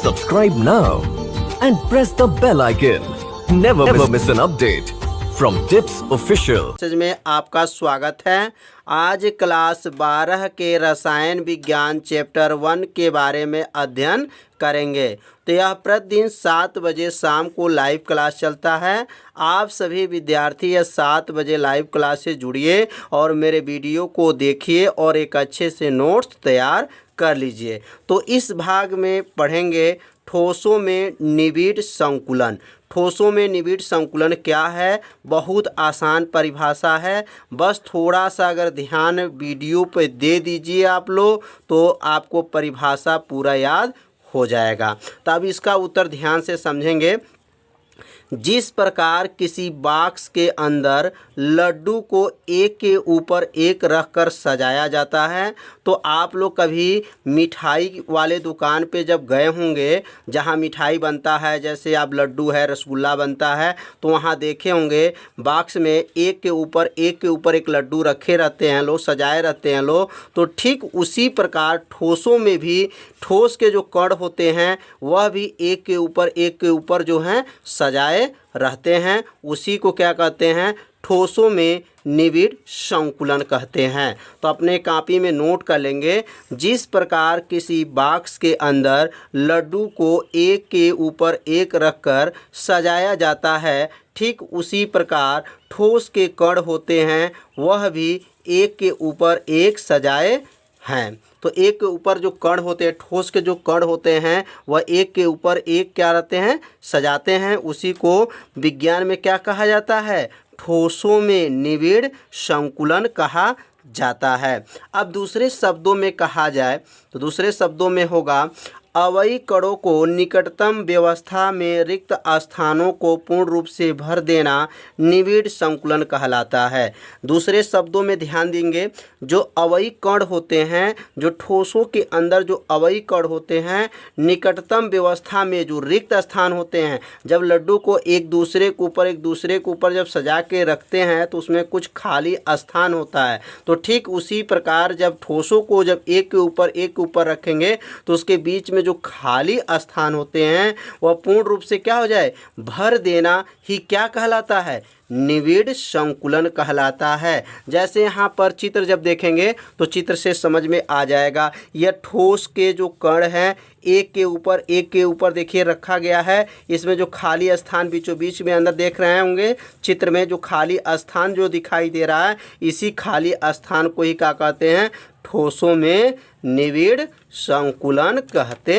Subscribe now and press the bell icon. Never miss an update from Tips Official. में आपका स्वागत है। आज क्लास 12 के रसायन विज्ञान चैप्टर 1 के बारे में अध्ययन करेंगे। तो यह प्रतिदिन 7 बजे शाम को लाइव क्लास चलता है। आप सभी विद्यार्थी यह 7 बजे लाइव क्लास से जुड़िए और मेरे वीडियो को देखिए और एक अच्छे से नोट्स तैयार कर लीजिए। तो इस भाग में पढ़ेंगे ठोसों में निविड़ संकुलन। ठोसों में निविड़ संकुलन क्या है? बहुत आसान परिभाषा है। बस थोड़ा सा अगर ध्यान वीडियो पे दे दीजिए आप लोग तो आपको परिभाषा पूरा याद हो जाएगा। तो अब इसका उत्तर ध्यान से समझेंगे। जिस प्रकार किसी बॉक्स के अंदर लड्डू को एक के ऊपर एक रखकर सजाया जाता है, तो आप लोग कभी मिठाई वाले दुकान पे जब गए होंगे जहाँ मिठाई बनता है, जैसे आप लड्डू है, रसगुल्ला बनता है, तो वहाँ देखे होंगे बॉक्स में एक के ऊपर एक लड्डू रखे रहते हैं लोग, सजाए रहते हैं लोग। तो ठीक उसी प्रकार ठोसों में भी ठोस के जो कण होते हैं वह भी एक के ऊपर जो हैं सजाए रहते हैं। उसी को क्या कहते हैं? ठोसों में निविड़ संकुलन कहते हैं। तो अपने कॉपी में नोट कर लेंगे। जिस प्रकार किसी बॉक्स के अंदर लड्डू को एक के ऊपर एक रखकर सजाया जाता है, ठीक उसी प्रकार ठोस के कण होते हैं वह भी एक के ऊपर एक सजाए हैं। तो एक के ऊपर जो कण होते हैं, ठोस के जो कण होते हैं वह एक के ऊपर एक क्या रहते हैं? सजाते हैं। उसी को विज्ञान में क्या कहा जाता है? ठोसों में निविड़ संकुलन कहा जाता है। अब दूसरे शब्दों में कहा जाए तो दूसरे शब्दों में होगा अवयवी कणों को निकटतम व्यवस्था में रिक्त स्थानों को पूर्ण रूप से भर देना निविड़ संकुलन कहलाता है। दूसरे शब्दों में ध्यान देंगे, जो अवयवी कण होते हैं, जो ठोसों के अंदर जो अवयवी कण होते हैं, निकटतम व्यवस्था में जो रिक्त स्थान होते हैं, जब लड्डू को एक दूसरे के ऊपर जब सजा के रखते हैं तो उसमें कुछ खाली स्थान होता है। तो ठीक उसी प्रकार जब ठोसों को जब एक के ऊपर रखेंगे तो उसके बीच में जो खाली स्थान होते हैं वह पूर्ण रूप से क्या हो जाए? भर देना ही क्या कहलाता है? निविड़ संकुलन कहलाता है। जैसे यहाँ पर चित्र जब देखेंगे तो चित्र से समझ में आ जाएगा। यह ठोस के जो कण हैं एक के ऊपर देखिए रखा गया है। इसमें जो खाली स्थान बीचों बीच में अंदर देख रहे होंगे चित्र में, जो खाली स्थान जो दिखाई दे रहा है, इसी खाली स्थान को ही क्या कहते हैं? ठोसों में निविड़ संकुलन कहते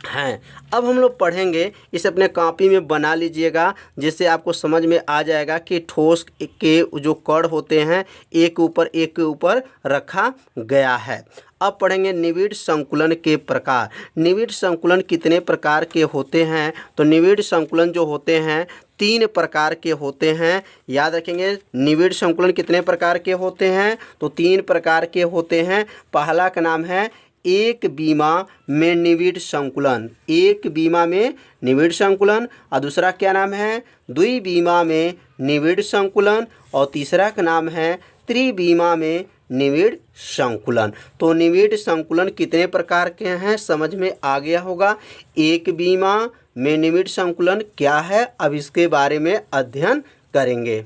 हैं। अब हम लोग पढ़ेंगे, इसे अपने कॉपी में बना लीजिएगा जिससे आपको समझ में आ जाएगा कि ठोस के जो कण होते हैं एक के ऊपर रखा गया है। अब पढ़ेंगे निविड़ संकुलन के प्रकार। निविड़ संकुलन कितने प्रकार के होते हैं? तो निविड़ संकुलन जो होते हैं 3 प्रकार के होते हैं। याद रखेंगे, निविड़ संकुलन कितने प्रकार के होते हैं? तो 3 प्रकार के होते हैं। पहला का नाम है एक बीमा में निविड़ संकुलन, एक बीमा में निविड़ संकुलन। और दूसरा क्या नाम है? द्विबीमा में निविड़ संकुलन। और तीसरा का नाम है त्रिबीमा में निविड़ संकुलन। तो निविड़ संकुलन कितने प्रकार के हैं समझ में आ गया होगा। एक बीमा में निविड़ संकुलन क्या है, अब इसके बारे में अध्ययन करेंगे।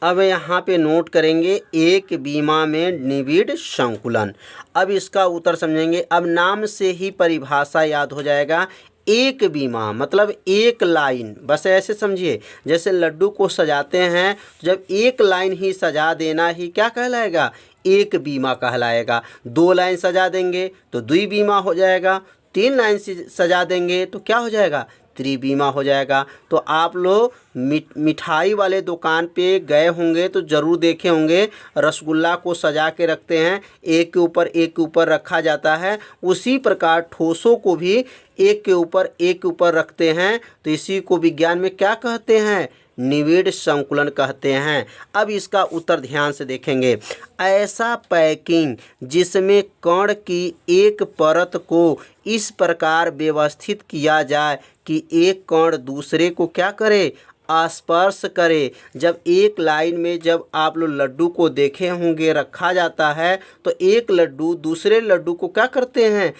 अब यहाँ पे नोट करेंगे एक बीमा में निविड़ संकुलन। अब इसका उत्तर समझेंगे। अब नाम से ही परिभाषा याद हो जाएगा। एक बीमा मतलब एक लाइन, बस ऐसे समझिए जैसे लड्डू को सजाते हैं, जब एक लाइन ही सजा देना ही क्या कहलाएगा? एक बीमा कहलाएगा। 2 लाइन सजा देंगे तो द्विबीमा हो जाएगा। 3 लाइन सजा देंगे तो क्या हो जाएगा? त्रिबीमा हो जाएगा। तो आप लोग मिठाई वाले दुकान पे गए होंगे तो ज़रूर देखे होंगे रसगुल्ला को सजा के रखते हैं, एक के ऊपर रखा जाता है। उसी प्रकार ठोसों को भी एक के ऊपर रखते हैं। तो इसी को विज्ञान में क्या कहते हैं? निविड़ संकुलन कहते हैं। अब इसका उत्तर ध्यान से देखेंगे। ऐसा पैकिंग जिसमें कण की एक परत को इस प्रकार व्यवस्थित किया जाए कि एक कण दूसरे को क्या करे? स्पर्श करे। जब एक लाइन में जब आप लोग लड्डू को देखे होंगे रखा जाता है तो एक लड्डू दूसरे लड्डू को क्या करते हैं,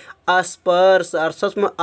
स्पर्श।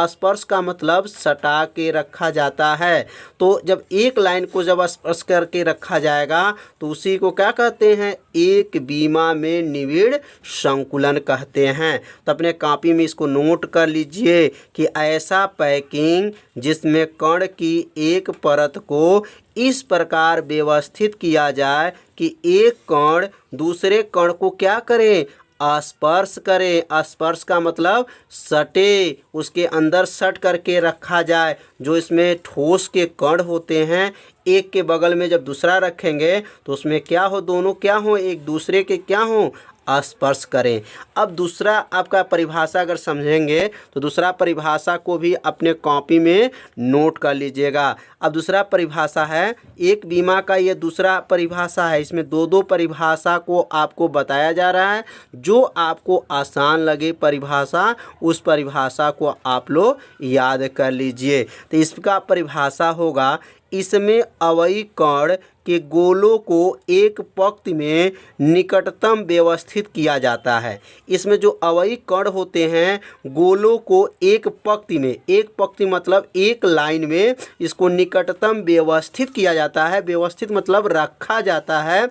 स्पर्श का मतलब सटा के रखा जाता है। तो जब एक लाइन को जब स्पर्श करके रखा जाएगा तो उसी को क्या कहते हैं, एक बीमा में निविड़ संकुलन कहते हैं। तो अपने कॉपी में इसको नोट कर लीजिए कि ऐसा पैकिंग जिसमें कण की एक परत को इस प्रकार व्यवस्थित किया जाए कि एक कण दूसरे कण को क्या करे, स्पर्श करे। स्पर्श का मतलब सटे, उसके अंदर सट करके रखा जाए। जो इसमें ठोस के कण होते हैं एक के बगल में जब दूसरा रखेंगे तो उसमें क्या हो, दोनों क्या हो, एक दूसरे के क्या हो, स्पर्श करें। अब दूसरा आपका परिभाषा अगर समझेंगे तो दूसरा परिभाषा को भी अपने कॉपी में नोट कर लीजिएगा। अब दूसरा परिभाषा है, एक बीमा का ये दूसरा परिभाषा है। इसमें दो परिभाषा को आपको बताया जा रहा है। जो आपको आसान लगे परिभाषा, उस परिभाषा को आप लोग याद कर लीजिए। तो इसका परिभाषा होगा, इसमें अवयवी कण के गोलों को एक पंक्ति में निकटतम व्यवस्थित किया जाता है। इसमें जो अवयवी कण होते हैं गोलों को एक पंक्ति में, एक पंक्ति मतलब एक लाइन में इसको निकटतम व्यवस्थित किया जाता है। व्यवस्थित मतलब रखा जाता है,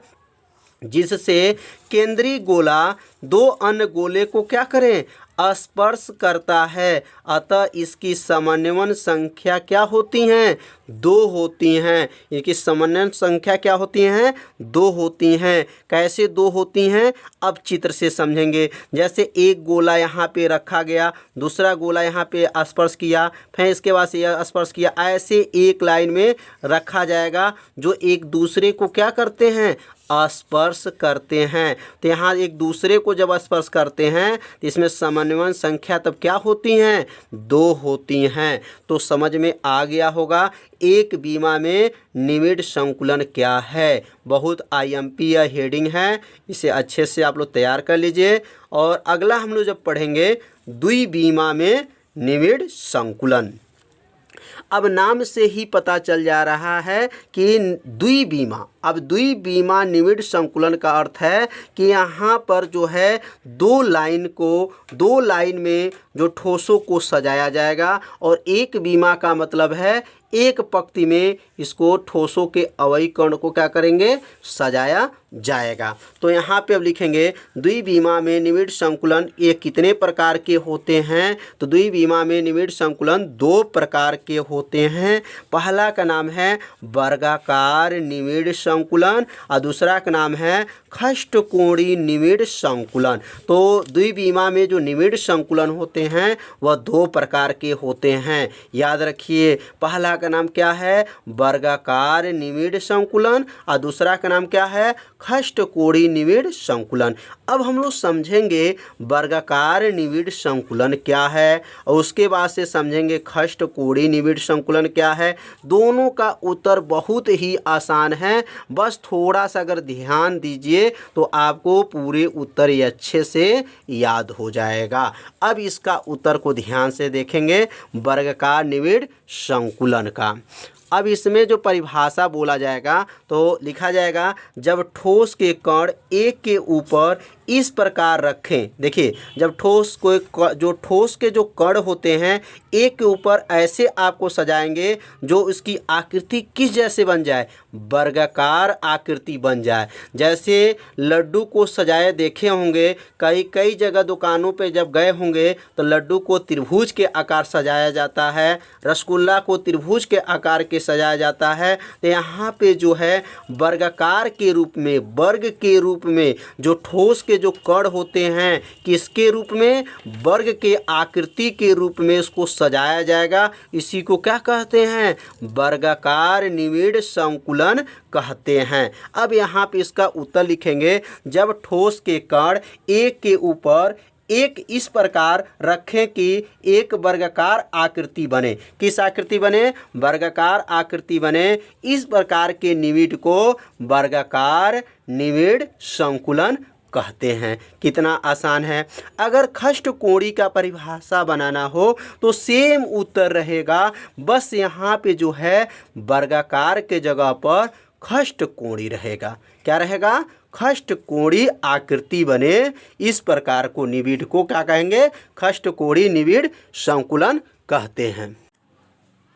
जिससे केंद्रीय गोला दो अन्य गोले को क्या करें, स्पर्श करता है। अतः इसकी समन्वय संख्या क्या होती हैं, 2 होती हैं। इनकी समन्वय संख्या क्या होती हैं, 2 होती हैं। कैसे 2 होती हैं, अब चित्र से समझेंगे। जैसे एक गोला यहाँ पे रखा गया, दूसरा गोला यहाँ पे स्पर्श किया, फिर इसके बाद से यह स्पर्श किया, ऐसे एक लाइन में रखा जाएगा जो एक दूसरे को क्या करते हैं, स्पर्श करते हैं। तो यहाँ एक दूसरे को जब स्पर्श करते हैं तो इसमें समन्वय संख्या तब क्या होती हैं, 2 होती हैं। तो समझ में आ गया होगा एक बीमा में निविड़ संकुलन क्या है। बहुत IMP या हेडिंग है, इसे अच्छे से आप लोग तैयार कर लीजिए। और अगला हम लोग जब पढ़ेंगे द्विबीमा में निविड़ संकुलन। अब नाम से ही पता चल जा रहा है कि द्विबीमा, अब द्विबीमा निविड़ संकुलन का अर्थ है कि यहाँ पर जो है दो लाइन में जो ठोसों को सजाया जाएगा, और एक बीमा का मतलब है एक पंक्ति में इसको ठोसों के अवयवी कण को क्या करेंगे, सजाया जाएगा। तो यहाँ पे अब लिखेंगे द्विबीमा में निविड़ संकुलन ये कितने प्रकार के होते हैं। तो द्विबीमा में निविड़ संकुलन 2 प्रकार के होते हैं। पहला का नाम है वर्गाकार निविड़ संकुलन और दूसरा का नाम है खष्टकोणीय निविड़ संकुलन। तो द्विबीमा में जो निविड़ संकुलन होते हैं वह 2 प्रकार के होते हैं। याद रखिए, पहला का नाम क्या है, वर्गाकार निविड़ संकुलन, और दूसरा का नाम क्या है, खष्टकोणीय निविड़ संकुलन। अब हम लोग समझेंगे वर्गाकार निविड़ संकुलन क्या है और उसके बाद से समझेंगे खष्टकोणीय निविड़ संकुलन क्या है। दोनों का उत्तर बहुत ही आसान है, बस थोड़ा सा अगर ध्यान दीजिए तो आपको पूरे उत्तर ये अच्छे से याद हो जाएगा। अब इसका उत्तर को ध्यान से देखेंगे वर्गाकार निविड़ संकुलन का। अब इसमें जो परिभाषा बोला जाएगा तो लिखा जाएगा, जब ठोस के कण एक के ऊपर इस प्रकार रखें। देखिए, जब ठोस के जो कण होते हैं एक के ऊपर ऐसे आपको सजाएंगे जो उसकी आकृति किस जैसे बन जाए, वर्गाकार आकृति बन जाए। जैसे लड्डू को सजाए देखे होंगे, कई जगह दुकानों पे जब गए होंगे तो लड्डू को त्रिभुज के आकार सजाया जाता है, रसगुल्ला को त्रिभुज के आकार के सजाया जाता है। तो यहाँ पे जो है वर्गाकार के रूप में, वर्ग के रूप में जो ठोस के जो कण होते हैं किसके रूप में, वर्ग के आकृति के रूप में इसको सजाया जाएगा। इसी को क्या कहते हैं, वर्गाकार निविड़ संकुलन कहते हैं। अब यहाँ पे इसका उत्तर लिखेंगे, जब ठोस के कण एक के ऊपर एक इस प्रकार रखें कि एक वर्गाकार आकृति बने। किस आकृति बने, वर्गाकार आकृति बने। इस प्रकार के निविड़ को वर्गाकार निविड़ संकुलन कहते हैं। कितना आसान है। अगर खष्टकोणी का परिभाषा बनाना हो तो सेम उत्तर रहेगा, बस यहाँ पे जो है वर्गाकार के जगह पर खष्टकोणी रहेगा। क्या रहेगा? खष्टकोणी आकृति बने इस प्रकार को निविड़ को क्या कहेंगे? खष्टकोणी निविड़ संकुलन कहते हैं।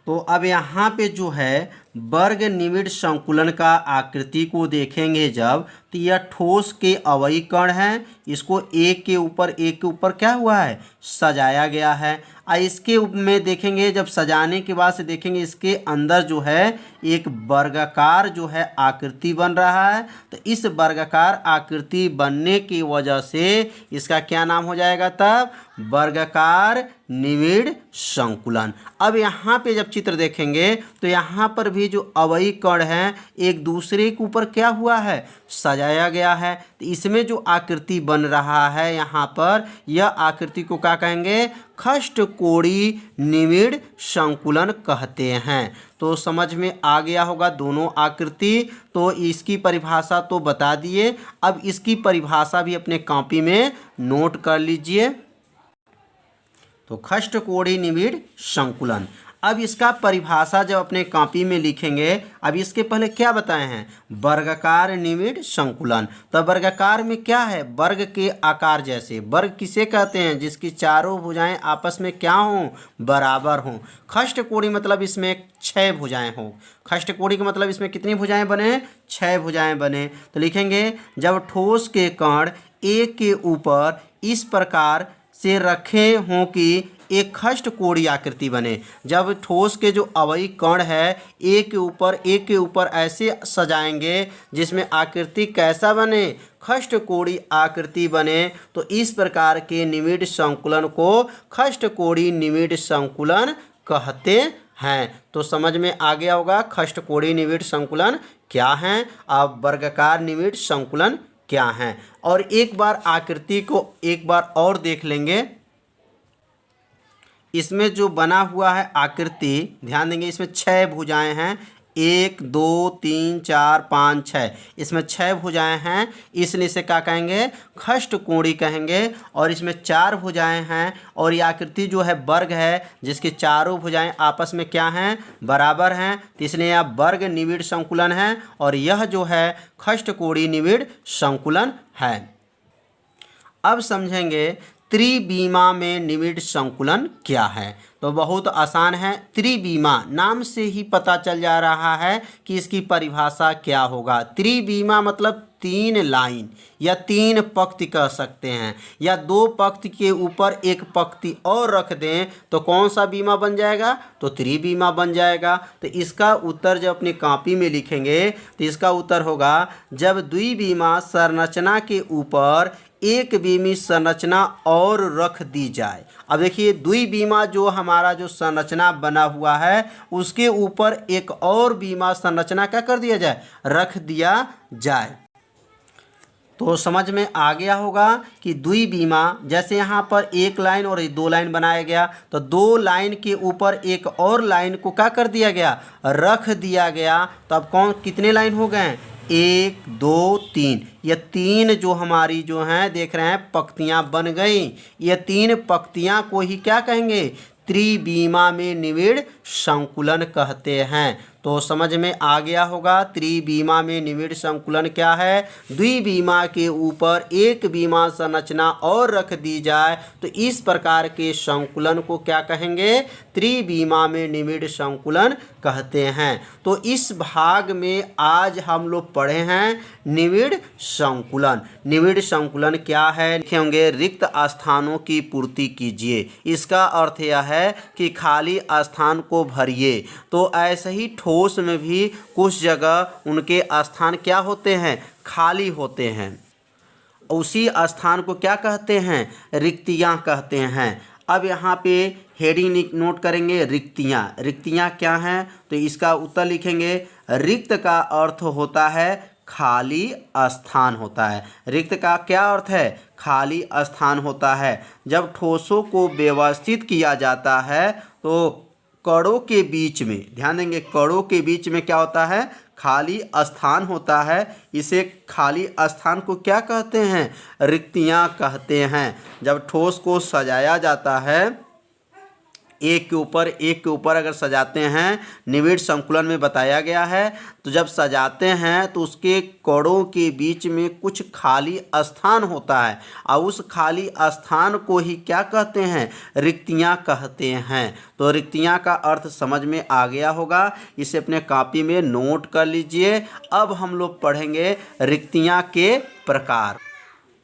तो अब यहाँ पे जो है वर्ग निविड़ संकुलन का आकृति को देखेंगे जब, तो यह ठोस के अवयवी कण हैं, इसको एक के ऊपर क्या हुआ है? सजाया गया है। इसके में देखेंगे जब सजाने के बाद से देखेंगे इसके अंदर जो है एक वर्गाकार जो है आकृति बन रहा है। तो इस वर्गाकार आकृति बनने की वजह से इसका क्या नाम हो जाएगा तब? वर्गाकार निविड़ संकुलन। अब यहाँ पे जब चित्र देखेंगे तो यहाँ पर भी जो अवयवी कण हैं एक दूसरे के ऊपर क्या हुआ है? सजाया गया है। तो इसमें जो आकृति बन रहा है यहाँ पर, यह आकृति को क्या कहेंगे? खष्टकोणी निविड़ संकुलन कहते हैं। तो समझ में आ गया होगा दोनों आकृति। तो इसकी परिभाषा तो बता दिए, अब इसकी परिभाषा भी अपने कॉपी में नोट कर लीजिए। तो खष्टकोणी निविड़ संकुलन, अब इसका परिभाषा जब अपने कॉपी में लिखेंगे, अब इसके पहले क्या बताए हैं? वर्गाकार निविड़ संकुलन। तो वर्गाकार में क्या है? वर्ग के आकार जैसे। वर्ग किसे कहते हैं? जिसकी चारों भुजाएं आपस में क्या हों? बराबर हों। खष्टकोणी मतलब इसमें 6 भुजाएं हों। खष्टकोणी का मतलब इसमें कितनी भुजाएं बने? 6 भुजाएं बने। तो लिखेंगे जब ठोस के कण एक के ऊपर इस प्रकार से रखे हों कि एक खष्टकोणी आकृति बने। जब ठोस के जो अवयवी कण है एक के ऊपर ऐसे सजाएंगे जिसमें आकृति कैसा बने? खष्टकोणी आकृति बने। तो इस प्रकार के निविड़ संकुलन को खष्टकोणी निविड़ संकुलन कहते हैं। तो समझ में आ गया होगा खष्टकोणी निविड़ संकुलन क्या है, अब वर्गाकार निविड़ संकुलन क्या है। और एक बार आकृति को एक बार और देख लेंगे। इसमें जो बना हुआ है आकृति, ध्यान देंगे इसमें 6 भुजाएं हैं। 1 2 3 4 5 6, इसमें 6 भुजाएं हैं, इसलिए इसे क्या कहेंगे? खष्टकोणी कहेंगे। और इसमें 4 भुजाएं हैं और ये आकृति जो है वर्ग है, जिसकी चारों भुजाएं आपस में क्या हैं? बराबर हैं। तो इसलिए यह वर्ग निविड़ संकुलन है और यह जो है खष्टकोणी निविड़ संकुलन है। अब समझेंगे त्रिविमा में निविड़ संकुलन क्या है। तो बहुत आसान है। त्रिविमा नाम से ही पता चल जा रहा है कि इसकी परिभाषा क्या होगा। त्रिविमा मतलब 3 लाइन या 3 पंक्ति कह सकते हैं, या 2 पंक्ति के ऊपर एक पंक्ति और रख दें तो कौन सा बीमा बन जाएगा? तो त्रिविमा बन जाएगा। तो इसका उत्तर जब अपनी कॉपी में लिखेंगे तो इसका उत्तर होगा जब द्विविमा संरचना के ऊपर एक बीमी संरचना और रख दी जाए। अब देखिए द्विविमा जो हमारा जो संरचना बना हुआ है उसके ऊपर एक और बीमा संरचना क्या कर दिया जाए? रख दिया जाए। तो समझ में आ गया होगा कि द्विविमा, जैसे यहाँ पर 1 लाइन और 2 लाइन बनाया गया, तो 2 लाइन के ऊपर एक और लाइन को क्या कर दिया गया? रख दिया गया। तो अब कितने लाइन हो गए? 1 2 3, ये 3 जो हमारी जो हैं देख रहे हैं पंक्तियाँ बन गई। ये 3 पंक्तियाँ को ही क्या कहेंगे? त्रिविमा में निविड़ संकुलन कहते हैं। तो समझ में आ गया होगा त्रिविमा में निविड़ संकुलन क्या है। द्विविमा के ऊपर एक विमा संरचना और रख दी जाए तो इस प्रकार के संकुलन को क्या कहेंगे? त्रिविमा में निविड़ संकुलन कहते हैं। तो इस भाग में आज हम लोग पढ़े हैं निविड़ संकुलन। निविड़ संकुलन क्या है लिखे होंगे? रिक्त स्थानों की पूर्ति कीजिए। इसका अर्थ यह है कि खाली स्थान को भरिए। तो ऐसे ही ठोस में भी कुछ जगह उनके स्थान क्या होते हैं? खाली होते हैं। उसी स्थान को क्या कहते हैं? रिक्तियां कहते हैं। अब यहाँ पे हेडिंग नोट करेंगे रिक्तियां। रिक्तियां क्या हैं? तो इसका उत्तर लिखेंगे रिक्त का अर्थ होता है खाली स्थान होता है। रिक्त का क्या अर्थ है? खाली स्थान होता है। जब ठोसों को व्यवस्थित किया जाता है तो कड़ों के बीच में, ध्यान देंगे, कड़ों के बीच में क्या होता है, खाली स्थान होता है। इसे खाली स्थान को क्या कहते हैं, रिक्तियां कहते हैं। जब ठोस को सजाया जाता है, एक के ऊपर अगर सजाते हैं, निविड़ संकुलन में बताया गया है, तो जब सजाते हैं तो उसके कड़ों के बीच में कुछ खाली स्थान होता है और उस खाली स्थान को ही क्या कहते हैं, रिक्तियां कहते हैं। तो रिक्तियां का अर्थ समझ में आ गया होगा, इसे अपने कॉपी में नोट कर लीजिए। अब हम लोग पढ़ेंगे रिक्तियां के प्रकार।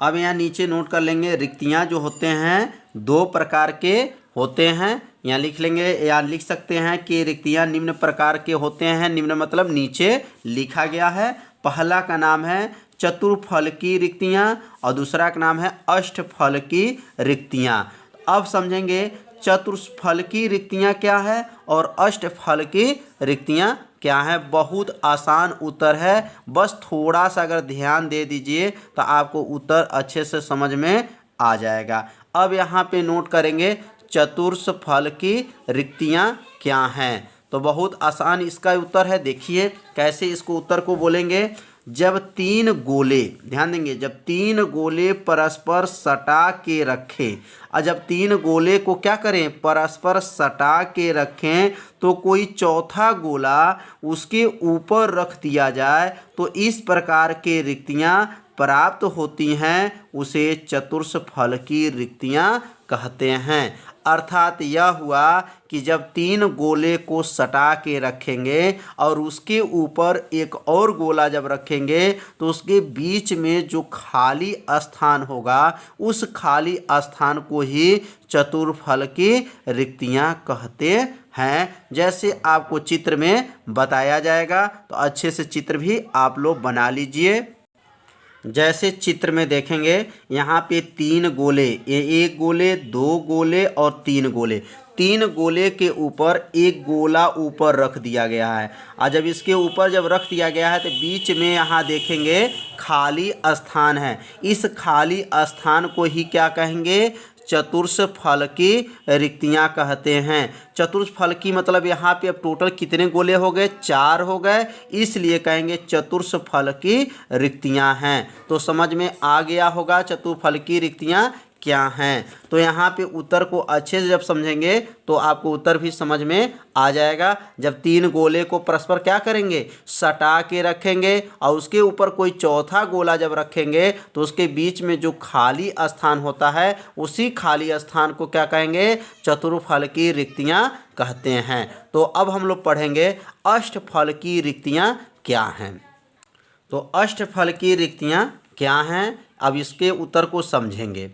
अब यहाँ नीचे नोट कर लेंगे, रिक्तियां जो होते हैं 2 प्रकार के होते हैं। यहाँ लिख लेंगे या लिख सकते हैं कि रिक्तियां निम्न प्रकार के होते हैं। निम्न मतलब नीचे लिखा गया है। पहला का नाम है चतुर्फलकी रिक्तियां और दूसरा का नाम है अष्टफलकी रिक्तियां। अब समझेंगे चतुर्फलकी रिक्तियां क्या है और अष्टफलकी रिक्तियां क्या है। बहुत आसान उत्तर है, बस थोड़ा सा अगर ध्यान दे दीजिए तो आपको उत्तर अच्छे से समझ में आ जाएगा। अब यहाँ पे नोट करेंगे चतुर्फलकी रिक्तियां क्या हैं। तो बहुत आसान इसका उत्तर है। देखिए कैसे इसको उत्तर को बोलेंगे। जब 3 गोले, ध्यान देंगे, जब 3 गोले परस्पर सटा के रखें, और जब 3 गोले को क्या करें, परस्पर सटा के रखें, तो कोई चौथा गोला उसके ऊपर रख दिया जाए तो इस प्रकार के रिक्तियां प्राप्त होती हैं, उसे चतुर्फलकी रिक्तियां कहते हैं। अर्थात यह हुआ कि जब 3 गोले को सटा के रखेंगे और उसके ऊपर एक और गोला जब रखेंगे तो उसके बीच में जो खाली स्थान होगा उस खाली स्थान को ही चतुर्फलकी रिक्तियां कहते हैं। जैसे आपको चित्र में बताया जाएगा, तो अच्छे से चित्र भी आप लोग बना लीजिए। जैसे चित्र में देखेंगे, यहाँ पे 3 गोले, ये 1 गोले, 2 गोले और 3 गोले, 3 गोले के ऊपर एक गोला ऊपर रख दिया गया है। और जब इसके ऊपर जब रख दिया गया है तो बीच में यहाँ देखेंगे खाली स्थान है। इस खाली स्थान को ही क्या कहेंगे, चतुर्फलकी रिक्तियां कहते हैं। चतुर्फलकी मतलब यहाँ पे अब टोटल कितने गोले हो गए, 4 हो गए, इसलिए कहेंगे चतुर्फलकी रिक्तियां हैं। तो समझ में आ गया होगा चतुर्फलकी रिक्तियां क्या हैं। तो यहाँ पे उत्तर को अच्छे से जब समझेंगे तो आपको उत्तर भी समझ में आ जाएगा। जब 3 गोले को परस्पर क्या करेंगे, सटा के रखेंगे और उसके ऊपर कोई चौथा गोला जब रखेंगे तो उसके बीच में जो खाली स्थान होता है उसी खाली स्थान को क्या कहेंगे, चतुर्फलकी रिक्तियां कहते हैं। तो अब हम लोग पढ़ेंगे अष्टफलकी रिक्तियां क्या हैं। तो अष्टफलकी रिक्तियां क्या हैं, अब इसके उत्तर को समझेंगे।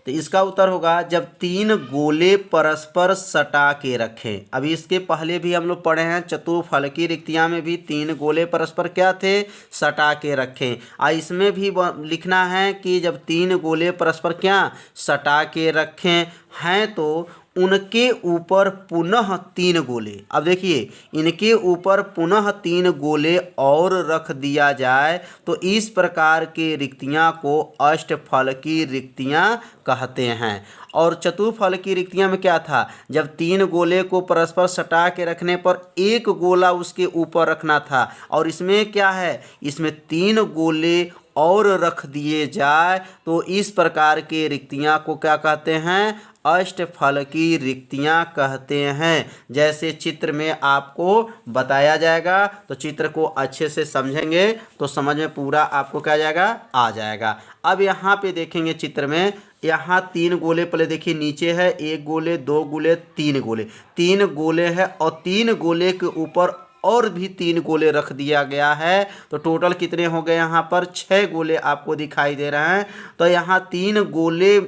तो इसका उत्तर होगा जब 3 गोले परस्पर सटा के रखें। अभी इसके पहले भी हम लोग पढ़े हैं, चतुर्फलकी रिक्तियां में भी 3 गोले परस्पर क्या थे, सटा के रखें। और इसमें भी लिखना है कि जब 3 गोले परस्पर क्या सटा के रखें हैं तो उनके ऊपर पुनः 3 गोले, अब देखिए इनके ऊपर पुनः 3 गोले और रख दिया जाए तो इस प्रकार के रिक्तियां को अष्टफलकी रिक्तियां कहते हैं। और चतुर्फलकी रिक्तियां में क्या था, जब 3 गोले को परस्पर सटा के रखने पर एक गोला उसके ऊपर रखना था, और इसमें क्या है, इसमें 3 गोले और रख दिए जाए तो इस प्रकार के रिक्तियां को क्या कहते हैं, अष्टफलकी रिक्तियां कहते हैं। जैसे चित्र में आपको बताया जाएगा, तो चित्र को अच्छे से समझेंगे तो समझ में पूरा आपको क्या जाएगा, आ जाएगा। अब यहाँ पे देखेंगे चित्र में, यहाँ 3 गोले, पहले देखिए नीचे है 1 गोले, 2 गोले, 3 गोले, 3 गोले है और 3 गोले के ऊपर और भी 3 गोले रख दिया गया है। तो टोटल कितने हो गए, यहाँ पर 6 गोले आपको दिखाई दे रहे हैं। तो यहाँ 3 गोले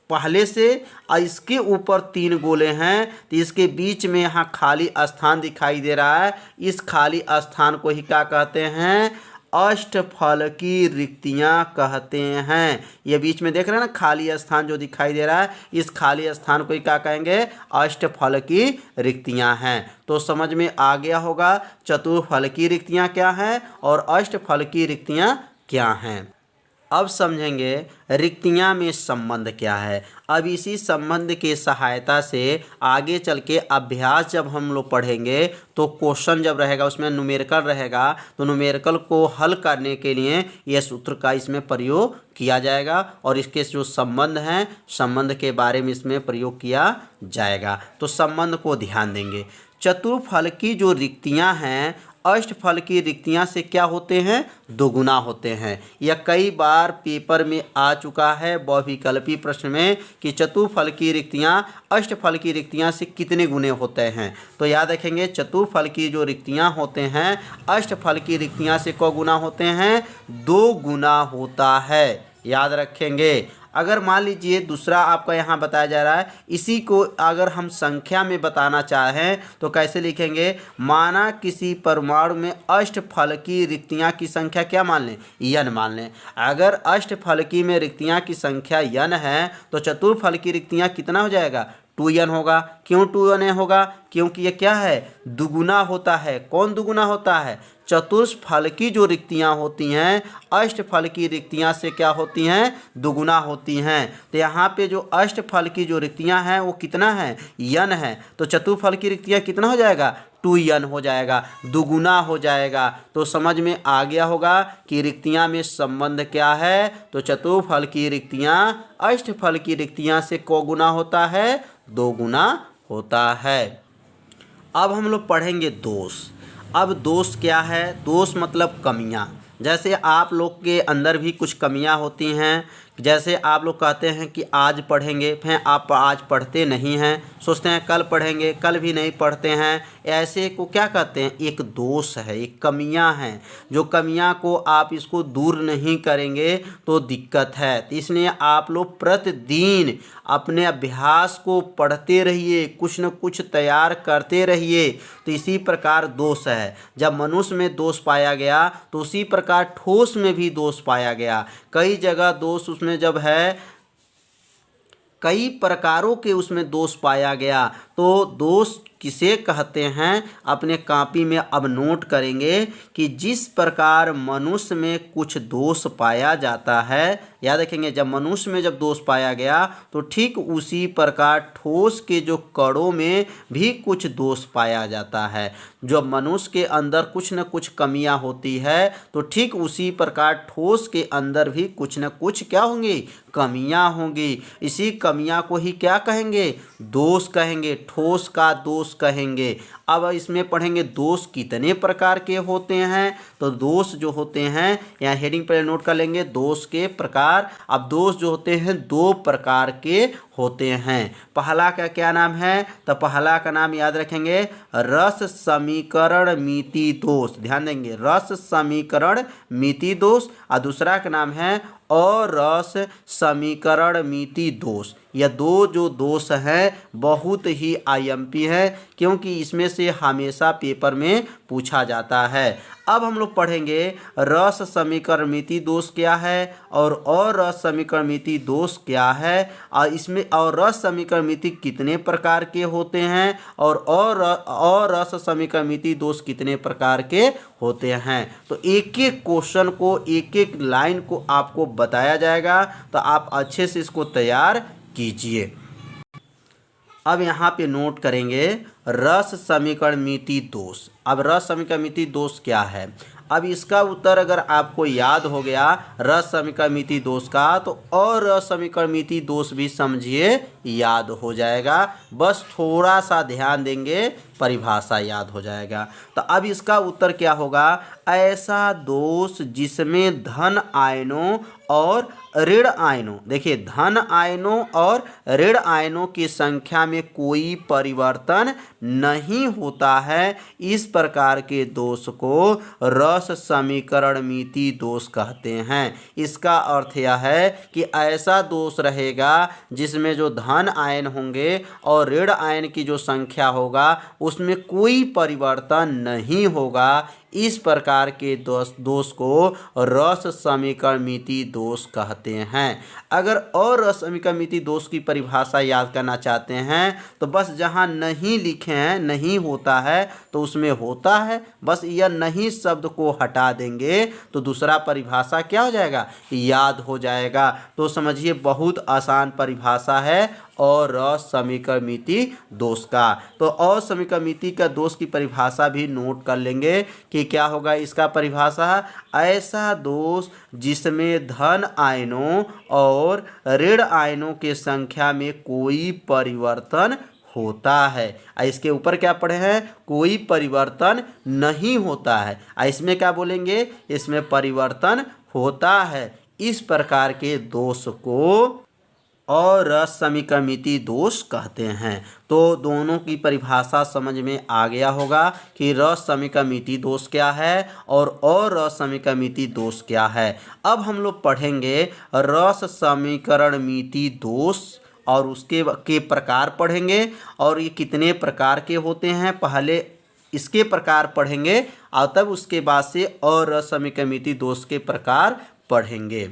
पहले से और इसके ऊपर 3 गोले हैं, तो इसके बीच में यहाँ खाली स्थान दिखाई दे रहा है। इस खाली स्थान को ही क्या कहते हैं, अष्टफलकी रिक्तियां कहते हैं। ये बीच में देख रहे हैं ना खाली स्थान जो दिखाई दे रहा है, इस खाली स्थान को ही क्या कहेंगे, अष्टफलकी रिक्तियां हैं। तो समझ में आ गया होगा चतुर्फलकी रिक्तियां क्या हैं और अष्टफलकी रिक्तियां क्या हैं। अब समझेंगे रिक्तियां में संबंध क्या है। अब इसी संबंध के सहायता से आगे चल के अभ्यास जब हम लोग पढ़ेंगे तो क्वेश्चन जब रहेगा उसमें न्यूमेरिकल रहेगा, तो न्यूमेरिकल को हल करने के लिए यह सूत्र का इसमें प्रयोग किया जाएगा और इसके जो संबंध हैं संबंध के बारे में इसमें प्रयोग किया जाएगा। तो संबंध को ध्यान देंगे। चतुर्फल की जो रिक्तियां हैं अष्टफल की रिक्तियां से क्या होते हैं, दोगुना होते हैं। यह कई बार पेपर में आ चुका है बहुविकल्पी प्रश्न में कि चतुर्फल की रिक्तियां अष्टफल की रिक्तियां से कितने गुने होते हैं। तो याद रखेंगे चतुर्फल की जो रिक्तियां होते हैं अष्टफल की रिक्तियां से क गुना होते हैं, 2 गुना होता है। याद रखेंगे। अगर मान लीजिए दूसरा आपका यहाँ बताया जा रहा है, इसी को अगर हम संख्या में बताना चाहें तो कैसे लिखेंगे, माना किसी परमाणु में अष्टफल की रिक्तियाँ की संख्या क्या मान लें, n मान लें। अगर अष्टफल की में रिक्तियाँ की संख्या n है तो चतुर्फल की रिक्तियाँ कितना हो जाएगा, 2n होगा। क्यों 2n होगा, क्योंकि ये क्या है, दुगुना होता है। कौन दुगुना होता है, चतुष्फल की जो रिक्तियां होती हैं अष्टफल की रिक्तियां से क्या होती हैं, दुगुना होती हैं। तो यहाँ पे जो अष्टफल की जो रिक्तियां हैं वो कितना है, n है। तो चतुर्फल की रिक्तियां कितना हो जाएगा, 2n हो जाएगा, दुगुना हो जाएगा। तो समझ में आ गया होगा कि रिक्तियां में संबंध क्या है। तो चतुर्फल की रिक्तियां अष्टफल की रिक्तियां से क गुना होता है, 2 गुना होता है। अब हम लोग पढ़ेंगे दोष। अब दोष क्या है, दोष मतलब कमियां। जैसे आप लोग के अंदर भी कुछ कमियां होती हैं। जैसे आप लोग कहते हैं कि आज पढ़ेंगे, फिर आप आज पढ़ते नहीं हैं, सोचते हैं कल पढ़ेंगे, कल भी नहीं पढ़ते हैं। ऐसे को क्या कहते हैं, एक दोष है, एक कमियां हैं। जो कमियां को आप इसको दूर नहीं करेंगे तो दिक्कत है। तो इसलिए आप लोग प्रतिदिन अपने अभ्यास को पढ़ते रहिए, कुछ न कुछ तैयार करते रहिए। तो इसी प्रकार दोष है। जब मनुष्य में दोष पाया गया तो उसी प्रकार ठोस में भी दोष पाया गया। कई जगह दोष उसमें जब है, कई प्रकारों के उसमें दोष पाया गया। तो दोष किसे कहते हैं, अपने कॉपी में अब नोट करेंगे कि जिस प्रकार मनुष्य में कुछ दोष पाया जाता है, याद रखेंगे जब मनुष्य में जब दोष पाया गया तो ठीक उसी प्रकार ठोस के जो कणों में भी कुछ दोष पाया जाता है। जब मनुष्य के अंदर कुछ न कुछ कमियां होती है तो ठीक उसी प्रकार ठोस के अंदर भी कुछ न कुछ क्या होंगी, कमियां होंगी। इसी कमियां को ही क्या कहेंगे, दोष कहेंगे, ठोस का दोष कहेंगे। अब इसमें पढ़ेंगे दोष कितने प्रकार के होते हैं। तो दोष जो होते हैं, यहाँ हेडिंग पर नोट कर लेंगे, दोष के प्रकार। अब दोष जो होते हैं 2 प्रकार के होते हैं। पहला का क्या नाम है, तो पहला का नाम याद रखेंगे रस समीकरण मिति दोष। ध्यान देंगे, रस समीकरण मिति दोष। और दूसरा का नाम है अरस समीकरण मिति दोष। यह 2 जो दोष हैं बहुत ही आईएमपी है, क्योंकि इसमें से हमेशा पेपर में पूछा जाता है। अब हम लोग पढ़ेंगे रस समीकरण मिति दोष क्या है और अरस समीकरण मिति दोष क्या है, और इसमें अरस समीकरण मिति कितने प्रकार के होते हैं और अरस समीकरण मिति दोष कितने प्रकार के होते हैं। तो एक एक क्वेश्चन को, एक एक लाइन को आपको बताया जाएगा, तो आप अच्छे से इसको तैयार कीजिए। अब यहाँ पे नोट करेंगे रस समीकरण मिति दोष। अब रस समीकरण मिति दोष क्या है, अब इसका उत्तर अगर आपको याद हो गया रस समीकरण मिति दोष का, तो और रस समीकरण मिति दोष भी समझिए याद हो जाएगा। बस थोड़ा सा ध्यान देंगे, परिभाषा याद हो जाएगा। तो अब इसका उत्तर क्या होगा, ऐसा दोष जिसमें धन आयनों और ऋण आयनों, देखिए धन आयनों और ऋण आयनों की संख्या में कोई परिवर्तन नहीं होता है, इस प्रकार के दोष को रस समीकरण मिति दोष कहते हैं। इसका अर्थ यह है कि ऐसा दोष रहेगा जिसमें जो धन आयन होंगे और ऋण आयन की जो संख्या होगा उसमें कोई परिवर्तन नहीं होगा, इस प्रकार के दोष को रस समीकरण मिति दोष कहते हैं। अगर और रस समीकरण मिति दोष की परिभाषा याद करना चाहते हैं तो बस जहां नहीं लिखे हैं, नहीं होता है तो उसमें होता है, बस यह नहीं शब्द को को हटा देंगे तो दूसरा परिभाषा क्या हो जाएगा, याद हो जाएगा। तो समझिए बहुत आसान परिभाषा है और असमीकरणित दोष का। तो असमीकरणित का दोष की परिभाषा भी नोट कर लेंगे कि क्या होगा इसका परिभाषा, ऐसा दोष जिसमें धन आयनों और ऋण आयनों के संख्या में कोई परिवर्तन होता है। इसके ऊपर क्या पढ़े हैं, कोई परिवर्तन नहीं होता है। इसमें क्या बोलेंगे, इसमें परिवर्तन होता है। इस प्रकार के दोष को और असमीकरणित दोष कहते हैं। तो दोनों की परिभाषा समझ में आ गया होगा कि असमीकरणित दोष क्या है और असमीकरणित दोष क्या है। अब हम लोग पढ़ेंगे असमीकरणित दोष और उसके के प्रकार पढ़ेंगे और ये कितने प्रकार के होते हैं, पहले इसके प्रकार पढ़ेंगे और तब उसके बाद से और असमीकरणित दोष के प्रकार पढ़ेंगे।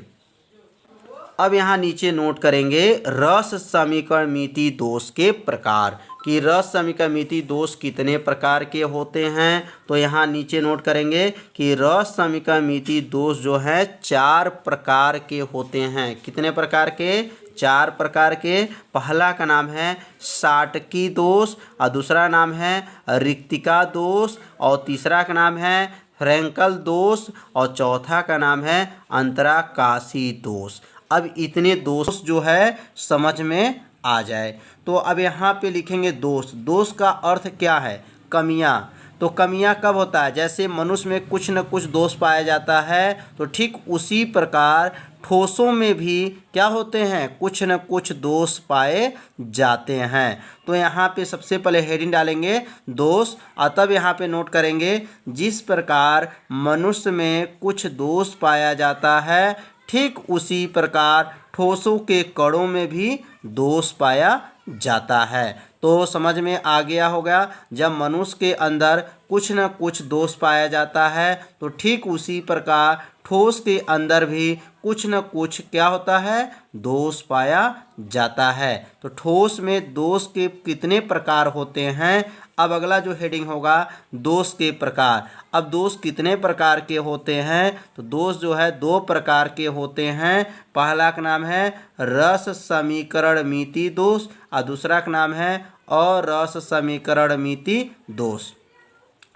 अब यहाँ नीचे नोट करेंगे रस समीकरणित दोष के प्रकार कि रस समीकरणित दोष कितने प्रकार के होते हैं। तो यहाँ नीचे नोट करेंगे कि रस समीकरणित दोष जो है 4 प्रकार के होते हैं। कितने प्रकार के, 4 प्रकार के। पहला का नाम है साटकी दोष और दूसरा नाम है रिक्तिका दोष और तीसरा का नाम है फ्रैंकल दोष और चौथा का नाम है अंतराकाशी दोष। अब इतने दोष जो है समझ में आ जाए तो अब यहाँ पे लिखेंगे दोष। दोष का अर्थ क्या है, कमियाँ। तो कमियाँ कब होता है, जैसे मनुष्य में कुछ न कुछ दोष पाया जाता है तो ठीक उसी प्रकार ठोसों में भी क्या होते हैं, कुछ न कुछ दोष पाए जाते हैं। तो यहाँ पे सबसे पहले हेडिंग डालेंगे दोष और तब यहाँ पे नोट करेंगे जिस प्रकार मनुष्य में कुछ दोष पाया जाता है ठीक उसी प्रकार ठोसों के कणों में भी दोष पाया जाता है। तो समझ में आ गया होगा, जब मनुष्य के अंदर कुछ न कुछ दोष पाया जाता है तो ठीक उसी प्रकार ठोस के अंदर भी कुछ न कुछ क्या होता है, दोष पाया जाता है। तो ठोस में दोष के कितने प्रकार होते हैं। अब अगला जो हेडिंग होगा दोष के प्रकार। अब दोष कितने प्रकार के होते हैं, तो दोष जो है 2 प्रकार के होते हैं। पहला का नाम है रस समीकरणित दोष और दूसरा का नाम है अरस समीकरणित दोष।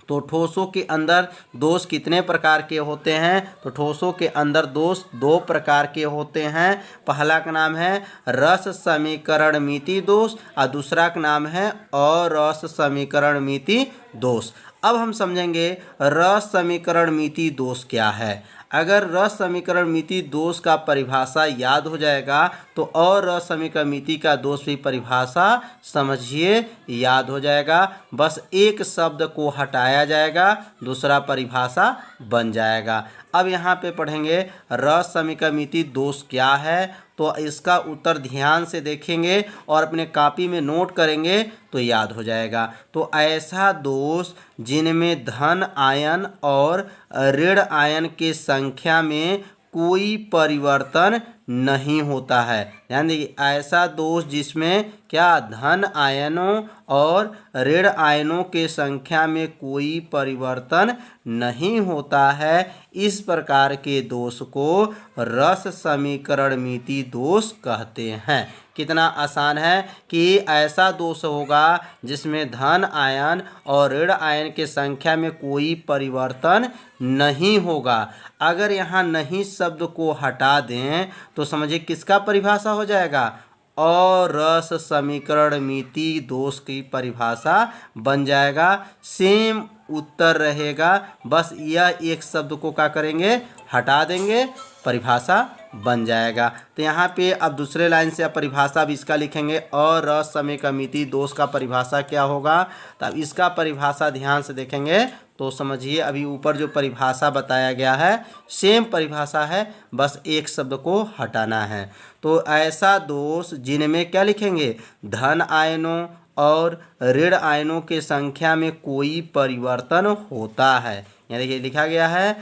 तो ठोसों के अंदर दोष कितने प्रकार के होते हैं, तो ठोसों के अंदर दोष 2 प्रकार के होते हैं। पहला का नाम है रस समीकरणित दोष और दूसरा का नाम है अरस समीकरणित दोष। अब हम समझेंगे रस समीकरणित दोष क्या है। अगर रस समीकरणित दोष का परिभाषा याद हो जाएगा तो और रस समीकरणित का दोष भी परिभाषा समझिए याद हो जाएगा। बस एक शब्द को हटाया जाएगा, दूसरा परिभाषा बन जाएगा। अब यहाँ पे पढ़ेंगे रस समीकरणित दोष क्या है, तो इसका उत्तर ध्यान से देखेंगे और अपने कॉपी में नोट करेंगे तो याद हो जाएगा। तो ऐसा दोष जिनमें धन आयन और ऋण आयन के संख्या में कोई परिवर्तन नहीं होता है। ध्यान देखिए, ऐसा दोष जिसमें क्या, धन आयनों और ऋण आयनों के संख्या में कोई परिवर्तन नहीं होता है, इस प्रकार के दोष को रस समीकरणित दोष कहते हैं। कितना आसान है कि ऐसा दोष होगा जिसमें धन आयन और ऋण आयन के संख्या में कोई परिवर्तन नहीं होगा। अगर यहाँ नहीं शब्द को हटा दें तो समझिए किसका परिभाषा हो जाएगा, और रस समीकरणित दोष की परिभाषा बन जाएगा। सेम उत्तर रहेगा, बस यह एक शब्द को क्या करेंगे, हटा देंगे, परिभाषा बन जाएगा। तो यहाँ पे अब दूसरे लाइन से अब परिभाषा भी इसका लिखेंगे और रस समीकरणित दोष का परिभाषा क्या होगा। तब इसका परिभाषा ध्यान से देखेंगे तो समझिए अभी ऊपर जो परिभाषा बताया गया है सेम परिभाषा है, बस एक शब्द को हटाना है। तो ऐसा दोष जिनमें क्या लिखेंगे, धन आयनों और ऋण आयनों के संख्या में कोई परिवर्तन होता है। यानी देखिए लिखा गया है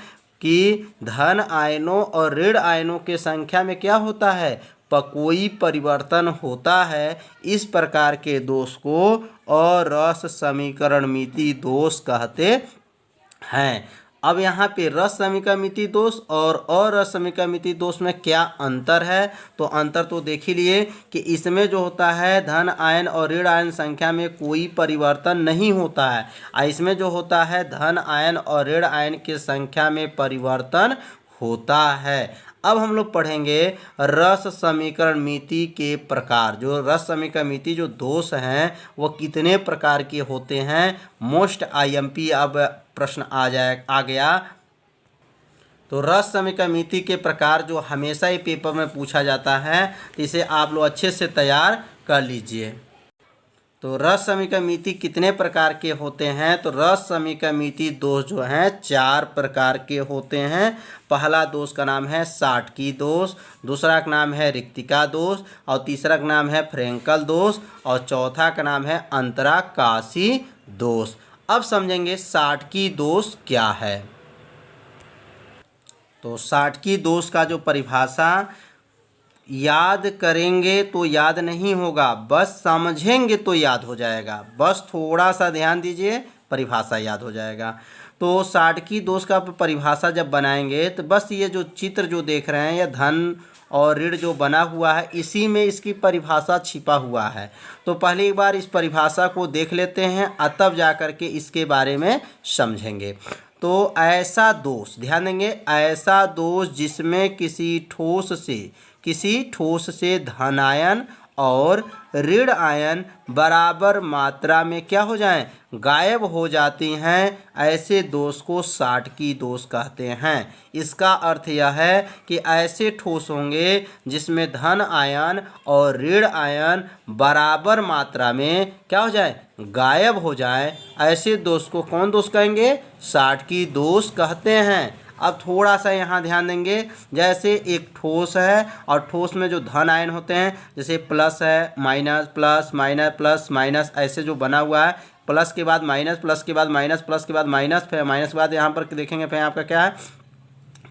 कि धन आयनों और ऋण आयनों के संख्या में क्या होता है, कोई परिवर्तन होता है, इस प्रकार के दोष को अरस समीकरणित दोष कहते हैं। अब यहाँ पे रस समीकमिति दोष और अरस समीकमिति दोष में क्या अंतर है, तो अंतर तो देख ही लिए कि इसमें जो होता है धन आयन और ऋण आयन संख्या में कोई परिवर्तन नहीं होता है, और इसमें जो होता है धन आयन और ऋण आयन की संख्या में परिवर्तन होता है। अब हम लोग पढ़ेंगे रस समीकरण मिति के प्रकार। जो रस समीकरण मिति जो दोष हैं वो कितने प्रकार के होते हैं, मोस्ट आईएमपी अब प्रश्न आ गया। तो रस समीकरण मिति के प्रकार जो हमेशा ही पेपर में पूछा जाता है, तो इसे आप लोग अच्छे से तैयार कर लीजिए। तो रस समीकरण मिति कितने प्रकार के होते हैं, तो रस समीकरण मिति दोष जो हैं 4 प्रकार के होते हैं। पहला दोष का नाम है साटकी दोष, दूसरा का नाम है रिक्तिका दोष, और तीसरा का नाम है फ्रेंकल दोष, और चौथा का नाम है अंतराकाशी दोष। अब समझेंगे साटकी दोष क्या है। तो साटकी दोष का जो परिभाषा याद करेंगे तो याद नहीं होगा, बस समझेंगे तो याद हो जाएगा। बस थोड़ा सा ध्यान दीजिए, परिभाषा याद हो जाएगा। तो साटकी दोष का परिभाषा जब बनाएंगे तो बस ये जो चित्र जो देख रहे हैं, यह धन और ऋण जो बना हुआ है, इसी में इसकी परिभाषा छिपा हुआ है। तो पहली बार इस परिभाषा को देख लेते हैं, तब जा कर के इसके बारे में समझेंगे। तो ऐसा दोष, ध्यान देंगे, ऐसा दोष जिसमें किसी ठोस से धनायन और ऋण आयन बराबर मात्रा में क्या हो जाएं, गायब हो जाती हैं, ऐसे दोष को साटकी दोष कहते हैं। इसका अर्थ यह है कि ऐसे ठोस होंगे जिसमें धन आयन और ऋण आयन बराबर मात्रा में क्या हो जाए, गायब हो जाए, ऐसे दोष को कौन दोष कहेंगे, साटकी दोष कहते हैं। अब थोड़ा सा यहाँ ध्यान देंगे, जैसे एक ठोस है और ठोस में जो धन आयन होते हैं, जैसे प्लस है, minus, plus minus, plus minus, ऐसे जो बना हुआ है, प्लस के बाद माइनस, प्लस के बाद माइनस, प्लस के बाद माइनस, फिर माइनस के बाद यहाँ पर देखेंगे फिर आपका क्या है,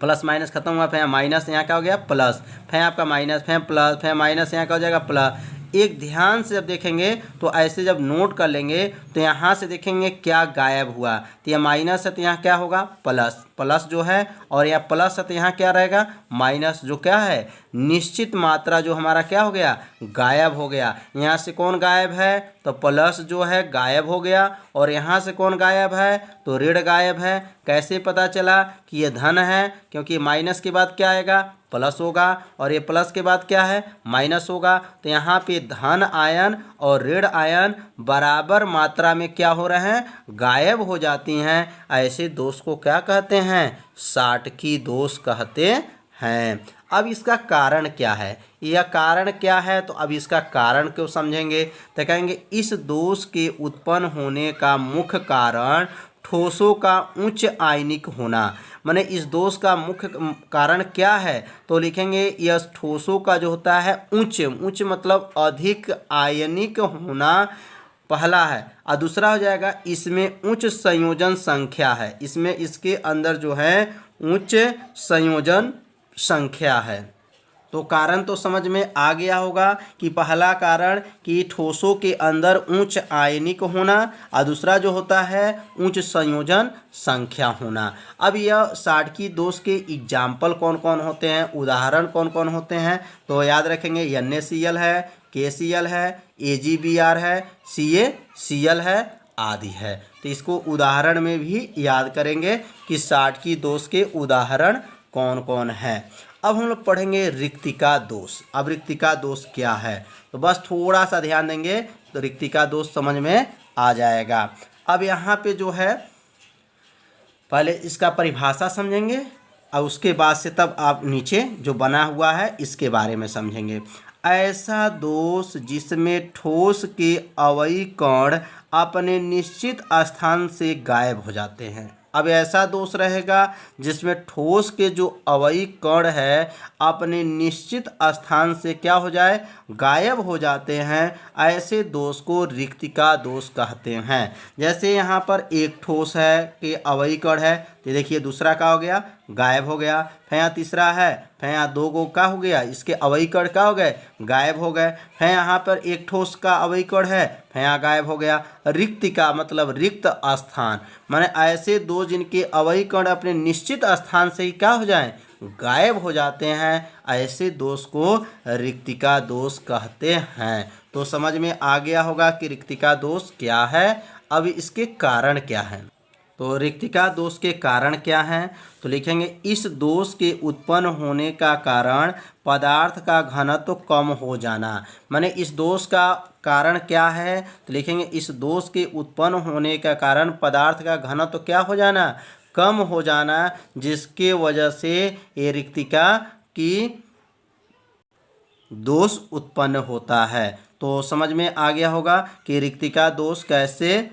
प्लस माइनस खत्म हुआ, फिर माइनस, यहाँ क्या हो गया, प्लस, फिर आपका माइनस, फिर प्लस, फिर माइनस, यहाँ क्या हो जाएगा, प्लस। एक ध्यान से जब देखेंगे तो ऐसे जब नोट कर लेंगे तो यहाँ से देखेंगे क्या गायब हुआ, तो यह माइनस है तो यहाँ क्या होगा, प्लस, प्लस जो है, और यहाँ प्लस है तो यहाँ क्या रहेगा, माइनस, जो क्या है, निश्चित मात्रा जो हमारा क्या हो गया, गायब हो गया। यहाँ से कौन गायब है, तो प्लस जो है गायब हो गया, और यहाँ से कौन गायब है, तो ऋण गायब है। कैसे पता चला कि ये धन है, क्योंकि माइनस के बाद क्या आएगा, प्लस होगा, और ये प्लस के बाद क्या है, माइनस होगा। तो यहाँ पे धन आयन और ऋण आयन बराबर मात्रा में क्या हो रहे हैं, गायब हो जाती हैं। ऐसे दोष को क्या कहते हैं, साटकी दोष कहते हैं। अब इसका कारण क्या है, यह कारण क्या है, तो अब इसका कारण क्यों समझेंगे, तो कहेंगे इस दोष के उत्पन्न होने का मुख्य कारण ठोसों का उच्च आयनिक होना। माने इस दोष का मुख्य कारण क्या है, तो लिखेंगे यह ठोसों का जो होता है उच्च मतलब अधिक आयनिक होना, पहला है। और दूसरा हो जाएगा इसमें उच्च संयोजन संख्या है, इसमें इसके अंदर जो है उच्च संयोजन संख्या है। तो कारण तो समझ में आ गया होगा कि पहला कारण कि ठोसों के अंदर उच्च आयनिक होना, और दूसरा जो होता है उच्च संयोजन संख्या होना। अब यह साटकी दोष के एग्जाम्पल कौन कौन होते हैं, उदाहरण कौन कौन होते हैं, तो याद रखेंगे NaCl है, KCl है, AgBr है, CaCl है, आदि है। तो इसको उदाहरण में भी याद करेंगे कि साटकी दोष के उदाहरण कौन कौन है। अब हम लोग पढ़ेंगे रिक्तिका दोष। अब रिक्तिका दोष क्या है, तो बस थोड़ा सा ध्यान देंगे तो रिक्तिका दोष समझ में आ जाएगा। अब यहाँ पे जो है पहले इसका परिभाषा समझेंगे, और उसके बाद से तब आप नीचे जो बना हुआ है इसके बारे में समझेंगे। ऐसा दोष जिसमें ठोस के अवयवी कण अपने निश्चित स्थान से गायब हो जाते हैं। अब ऐसा दोष रहेगा जिसमें ठोस के जो अवयवी कण है अपने निश्चित स्थान से क्या हो जाए, गायब हो जाते हैं। ऐसे दोष को रिक्तिका दोष कहते हैं। जैसे यहाँ पर एक ठोस है कि अवयवी कण है, तो देखिए दूसरा का हो गया, गायब हो गया। फिर यहाँ तीसरा है, फिर यहाँ 2 गो का हो गया, इसके अवयवी कण का हो गए, गायब हो गए। फिर यहाँ पर एक ठोस का अवयवी कण है, फिर यहाँ गायब हो गया। रिक्तिका मतलब रिक्त स्थान, माने ऐसे 2 जिनके अवयवी कण अपने निश्चित स्थान से ही क्या हो जाएं, गायब हो जाते हैं, ऐसे दोष को रिक्तिका दोष कहते हैं। तो समझ में आ गया होगा कि रिक्तिका दोष क्या है। अब इसके कारण क्या हैं। तो रिक्तिका दोष के कारण क्या हैं, तो लिखेंगे इस दोष के उत्पन्न होने का कारण पदार्थ का घनत्व कम हो जाना। माने इस दोष का कारण क्या है, तो लिखेंगे इस दोष के उत्पन्न होने का कारण पदार्थ का घनत्व क्या हो जाना, कम हो जाना, जिसके वजह से ये रिक्तिका की दोष उत्पन्न होता है। तो समझ में आ गया होगा कि रिक्तिका दोष कैसे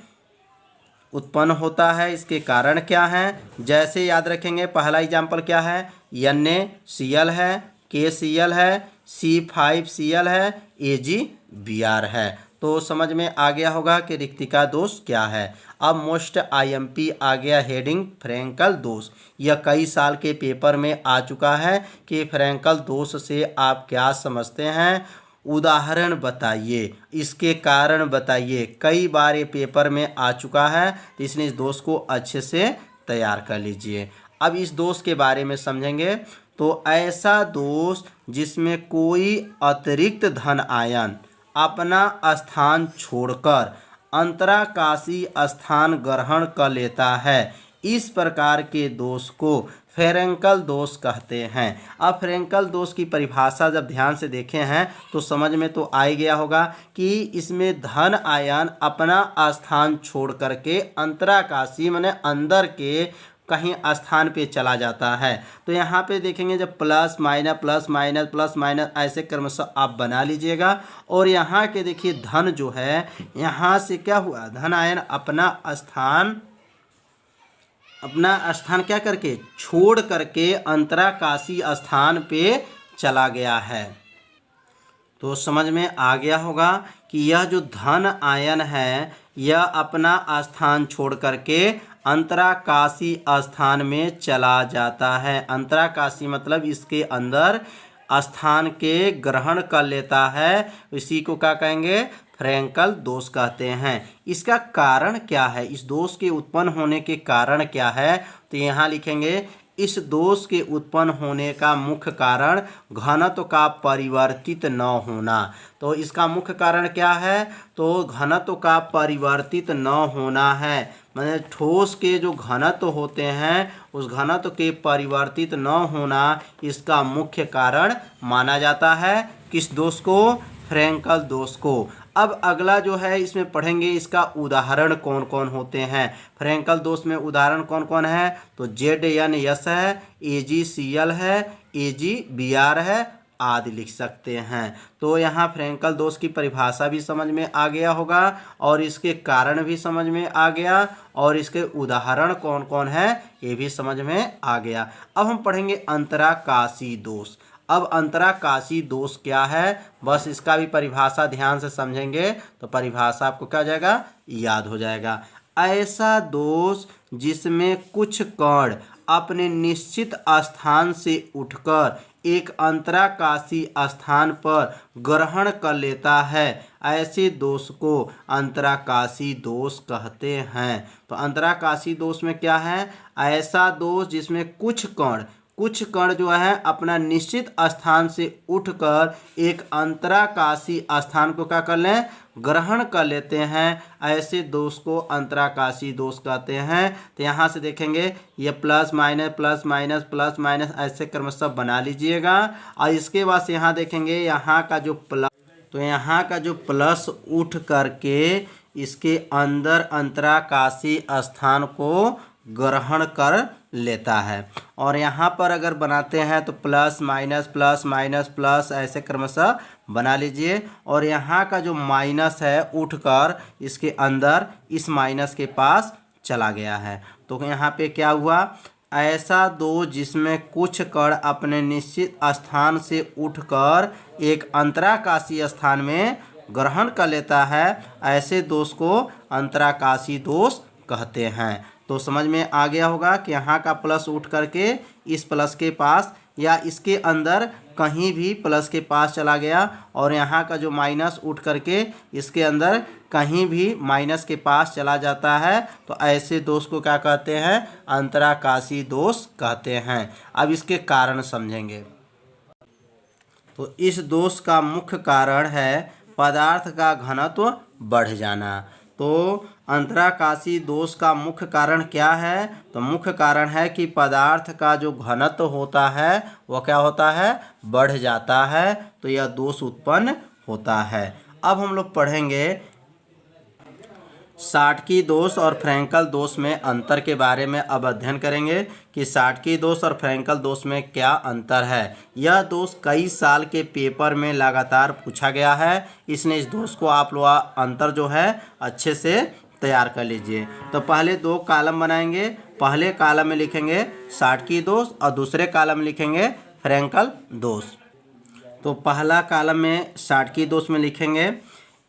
उत्पन्न होता है, इसके कारण क्या हैं। जैसे याद रखेंगे, पहला एग्जाम्पल क्या है, NaCl है, KCl है, C5Cl है, AgBr है। तो समझ में आ गया होगा कि रिक्तिका दोष क्या है। अब मोस्ट IMP आ गया हेडिंग फ्रैंकल दोष। यह कई साल के पेपर में आ चुका है कि फ्रैंकल दोष से आप क्या समझते हैं, उदाहरण बताइए, इसके कारण बताइए। कई बार ये पेपर में आ चुका है, तो इसलिए इस दोष को अच्छे से तैयार कर लीजिए। अब इस दोष के बारे में समझेंगे। तो ऐसा दोष जिसमें कोई अतिरिक्त धन आयन अपना स्थान छोड़कर अंतराकाशी स्थान ग्रहण कर लेता है, इस प्रकार के दोष को फ्रैंकल दोष कहते हैं। अब फ्रैंकल दोष की परिभाषा जब ध्यान से देखे हैं तो समझ में तो आ ही गया होगा कि इसमें धन आयन अपना स्थान छोड़ करके अंतराकाशी माने अंदर के कहीं स्थान पे चला जाता है। तो यहाँ पे देखेंगे जब plus minus plus minus plus minus ऐसे क्रमशः आप बना लीजिएगा। और यहाँ के देखिए धन जो है, यहाँ से क्या हुआ, धन आयन अपना स्थान क्या करके छोड़ करके अंतराकाशी स्थान पे चला गया है। तो समझ में आ गया होगा कि यह जो धन आयन है यह अपना स्थान छोड़ करके अंतराकाशी स्थान में चला जाता है। अंतराकाशी मतलब इसके अंदर स्थान के ग्रहण कर लेता है, इसी को क्या कहेंगे, फ्रैंकल दोष कहते हैं। इसका कारण क्या है, इस दोष के उत्पन्न होने के कारण क्या है, तो यहाँ लिखेंगे इस दोष के उत्पन्न होने का मुख्य कारण घनत्व का परिवर्तित न होना। तो इसका मुख्य कारण क्या है, तो घनत्व का परिवर्तित न होना है। माने ठोस के जो घनत्व होते हैं उस घनत्व के परिवर्तित न होना इसका मुख्य कारण माना जाता है। किस दोष को, फ्रैंकल दोष को। अब अगला जो है इसमें पढ़ेंगे इसका उदाहरण कौन कौन होते हैं। फ्रैंकल दोष में उदाहरण कौन कौन है, तो ZnS है, AgCl है, AgBr है आदि लिख सकते हैं। तो यहाँ फ्रैंकल दोष की परिभाषा भी समझ में आ गया होगा और इसके कारण भी समझ में आ गया और इसके उदाहरण कौन कौन है ये भी समझ में आ गया। अब हम पढ़ेंगे अंतराकाशी दोष। अब अंतराकाशी दोष क्या है, बस इसका भी परिभाषा ध्यान से समझेंगे तो परिभाषा आपको क्या हो जाएगा, याद हो जाएगा। ऐसा दोष जिसमें कुछ कण अपने निश्चित स्थान से उठकर एक अंतराकाशी स्थान पर ग्रहण कर लेता है, ऐसे दोष को अंतराकाशी दोष कहते हैं। तो अंतराकाशी दोष में क्या है, ऐसा दोष जिसमें कुछ कण जो है अपना निश्चित स्थान से उठकर एक अंतराकाशी स्थान को क्या कर लें, ग्रहण कर लेते हैं, ऐसे दोष को अंतराकाशी दोष कहते हैं। तो यहाँ से देखेंगे ये plus minus plus minus plus minus ऐसे क्रमशः बना लीजिएगा। और इसके बाद यहाँ देखेंगे यहाँ का जो प्लस, तो यहाँ का जो प्लस उठ करके इसके अंदर अंतराकाशी स्थान को ग्रहण कर लेता है। और यहाँ पर अगर बनाते हैं तो प्लस माइनस प्लस ऐसे क्रमशः बना लीजिए। और यहाँ का जो माइनस है उठकर इसके अंदर इस माइनस के पास चला गया है। तो यहाँ पे क्या हुआ, ऐसा दोष जिसमें कुछ कण अपने निश्चित स्थान से उठकर एक अंतराकाशी स्थान में ग्रहण कर लेता है, ऐसे दोष को अंतराकाशी दोष कहते हैं। तो समझ में आ गया होगा कि यहाँ का प्लस उठ करके इस प्लस के पास या इसके अंदर कहीं भी प्लस के पास चला गया और यहाँ का जो माइनस उठ करके इसके अंदर कहीं भी माइनस के पास चला जाता है, तो ऐसे दोष को क्या कहते हैं? अंतराकाशी दोष कहते हैं। अब इसके कारण समझेंगे। तो इस दोष का मुख्य कारण है पदार्थ का घनत्व बढ़ जाना। तो अंतराकाशी दोष का मुख्य कारण क्या है? तो मुख्य कारण है कि पदार्थ का जो घनत्व होता है वह क्या होता है? बढ़ जाता है, तो यह दोष उत्पन्न होता है। अब हम लोग पढ़ेंगे शाटकी दोष और फ्रैंकल दोष में अंतर के बारे में। अब अध्ययन करेंगे कि शाटकी दोष और फ्रैंकल दोष में क्या अंतर है। यह दोष कई साल के पेपर में लगातार पूछा गया है, इसलिए इस दोष को आप लोग अंतर जो है अच्छे से तैयार कर लीजिए। तो पहले दो कॉलम बनाएंगे। पहले कॉलम में लिखेंगे शाटकी दोष और दूसरे कॉलम में लिखेंगे फ्रैंकल दोष। तो पहला कॉलम में शाटकी दोष में लिखेंगे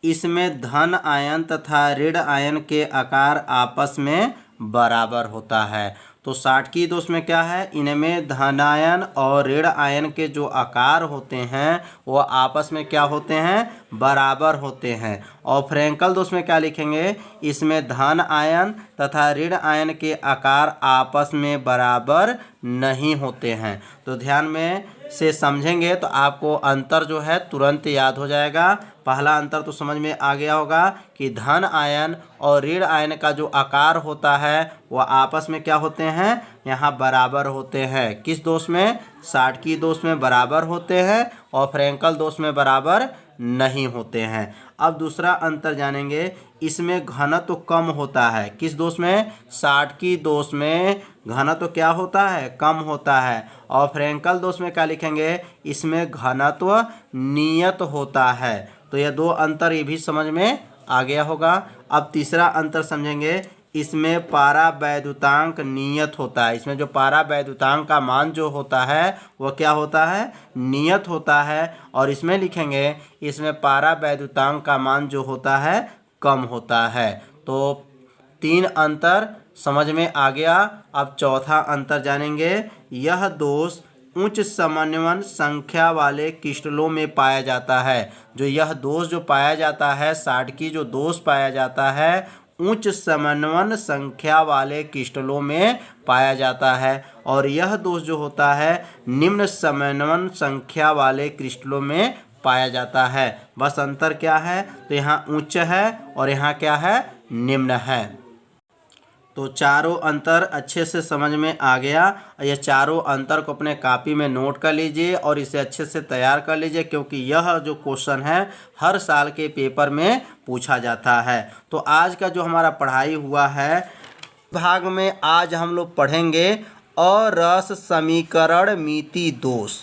इसमें धन आयन तथा ऋण आयन के आकार आपस में बराबर होता है। तो शाटकी दोष में क्या है? इनमें धनायन और ऋण आयन के जो आकार होते हैं वो आपस में क्या होते हैं? बराबर होते हैं। और फ्रैंकल दोष में क्या लिखेंगे? इसमें धन आयन तथा ऋण आयन के आकार आपस में बराबर नहीं होते हैं। तो ध्यान में से समझेंगे तो आपको अंतर जो है तुरंत याद हो जाएगा। पहला अंतर तो समझ में आ गया होगा कि धन आयन और ऋण आयन का जो आकार होता है वह आपस में क्या होते हैं? यहाँ बराबर होते हैं। किस दोष में? शाटकी दोष में बराबर होते हैं और फ्रैंकल दोष में बराबर नहीं होते हैं। अब दूसरा अंतर जानेंगे, इसमें घनत्व कम होता है। किस दोष में? शाटकी दोष में घनत्व क्या होता है? कम होता है। और फ्रैंकल दोष में क्या लिखेंगे? इसमें घनत्व नियत होता है। तो यह दो अंतर ये भी समझ में आ गया होगा। अब तीसरा अंतर समझेंगे, इसमें पारावैद्युतांक नियत होता है। इसमें जो पारावैद्युतांक का मान जो होता है वह क्या होता है? नियत होता है। और इसमें लिखेंगे इसमें पारावैद्युतांक का मान जो होता है कम होता है। तो तीन अंतर समझ में आ गया। अब चौथा अंतर जानेंगे। यह दोष उच्च समन्वय संख्या वाले क्रिस्टलों में पाया जाता है। जो यह दोष जो पाया जाता है, शाटकी जो दोष पाया जाता है उच्च समन्वय संख्या वाले क्रिस्टलों में पाया जाता है। और यह दोष जो होता है निम्न समन्वय संख्या वाले क्रिस्टलों में पाया जाता है। बस अंतर क्या है? तो यहाँ उच्च है और यहाँ क्या है? निम्न है। तो चारों अंतर अच्छे से समझ में आ गया। ये चारों अंतर को अपने कॉपी में नोट कर लीजिए और इसे अच्छे से तैयार कर लीजिए, क्योंकि यह जो क्वेश्चन है हर साल के पेपर में पूछा जाता है। तो आज का जो हमारा पढ़ाई हुआ है भाग में आज हम लोग पढ़ेंगे अरस समीकरण मिति दोष।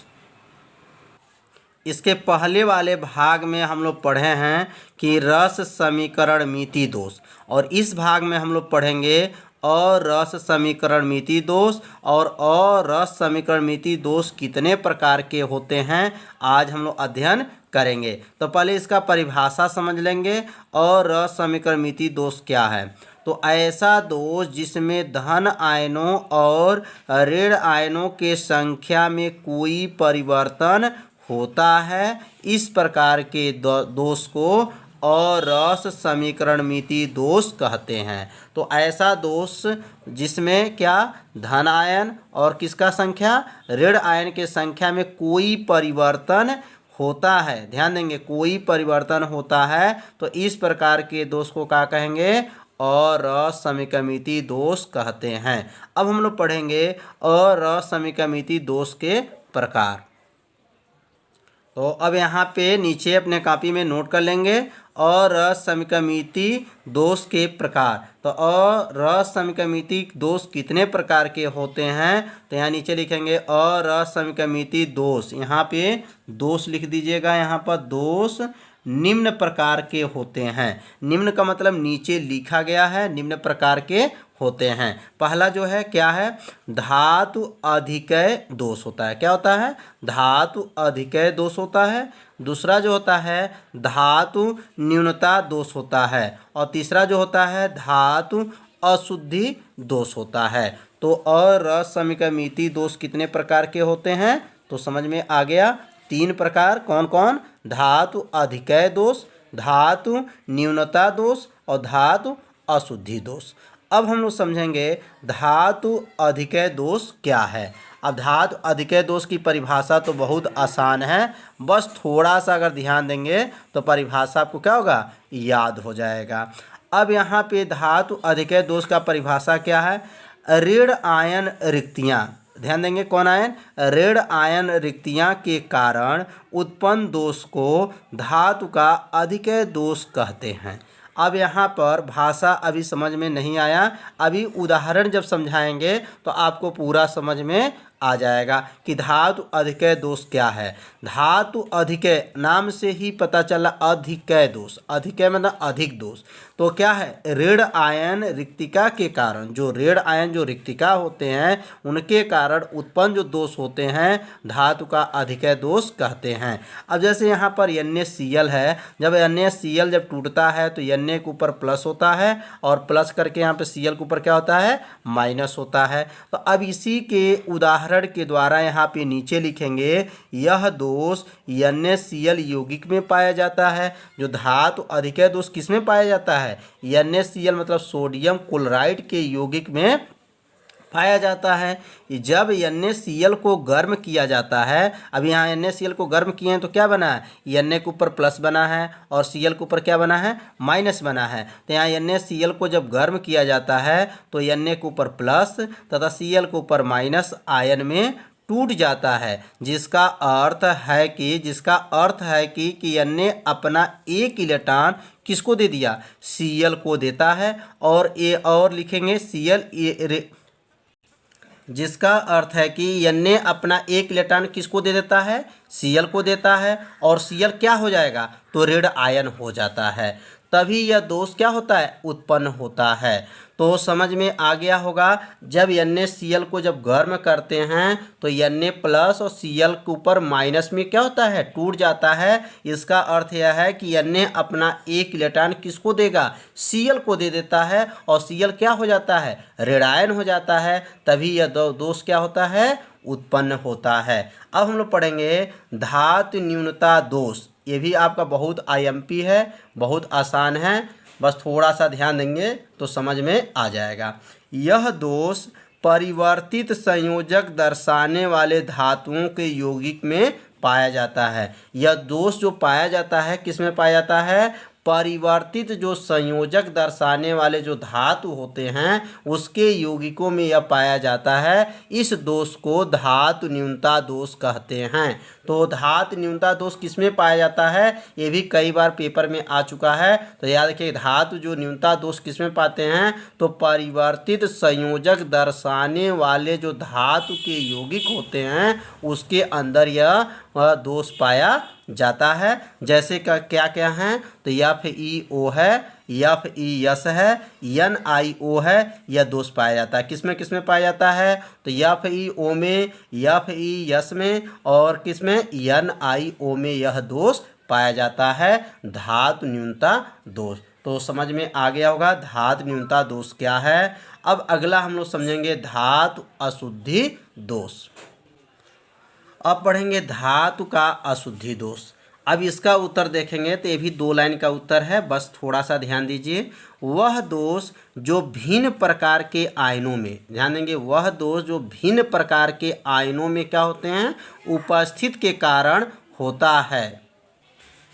इसके पहले वाले भाग में हम लोग पढ़े हैं कि रस समीकरण मिति दोष, और इस भाग में हम लोग पढ़ेंगे अरस समीकरण मिति दोष। और अरस समीकरण मिति दोष कितने प्रकार के होते हैं आज हम लोग अध्ययन करेंगे। तो पहले इसका परिभाषा समझ लेंगे। अरस समीकरण मिति दोष क्या है? तो ऐसा दोष जिसमें धन आयनों और ऋण आयनों के संख्या में कोई परिवर्तन होता है, इस प्रकार के दोष को अरस समीकरण मिति दोष कहते हैं। तो ऐसा दोष जिसमें क्या? धन आयन और किसका संख्या? ऋण आयन के संख्या में कोई परिवर्तन होता है। ध्यान देंगे, कोई परिवर्तन होता है। तो इस प्रकार के दोष को क्या कहेंगे? अरस समीकरण मिति दोष कहते हैं। अब हम लोग पढ़ेंगे अरस समीकरण मिति दोष के प्रकार। तो अब यहाँ पे नीचे अपने कॉपी में नोट कर लेंगे अरस समीकरण मिति दोष के प्रकार। तो अरस समीकरण मिति दोष कितने प्रकार के होते हैं? तो यहाँ नीचे लिखेंगे अरस समीकरण मिति दोष। यहाँ पे दोष लिख दीजिएगा। यहाँ पर दोष निम्न प्रकार के होते हैं। निम्न का मतलब नीचे लिखा गया है, निम्न प्रकार के होते हैं। पहला जो है क्या है? धातु अधिकय दोष होता है। क्या होता है? धातु अधिकय दोष होता है। दूसरा जो होता है धातु न्यूनता दोष होता है। और तीसरा जो होता है धातु अशुद्धि दोष होता है। तो असमिक्रमिति दोष कितने प्रकार के होते हैं? तो समझ में आ गया, 3 प्रकार। कौन कौन? धातु अधिकय दोष, धातु न्यूनता दोष और धातु अशुद्धि दोष। अब हम लोग समझेंगे धातु अधिकय दोष क्या है। अब धातु अधिकय दोष की परिभाषा तो बहुत आसान है, बस थोड़ा सा अगर ध्यान देंगे तो परिभाषा आपको क्या होगा, याद हो जाएगा। अब यहाँ पे धातु अधिकय दोष का परिभाषा क्या है? ऋण आयन रिक्तियाँ, ध्यान देंगे कौन आयन? ऋण आयन रिक्तियाँ के कारण उत्पन्न दोष को धातु का अधिकय दोष कहते हैं। अब यहाँ पर भाषा अभी समझ में नहीं आया, अभी उदाहरण जब समझाएंगे तो आपको पूरा समझ में आ जाएगा कि धातु अधिकय दोष क्या है। धातु अधिकय नाम से ही पता चला, अधिकय दोष, अधिकय मतलब अधिक दोष। तो क्या है? ऋण आयन रिक्तिका के कारण, जो ऋण आयन जो रिक्तिका होते हैं उनके कारण उत्पन्न जो दोष होते हैं धातु का अधिकय दोष कहते हैं। अब जैसे यहाँ पर NaCl है, जब NaCl जब टूटता है तो Na के ऊपर प्लस होता है और प्लस करके यहाँ पे Cl के ऊपर क्या होता है? माइनस होता है। तो अब इसी के उदाहरण के द्वारा यहाँ पे नीचे लिखेंगे, यह दोष NaCl यौगिक में पाया जाता है। जो धातु अधिकय दोष किस में पाया जाता है? NaCl मतलब सोडियम क्लोराइड के यौगिक में पाया जाता है। जब NaCl को गर्म किया जाता है, अब यहाँ NaCl को गर्म किए हैं तो क्या बना है? Na के ऊपर प्लस बना है और Cl के ऊपर क्या बना है? माइनस बना है। तो यहाँ NaCl को जब गर्म किया जाता है तो Na के ऊपर प्लस तथा Cl के ऊपर माइनस आयन में टूट जाता है, जिसका अर्थ है कि Na अपना एक इलेक्ट्रॉन किसको दे दिया? Cl को देता है। और लिखेंगे Cl, जिसका अर्थ है कि Na अपना एक इलेक्ट्रॉन किसको दे देता है? Cl को देता है। और Cl क्या हो जाएगा? तो ऋण आयन हो जाता है। तभी यह दोष क्या होता है? उत्पन्न होता है। तो समझ में आ गया होगा, जब NaCl को जब गर्म करते हैं तो Na प्लस और Cl के ऊपर माइनस में क्या होता है? टूट जाता है। इसका अर्थ यह है कि Na अपना एक इलेक्ट्रॉन किसको देगा? Cl को दे देता है और Cl क्या हो जाता है? ऋणायन हो जाता है। तभी यह दोष क्या होता है? उत्पन्न होता है। अब हम लोग पढ़ेंगे धातु न्यूनता दोष। ये भी आपका बहुत IMP है, बहुत आसान है, बस थोड़ा सा ध्यान देंगे तो समझ में आ जाएगा। यह दोष परिवर्तित संयोजक दर्शाने वाले धातुओं के यौगिक में पाया जाता है। यह दोष जो पाया जाता है किस में पाया जाता है? परिवर्तित जो संयोजक दर्शाने वाले जो धातु होते हैं उसके यौगिकों में यह पाया जाता है। इस दोष को धातु न्यूनता दोष कहते हैं। तो धातु न्यूनता दोष किस में पाया जाता है? ये भी कई बार पेपर में आ चुका है। तो याद रखिए, धातु जो न्यूनता दोष किस में पाते हैं? तो परिवर्तित संयोजक दर्शाने वाले जो धातु के यौगिक होते हैं उसके अंदर यह दोष पाया जाता है। जैसे का क्या क्या है? तो FeO है, FeS है, NiO है, यह दोष पाया जाता है। किस में पाया जाता है? तो FeO में, FeS में और किस में? NiO में यह दोष पाया जाता है, धातु न्यूनता दोष। तो समझ में आ गया होगा धातु न्यूनता दोष क्या है। अब अगला हम लोग समझेंगे धातु अशुद्धि दोष। अब पढ़ेंगे धातु का अशुद्धि दोष। अब इसका उत्तर देखेंगे तो ये भी 2 लाइन का उत्तर है, बस थोड़ा सा ध्यान दीजिए। वह दोष जो भिन्न प्रकार के आयनों में, ध्यान देंगे, वह दोष जो भिन्न प्रकार के आयनों में क्या होते हैं? उपस्थित के कारण होता है।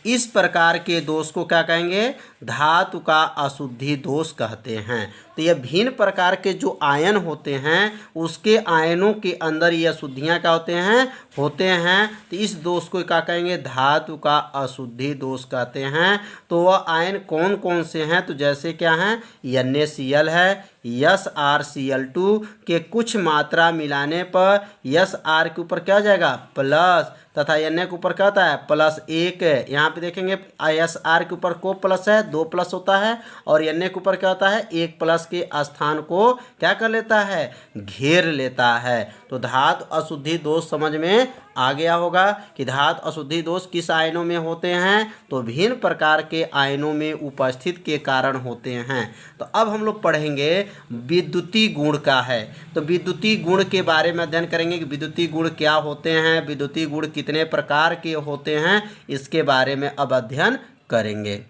इस प्रकार के दोष को क्या कहेंगे? धातु का अशुद्धि दोष कहते हैं। तो यह भिन्न प्रकार के जो आयन होते हैं उसके आयनों के अंदर ये अशुद्धियाँ क्या होते हैं। तो इस दोष को क्या कहेंगे? धातु का अशुद्धि दोष कहते हैं। तो वह आयन कौन कौन से हैं? तो जैसे क्या हैं? NaCl है, SrCl2 के कुछ मात्रा मिलाने पर SR के ऊपर क्या हो जाएगा? प्लस, तथा Na के ऊपर क्या होता है? +1। यहाँ पे देखेंगे SR के ऊपर को प्लस है, 2 प्लस होता है, और Na के ऊपर क्या होता है 1 प्लस के स्थान को क्या कर लेता है, घेर लेता है। तो धातु अशुद्धि दोष समझ में आ गया होगा कि धातु अशुद्धि दोष किस आयनों में होते हैं, तो भिन्न प्रकार के आयनों में उपस्थित के कारण होते हैं। तो अब हम लोग पढ़ेंगे विद्युतीय गुण का है। तो विद्युतीय गुण के बारे में अध्ययन करेंगे कि विद्युतीय गुण क्या होते हैं, विद्युतीय गुण कितने प्रकार के होते हैं, इसके बारे में अब अध्ययन करेंगे।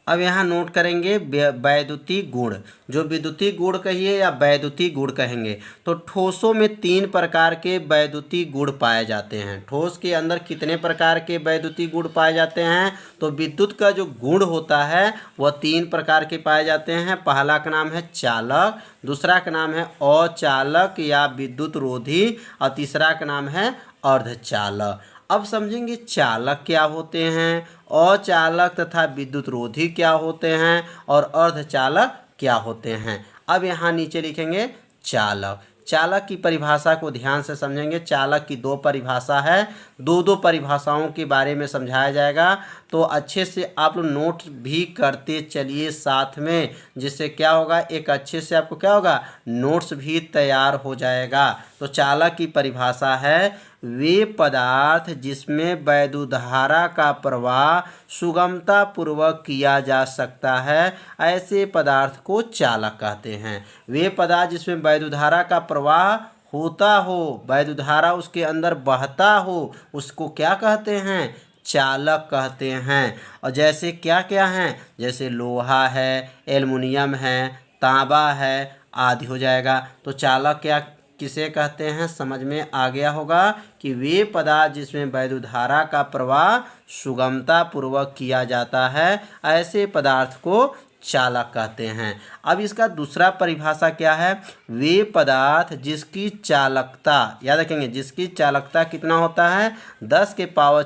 अब यहाँ नोट करेंगे वैद्युतीय गुण। जो विद्युतीय गुण कहिए या वैद्युतीय गुण कहेंगे, तो ठोसों में 3 प्रकार के वैद्युतीय गुण पाए जाते हैं। ठोस के अंदर कितने प्रकार के वैद्युतीय गुण पाए जाते हैं, तो विद्युत का जो गुण होता है वह 3 प्रकार के पाए जाते हैं। पहला का नाम है चालक, दूसरा का नाम है अचालक या विद्युत रोधी, और तीसरा का नाम है अर्धचालक। अब समझेंगे चालक क्या होते हैं, अचालक तथा विद्युत रोधी क्या होते हैं, और अर्धचालक क्या होते हैं। अब यहाँ नीचे लिखेंगे चालक। चालक की परिभाषा को ध्यान से समझेंगे। चालक की 2 परिभाषा है, 2 परिभाषाओं के बारे में समझाया जाएगा। तो अच्छे से आप लोग नोट भी करते चलिए साथ में, जिससे क्या होगा, एक अच्छे से आपको क्या होगा, नोट्स भी तैयार हो जाएगा। तो चालक की परिभाषा है वे पदार्थ जिसमें वैद्युत धारा का प्रवाह सुगमता पूर्वक किया जा सकता है, ऐसे पदार्थ को चालक कहते हैं। वे पदार्थ जिसमें वैद्युत धारा का प्रवाह होता हो, वैद्युत धारा उसके अंदर बहता हो, उसको क्या कहते हैं, चालक कहते हैं। और जैसे क्या क्या हैं, जैसे लोहा है, एल्युमिनियम है, तांबा है आदि हो जाएगा। तो चालक क्या किसे कहते हैं समझ में आ गया होगा कि वे पदार्थ जिसमें वैद्युत धारा का प्रवाह सुगमता पूर्वक किया जाता है, ऐसे पदार्थ को चालक कहते हैं। अब इसका दूसरा परिभाषा क्या है, वे पदार्थ जिसकी चालकता, याद रखेंगे जिसकी चालकता कितना होता है, 10 के पावर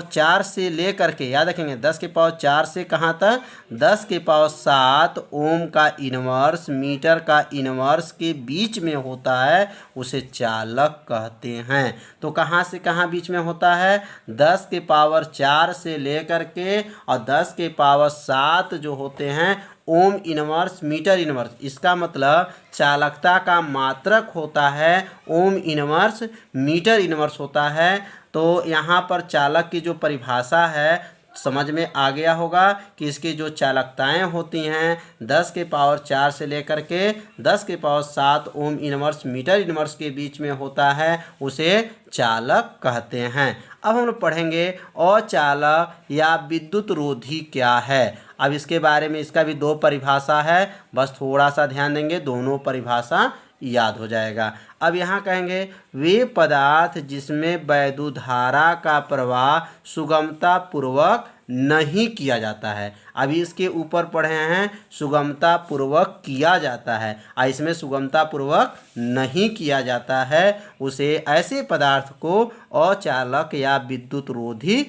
4 से लेकर के, याद रखेंगे 10 के पावर 4 से कहाँ तक, 10 के पावर 7 ओम का इनवर्स मीटर का इनवर्स के बीच में होता है, उसे चालक कहते हैं। तो कहाँ से कहाँ बीच में होता है, 10 के पावर 4 से लेकर के और 10 के पावर 7 जो होते हैं ओम इनवर्स मीटर इनवर्स, इसका मतलब चालकता का मात्रक होता है ओम इनवर्स मीटर इनवर्स होता है। तो यहाँ पर चालक की जो परिभाषा है समझ में आ गया होगा कि इसकी जो चालकताएं होती हैं 10 के पावर 4 से लेकर के 10 के power 7 ohm inverse metre inverse के बीच में होता है, उसे चालक कहते हैं। अब हम लोग पढ़ेंगे अचालक या विद्युत रोधी क्या है। अब इसके बारे में इसका भी 2 परिभाषा है, बस थोड़ा सा ध्यान देंगे, दोनों परिभाषा याद हो जाएगा। अब यहाँ कहेंगे वे पदार्थ जिसमें वैद्युत धारा का प्रवाह सुगमता पूर्वक नहीं किया जाता है। अभी इसके ऊपर पढ़े हैं सुगमता पूर्वक किया जाता है, और इसमें सुगमता पूर्वक नहीं किया जाता है, उसे ऐसे पदार्थ को अचालक या विद्युत रोधी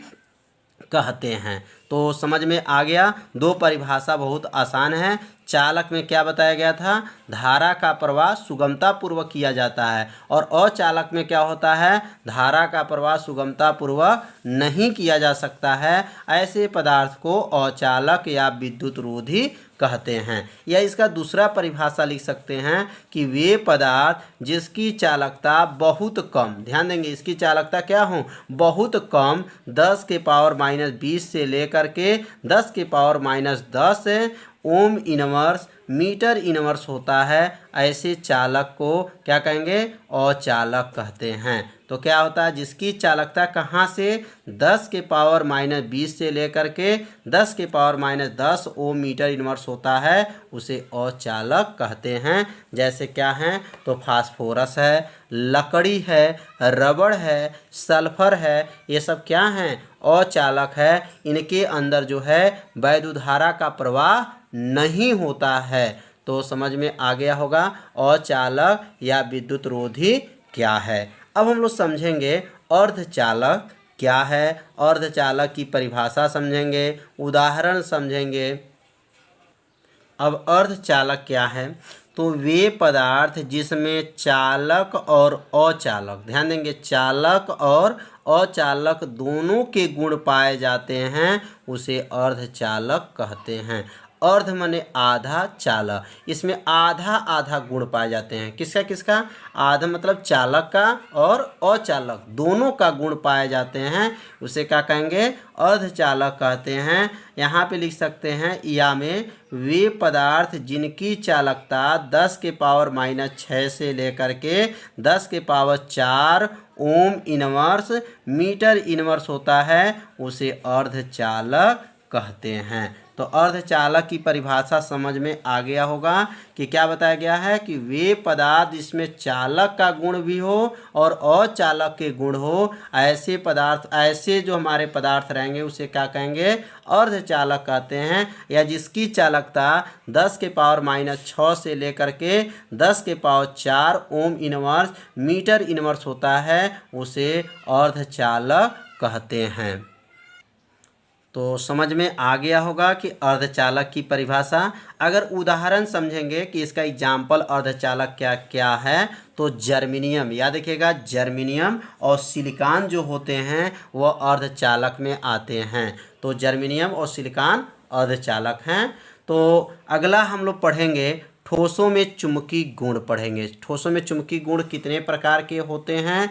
कहते हैं। तो समझ में आ गया, 2 परिभाषा बहुत आसान है। चालक में क्या बताया गया था, धारा का प्रवाह सुगमता पूर्वक किया जाता है, और अचालक में क्या होता है, धारा का प्रवाह सुगमता पूर्वक नहीं किया जा सकता है, ऐसे पदार्थ को अचालक या विद्युत रोधी कहते हैं। या इसका दूसरा परिभाषा लिख सकते हैं कि वे पदार्थ जिसकी चालकता बहुत कम, ध्यान देंगे इसकी चालकता क्या हो, बहुत कम 10 के पावर -20 से लेकर के 10 के power -10 ohm inverse metre inverse होता है, ऐसे चालक को क्या कहेंगे, अचालक कहते हैं। तो क्या होता है, जिसकी चालकता कहाँ से 10 के पावर -20 से लेकर के 10 के पावर -10 ओम मीटर इनवर्स होता है, उसे अचालक कहते हैं। जैसे क्या हैं, तो फास्फोरस है, लकड़ी है, रबड़ है, सल्फर है, ये सब क्या हैं, अचालक है। इनके अंदर जो है वैद्युत धारा का प्रवाह नहीं होता है। तो समझ में आ गया होगा अचालक या विद्युत रोधी क्या है। अब हम लोग समझेंगे अर्धचालक क्या है, अर्धचालक की परिभाषा समझेंगे, उदाहरण समझेंगे। अब अर्धचालक क्या है, तो वे पदार्थ जिसमें चालक और अचालक, ध्यान देंगे चालक और अचालक दोनों के गुण पाए जाते हैं उसे अर्धचालक कहते हैं। अर्ध माने आधा, चालक, इसमें आधा आधा गुण पाए जाते हैं। किसका किसका? आधा मतलब चालक का और अचालक दोनों का गुण पाए जाते हैं, उसे क्या कहेंगे? अर्धचालक कहते हैं। यहाँ पे लिख सकते हैं या में वे पदार्थ जिनकी चालकता 10 के पावर -6 से लेकर के 10 के power 4 ohm inverse metre inverse होता है उसे अर्धचालक कहते हैं। तो अर्धचालक की परिभाषा समझ में आ गया होगा कि क्या बताया गया है कि वे पदार्थ जिसमें चालक का गुण भी हो और अचालक के गुण हो, ऐसे पदार्थ, ऐसे जो हमारे पदार्थ रहेंगे उसे क्या कहेंगे? अर्धचालक कहते हैं। या जिसकी चालकता 10 के पावर -6 से लेकर के 10 के power 4 ohm inverse metre inverse होता है उसे अर्धचालक कहते हैं। तो समझ में आ गया होगा कि अर्धचालक की परिभाषा। अगर उदाहरण समझेंगे कि इसका एग्जाम्पल अर्धचालक क्या क्या है, तो जर्मेनियम, याद रखिएगा, जर्मेनियम और सिलिकॉन जो होते हैं वह अर्धचालक में आते हैं। तो जर्मेनियम और सिलिकॉन अर्धचालक हैं। तो अगला हम लोग पढ़ेंगे ठोसों में चुंबकीय गुण पढ़ेंगे। ठोसों में चुंबकीय गुण कितने प्रकार के होते हैं?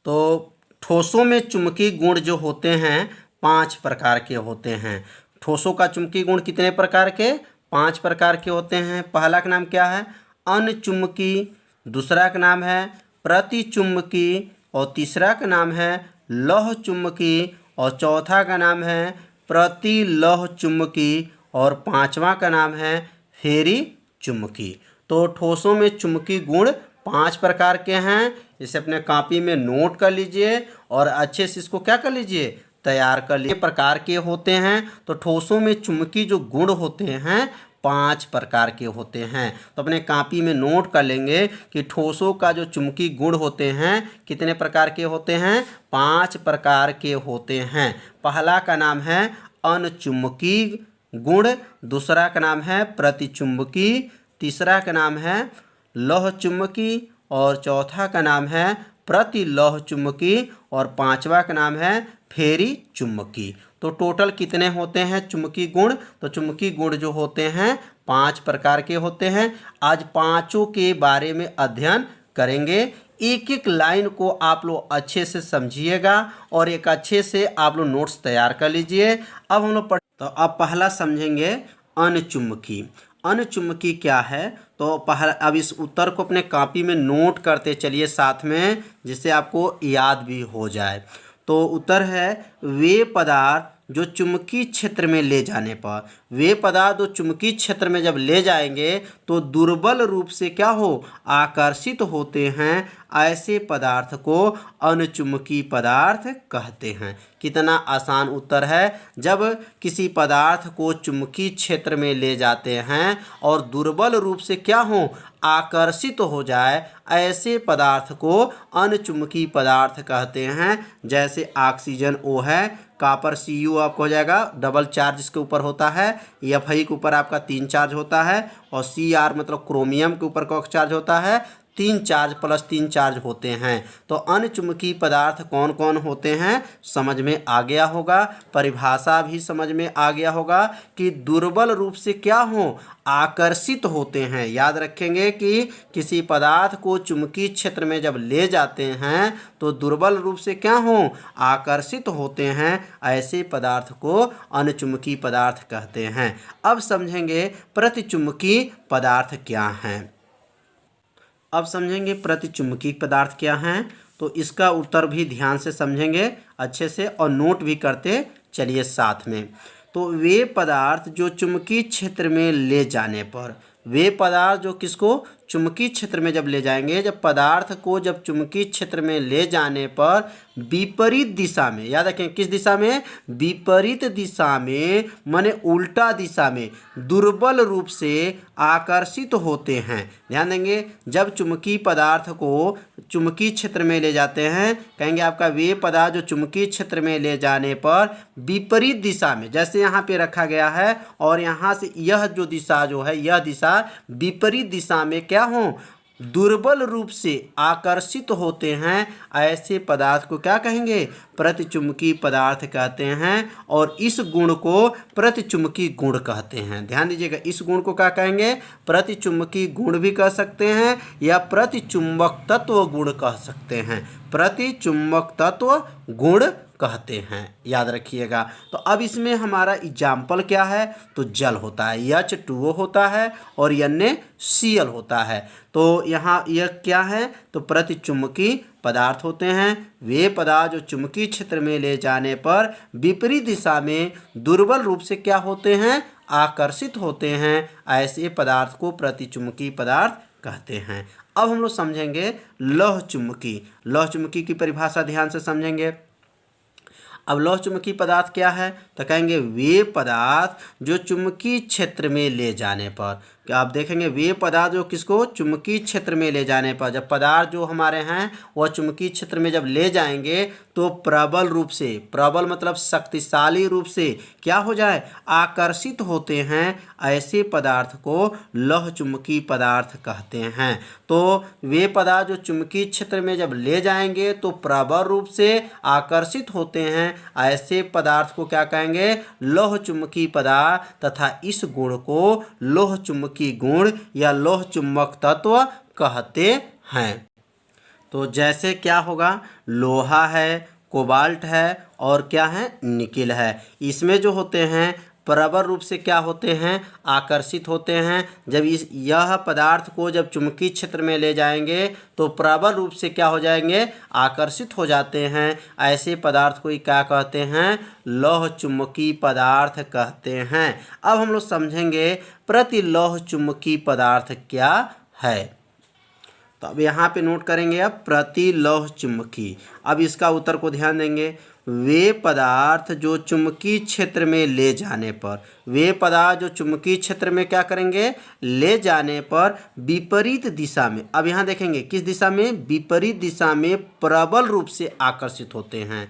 तो ठोसों में चुंबकीय गुण जो होते हैं 5 प्रकार के होते हैं। ठोसों का चुंबकीय गुण कितने प्रकार के? 5 प्रकार के होते हैं। पहला का नाम क्या है? अनचुंबकीय, दूसरा का नाम है प्रतिचुंबकीय, और तीसरा का नाम है लौह चुंबकीय, और चौथा का नाम है प्रतिलौह चुंबकीय, और पांचवा का नाम है फेरी चुंबकीय। तो ठोसों में चुंबकीय गुण 5 प्रकार के हैं। इसे अपने कॉपी में नोट कर लीजिए और अच्छे से इसको क्या कर लीजिए? तैयार कर लिए। प्रकार के होते हैं। तो ठोसों में चुंबकीय जो गुण होते हैं 5 प्रकार के होते हैं। तो अपने कॉपी में नोट कर लेंगे कि ठोसों का जो चुंबकीय गुण होते हैं कितने प्रकार के होते हैं? 5 प्रकार के होते हैं। पहला का नाम है अनचुंबकीय गुण, दूसरा का नाम है प्रतिचुंबकीय, तीसरा का नाम है लौह चुंबकीय, और चौथा का नाम है प्रतिलौह चुंबकीय, और पांचवा का नाम है फेरी चुंबकीय। तो टोटल कितने होते हैं चुंबकीय गुण? तो चुंबकीय गुण जो होते हैं 5 प्रकार के होते हैं। आज पांचों के बारे में अध्ययन करेंगे। एक एक लाइन को आप लोग अच्छे से समझिएगा और एक अच्छे से आप लोग नोट्स तैयार कर लीजिए। अब हम लोग तो अब पहला समझेंगे अनचुंबकीय। अनचुंबकीय क्या है? तो पहला, अब इस उत्तर को अपने कॉपी में नोट करते चलिए साथ में, जिससे आपको याद भी हो जाए। तो उत्तर है वे पदार्थ जो चुंबकीय क्षेत्र में ले जाने पर, वे पदार्थ जो चुंबकीय क्षेत्र में जब ले जाएंगे तो दुर्बल रूप से क्या हो? आकर्षित होते हैं, ऐसे पदार्थ को अनचुंबकीय पदार्थ कहते हैं। कितना आसान उत्तर है। जब किसी पदार्थ को चुंबकीय क्षेत्र में ले जाते हैं और दुर्बल रूप से क्या हो? आकर्षित हो जाए, ऐसे पदार्थ को अनचुंबकीय पदार्थ कहते हैं। जैसे ऑक्सीजन O है, कॉपर Cu आपको हो जाएगा डबल चार्ज इसके ऊपर होता है, Fe के ऊपर आपका 3 चार्ज होता है, और Cr मतलब क्रोमियम के ऊपर का चार्ज होता है, 3 चार्ज प्लस 3 चार्ज होते हैं। तो अनचुंबकीय पदार्थ कौन कौन होते हैं समझ में आ गया होगा। परिभाषा भी समझ में आ गया होगा कि दुर्बल रूप से क्या हो? आकर्षित होते हैं। याद रखेंगे कि किसी पदार्थ को चुंबकीय क्षेत्र में जब ले जाते हैं तो दुर्बल रूप से क्या हो? आकर्षित होते हैं, ऐसे पदार्थ को अनचुंबकीय पदार्थ कहते हैं। अब समझेंगे प्रतिचुंबकीय पदार्थ क्या हैं। अब समझेंगे प्रतिचुंबकीय पदार्थ क्या हैं। तो इसका उत्तर भी ध्यान से समझेंगे अच्छे से और नोट भी करते चलिए साथ में। तो वे पदार्थ जो चुंबकीय क्षेत्र में ले जाने पर, वे पदार्थ जो किसको? चुंबकीय क्षेत्र में जब ले जाएंगे, जब पदार्थ को जब चुंबकीय क्षेत्र में ले जाने पर विपरीत दिशा में, याद रखें किस दिशा में? विपरीत दिशा में, माने उल्टा दिशा में दुर्बल रूप से आकर्षित होते हैं। ध्यान देंगे, जब चुंबकीय पदार्थ को चुंबकीय क्षेत्र में ले जाते हैं, कहेंगे आपका वे पदार्थ जो चुंबकीय क्षेत्र में ले जाने पर विपरीत दिशा में, जैसे यहाँ पे रखा गया है, और यहाँ से यह जो दिशा जो है, यह दिशा विपरीत दिशा में क्या हो? दुर्बल रूप से आकर्षित होते हैं, ऐसे पदार्थ को क्या कहेंगे? प्रतिचुंबकीय पदार्थ कहते हैं। और इस गुण को प्रतिचुंबकीय गुण कहते हैं। ध्यान दीजिएगा, इस गुण को क्या कहेंगे? प्रतिचुंबकीय गुण भी कह सकते हैं या प्रतिचुंबक तत्व गुण कह सकते हैं। प्रतिचुंबक तत्व गुण कहते हैं, याद रखिएगा। तो अब इसमें हमारा एग्जाम्पल क्या है? तो जल होता है, H2O होता है और NaCl होता है। तो यहाँ यह क्या है? तो प्रतिचुंबकीय पदार्थ होते हैं। वे पदार्थ जो चुंबकीय क्षेत्र में ले जाने पर विपरीत दिशा में दुर्बल रूप से क्या होते हैं? आकर्षित होते हैं। ऐसे पदार्थ को प्रतिचुंबकीय पदार्थ कहते हैं। अब हम लोग समझेंगे लौह चुंबकीय। लौह चुंबकीय की परिभाषा ध्यान से समझेंगे। अब लौह चुंबकीय पदार्थ क्या है? तो कहेंगे वे पदार्थ जो चुंबकीय क्षेत्र में ले जाने पर, क्या आप देखेंगे वे पदार्थ जो किसको? चुंबकीय क्षेत्र में ले जाने पर, जब पदार्थ जो हमारे हैं वह चुंबकीय क्षेत्र में जब ले जाएंगे तो प्रबल रूप से, प्रबल मतलब शक्तिशाली रूप से क्या हो जाए? आकर्षित होते हैं। ऐसे पदार्थ को लौह चुंबकीय पदार्थ कहते हैं। तो वे पदार्थ जो चुंबकीय क्षेत्र में जब ले जाएंगे तो प्रबल रूप से आकर्षित होते हैं। ऐसे पदार्थ को क्या कहेंगे? लौह चुंबकीय पदार्थ। तथा इस गुण को लौह चुंबकीय गुण या लौह चुंबक तत्व कहते हैं। तो जैसे क्या होगा? लोहा है, कोबाल्ट है और क्या है? निकिल है। इसमें जो होते हैं प्रबल रूप से क्या होते हैं? आकर्षित होते हैं। जब यह पदार्थ को जब चुंबकीय क्षेत्र में ले जाएंगे तो प्रबल रूप से क्या हो जाएंगे? आकर्षित हो जाते हैं। ऐसे पदार्थ को क्या कहते हैं? लौह चुंबकीय पदार्थ कहते हैं। अब हम लोग समझेंगे प्रतिलौह चुंबकीय पदार्थ क्या है। तो अब यहाँ पे नोट करेंगे अब प्रतिलौह चुंबकीय। अब इसका उत्तर को ध्यान देंगे। वे पदार्थ जो चुंबकीय क्षेत्र में ले जाने पर, वे पदार्थ जो चुंबकीय क्षेत्र में क्या करेंगे? ले जाने पर विपरीत दिशा में, अब यहाँ देखेंगे किस दिशा में? विपरीत दिशा में प्रबल रूप से आकर्षित होते हैं।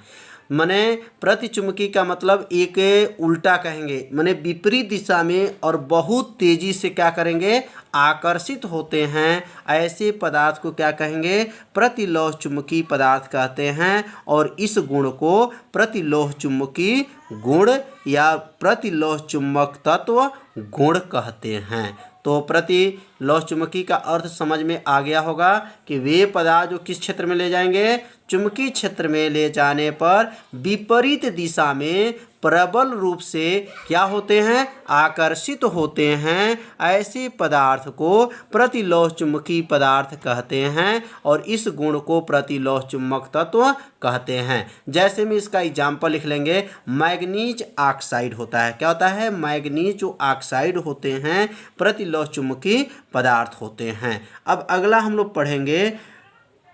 माने प्रतिचुंबकीय का मतलब एक उल्टा कहेंगे, माने विपरीत दिशा में और बहुत तेजी से क्या करेंगे? आकर्षित होते हैं। ऐसे पदार्थ को क्या कहेंगे? प्रतिलौह चुंबकीय पदार्थ कहते हैं। और इस गुण को प्रतिलौह चुंबकीय गुण या प्रतिलौह चुंबक तत्व गुण कहते हैं। तो प्रतिलौह चुंबकीय का अर्थ समझ में आ गया होगा कि वे पदार्थ जो किस क्षेत्र में ले जाएंगे? चुंबकीय क्षेत्र में ले जाने पर विपरीत दिशा में प्रबल रूप से क्या होते हैं? आकर्षित होते हैं। ऐसे पदार्थ को प्रतिलौह चुंबकीय पदार्थ कहते हैं और इस गुण को प्रतिलौह चुंबक तत्व कहते हैं। जैसे में इसका एग्जाम्पल लिख लेंगे, मैग्नीज ऑक्साइड होता है। क्या होता है? मैग्नीज जो ऑक्साइड होते हैं प्रतिलौह चुंबकीय पदार्थ होते हैं। अब अगला हम लोग पढ़ेंगे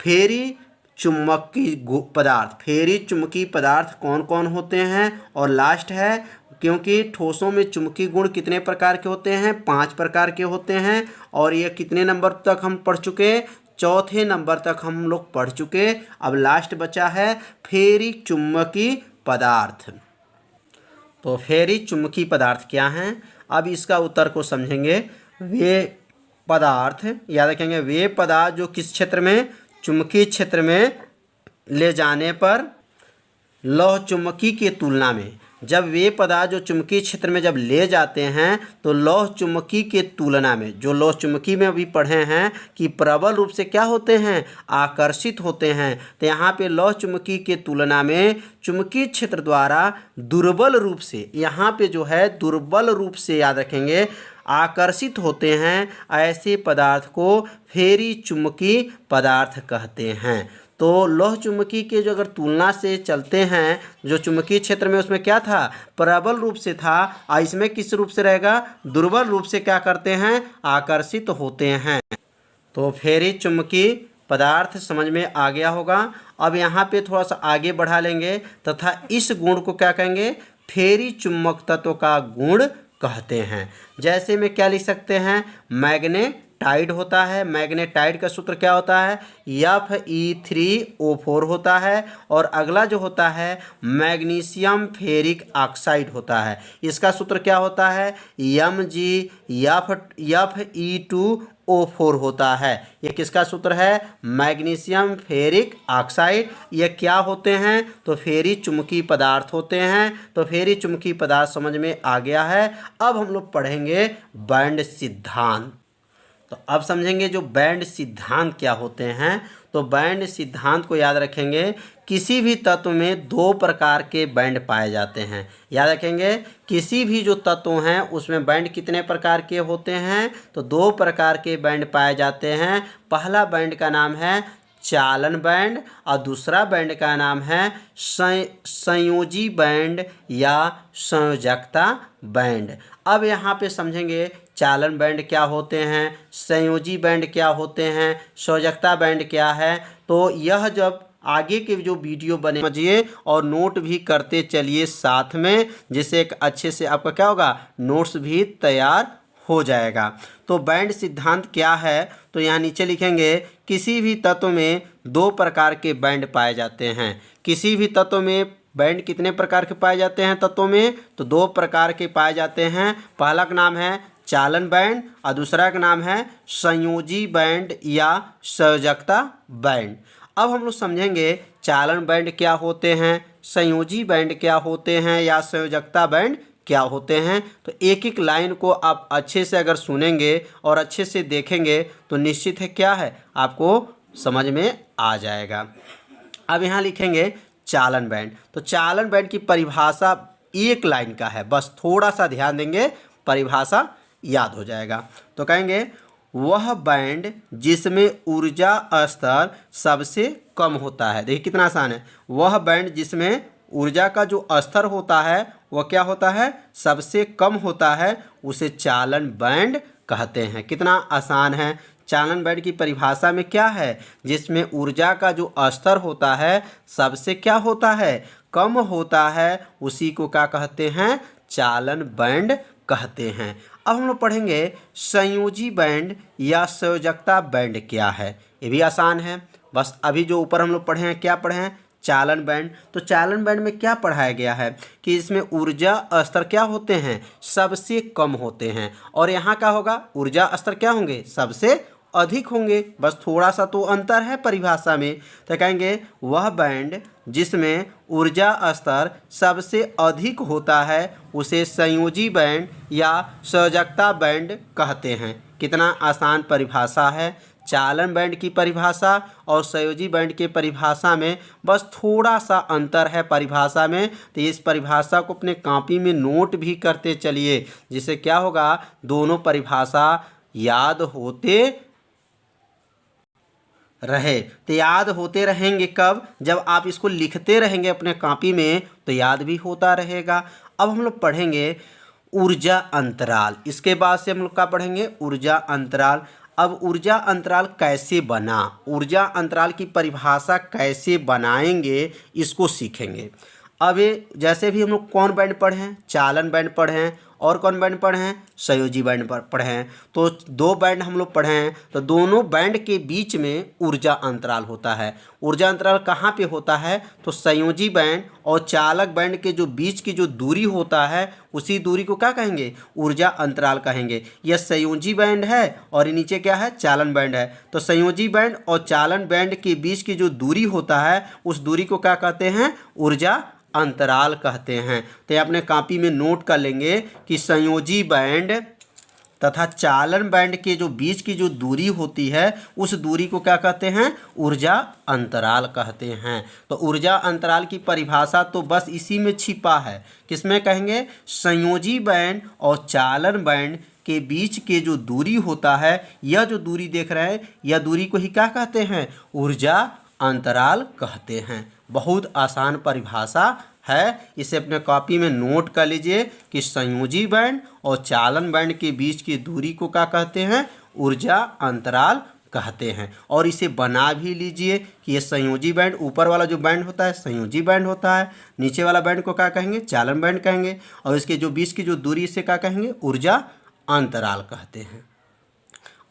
फेरी चुंबकीय पदार्थ। फेरी चुंबकीय पदार्थ कौन कौन होते हैं? और लास्ट है, क्योंकि ठोसों में चुंबकीय गुण कितने प्रकार के होते हैं? 5 प्रकार के होते हैं। और ये कितने नंबर तक हम पढ़ चुके? चौथे नंबर तक हम लोग पढ़ चुके। अब लास्ट बचा है फेरी चुंबकीय पदार्थ। तो फेरी चुंबकीय पदार्थ क्या हैं? अब इसका उत्तर को समझेंगे। वे पदार्थ, याद रखेंगे, वे पदार्थ जो किस क्षेत्र में? चुंबकीय क्षेत्र में ले जाने पर लौह चुंबकीय की तुलना में, जब वे पदार्थ जो चुंबकीय क्षेत्र में जब ले जाते हैं तो लौह चुंबकीय के तुलना में, जो लौह चुंबकीय में अभी पढ़े हैं कि प्रबल रूप से क्या होते हैं? आकर्षित होते हैं। तो यहाँ पे लौह चुंबकीय के तुलना में चुंबकीय क्षेत्र द्वारा दुर्बल रूप से, यहाँ पे जो है दुर्बल रूप से, याद रखेंगे, आकर्षित होते हैं। ऐसे पदार्थ को फेरी चुंबकीय पदार्थ कहते हैं। तो लौह चुंबकीय के जो अगर तुलना से चलते हैं, जो चुंबकीय क्षेत्र में उसमें क्या था? प्रबल रूप से था। और इसमें किस रूप से रहेगा? दुर्बल रूप से क्या करते हैं? आकर्षित होते हैं। तो फेरी चुंबकीय पदार्थ समझ में आ गया होगा। अब यहाँ पे थोड़ा सा आगे बढ़ा लेंगे तथा इस गुण को क्या कहेंगे? फेरी चुंबक तत्व का गुण कहते हैं। जैसे में क्या लिख सकते हैं? मैग्नेटिक टाइड होता है। मैग्नेटाइड का सूत्र क्या होता है? Fe3O4 होता है। और अगला जो होता है मैग्नीशियम फेरिक ऑक्साइड होता है। इसका सूत्र क्या होता है? Fe2O4 होता है। ये किसका सूत्र है? Magnesium ferric oxide. ये क्या होते हैं? तो फेरी चुंबकीय पदार्थ होते हैं। तो फेरी चुंबकीय पदार्थ समझ में आ गया है। अब हम लोग पढ़ेंगे बैंड सिद्धांत। तो अब समझेंगे जो बैंड सिद्धांत क्या होते हैं। तो बैंड सिद्धांत को याद रखेंगे, किसी भी तत्व में दो प्रकार के बैंड पाए जाते हैं। याद रखेंगे, किसी भी जो तत्व हैं उसमें बैंड कितने प्रकार के होते हैं? तो दो प्रकार के बैंड पाए जाते हैं। पहला बैंड का नाम है चालन बैंड और दूसरा बैंड का नाम है संयोजी बैंड या संयोजकता बैंड। अब यहाँ पे समझेंगे चालन बैंड क्या होते हैं, संयोजी बैंड क्या होते हैं, संयोजकता बैंड क्या है। तो यह जब आगे के जो वीडियो बने समझिए और नोट भी करते चलिए साथ में, जिससे एक अच्छे से आपका क्या होगा, नोट्स भी तैयार हो जाएगा। तो बैंड सिद्धांत क्या है? तो यहाँ नीचे लिखेंगे, किसी भी तत्व में दो प्रकार के बैंड पाए जाते हैं। किसी भी तत्व में बैंड कितने प्रकार के पाए जाते हैं? तत्वों में तो दो प्रकार के पाए जाते हैं। पहला का नाम है चालन बैंड और दूसरा का नाम है संयोजी बैंड या संयोजकता बैंड। अब हम लोग समझेंगे चालन बैंड क्या होते हैं, संयोजी बैंड क्या होते हैं या संयोजकता बैंड क्या होते हैं। तो एक एक लाइन को आप अच्छे से अगर सुनेंगे और अच्छे से देखेंगे तो निश्चित है क्या है, आपको समझ में आ जाएगा। अब यहाँ लिखेंगे चालन बैंड। तो चालन बैंड की परिभाषा एक लाइन का है, बस थोड़ा सा ध्यान देंगे, परिभाषा याद हो जाएगा। तो कहेंगे वह बैंड जिसमें ऊर्जा स्तर सबसे कम होता है। देखिए कितना आसान है। वह बैंड जिसमें ऊर्जा का जो स्तर होता है वह क्या होता है, सबसे कम होता है, उसे चालन बैंड कहते हैं। कितना आसान है। चालन बैंड की परिभाषा में क्या है, जिसमें ऊर्जा का जो स्तर होता है सबसे क्या होता है, कम होता है, उसी को क्या कहते हैं, चालन बैंड कहते हैं। अब हम लोग पढ़ेंगे संयोजी बैंड या संयोजकता बैंड क्या है। ये भी आसान है। बस अभी जो ऊपर हम लोग पढ़े हैं, क्या पढ़े हैं, चालन बैंड। तो चालन बैंड में क्या पढ़ाया गया है कि इसमें ऊर्जा स्तर क्या होते हैं, सबसे कम होते हैं। और यहाँ क्या होगा, ऊर्जा स्तर क्या होंगे, सबसे अधिक होंगे। बस थोड़ा सा तो अंतर है परिभाषा में। तो कहेंगे वह बैंड जिसमें ऊर्जा स्तर सबसे अधिक होता है उसे संयोजी बैंड या संयोजकता बैंड कहते हैं। कितना आसान परिभाषा है। चालन बैंड की परिभाषा और संयोजी बैंड की परिभाषा में बस थोड़ा सा अंतर है परिभाषा में। तो इस परिभाषा को अपने कॉपी में नोट भी करते चलिए, जिससे क्या होगा, दोनों परिभाषा याद होते रहे। तो याद होते रहेंगे कब, जब आप इसको लिखते रहेंगे अपने कॉपी में, तो याद भी होता रहेगा। अब हम लोग पढ़ेंगे ऊर्जा अंतराल। इसके बाद से हम लोग क्या पढ़ेंगे, ऊर्जा अंतराल। अब ऊर्जा अंतराल कैसे बना, ऊर्जा अंतराल की परिभाषा कैसे बनाएंगे, इसको सीखेंगे। अब ये जैसे भी हम लोग कौन बैंड पढ़े हैं, चालन बैंड पढ़े हैं, और कौन बैंड पढ़े हैं, संयोजी बैंड पढ़े हैं। तो दो बैंड हम लोग पढ़े हैं। तो दोनों बैंड के बीच में ऊर्जा अंतराल होता है। ऊर्जा अंतराल कहाँ पे होता है, तो संयोजी बैंड और चालक बैंड के जो बीच की जो दूरी होता है, उसी दूरी को क्या कहेंगे, ऊर्जा अंतराल कहेंगे। यह संयोजी बैंड है और नीचे क्या है, चालन बैंड है। तो संयोजी बैंड और चालन बैंड के बीच की जो दूरी होता है, उस दूरी को क्या कहते हैं, ऊर्जा अंतराल कहते हैं। तो ये अपने कॉपी में नोट कर लेंगे कि संयोजी बैंड तथा चालन बैंड के जो बीच की जो दूरी होती है, उस दूरी को क्या कहते हैं, ऊर्जा अंतराल कहते हैं। तो ऊर्जा अंतराल की परिभाषा तो बस इसी में छिपा है। किसमें कहेंगे, संयोजी बैंड और चालन बैंड के बीच के जो दूरी होता है, यह जो दूरी देख रहे हैं, यह दूरी को ही क्या कहते हैं, ऊर्जा अंतराल कहते हैं। बहुत आसान परिभाषा है, इसे अपने कॉपी में नोट कर लीजिए कि संयोजी बैंड और चालन बैंड के बीच की दूरी को क्या कहते हैं, ऊर्जा अंतराल कहते हैं। और इसे बना भी लीजिए कि ये संयोजी बैंड, ऊपर वाला जो बैंड होता है संयोजी बैंड होता है, नीचे वाला बैंड को क्या कहेंगे, चालन बैंड कहेंगे, और इसके जो बीच की जो दूरी, इसे क्या कहेंगे, ऊर्जा अंतराल कहते हैं।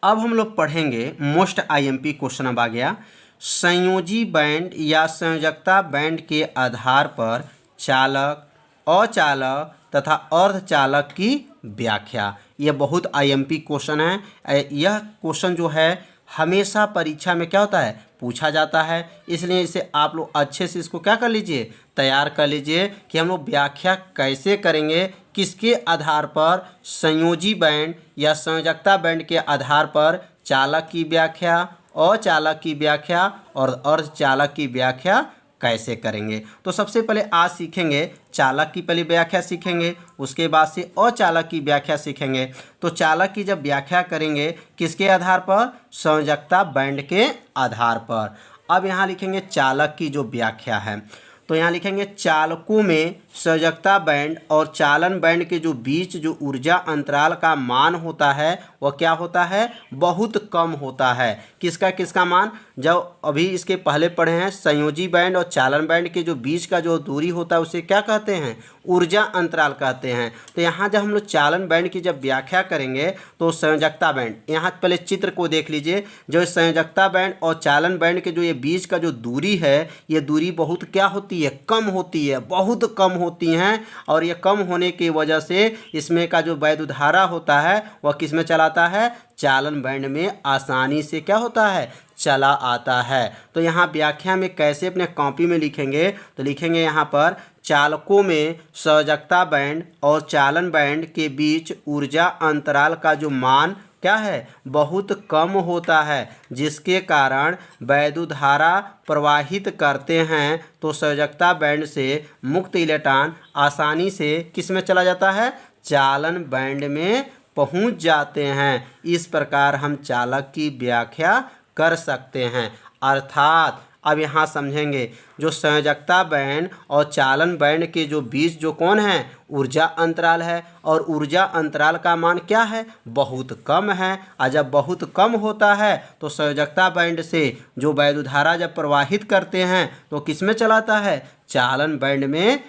अब हम लोग पढ़ेंगे मोस्ट आईएमपी क्वेश्चन अब आ गया, संयोजी बैंड या संयोजकता बैंड के आधार पर चालक, अचालक तथा अर्धचालक की व्याख्या। यह बहुत आईएमपी क्वेश्चन है। यह क्वेश्चन जो है हमेशा परीक्षा में क्या होता है, पूछा जाता है, इसलिए इसे आप लोग अच्छे से इसको क्या कर लीजिए, तैयार कर लीजिए कि हम लोग व्याख्या कैसे करेंगे, किसके आधार पर, संयोजी बैंड या संयोजकता बैंड के आधार पर चालक की व्याख्या, अचालक की व्याख्या और अर्धचालक की व्याख्या कैसे करेंगे। तो सबसे पहले आज सीखेंगे चालक की पहले व्याख्या सीखेंगे, उसके बाद से अचालक की व्याख्या सीखेंगे। तो चालक की जब व्याख्या करेंगे किसके आधार पर, संयोजकता बैंड के आधार पर। अब यहाँ लिखेंगे चालक की जो व्याख्या है, तो यहाँ लिखेंगे चालकों में संयोजकता बैंड और चालन बैंड के जो बीच जो ऊर्जा अंतराल का मान होता है वह क्या होता है, बहुत कम होता है। किसका किसका मान, जब अभी इसके पहले पढ़े हैं संयोजी बैंड और चालन बैंड के जो बीच का जो दूरी होता है उसे क्या कहते हैं, ऊर्जा अंतराल कहते हैं। तो यहाँ जब हम लोग चालन बैंड की जब व्याख्या करेंगे तो संयोजकता बैंड, यहाँ पहले चित्र को देख लीजिए, जो संयोजकता बैंड और चालन बैंड के जो ये बीच का जो दूरी है, ये दूरी बहुत क्या होती है, कम होती है, बहुत कम होती हैं। और ये कम होने की वजह से इसमें का जो वैद्युत धारा होता है वह किस में चलाता है, चालन बैंड में आसानी से क्या होता है, चला आता है। तो यहाँ व्याख्या में कैसे अपने कॉपी में लिखेंगे, तो लिखेंगे यहाँ पर चालकों में संयोजकता बैंड और चालन बैंड के बीच ऊर्जा अंतराल का जो मान क्या है, बहुत कम होता है, जिसके कारण वैद्युत धारा प्रवाहित करते हैं तो संयोजकता बैंड से मुक्त इलेक्ट्रॉन आसानी से किस में चला जाता है, चालन बैंड में पहुंच जाते हैं। इस प्रकार हम चालक की व्याख्या कर सकते हैं। अर्थात अब यहाँ समझेंगे जो संयोजकता बैंड और चालन बैंड के जो बीच जो कौन है, ऊर्जा अंतराल है, और ऊर्जा अंतराल का मान क्या है, बहुत कम है। और जब बहुत कम होता है तो संयोजकता बैंड से जो वैद्युत धारा जब प्रवाहित करते हैं तो किस में चलाता है, चालन बैंड में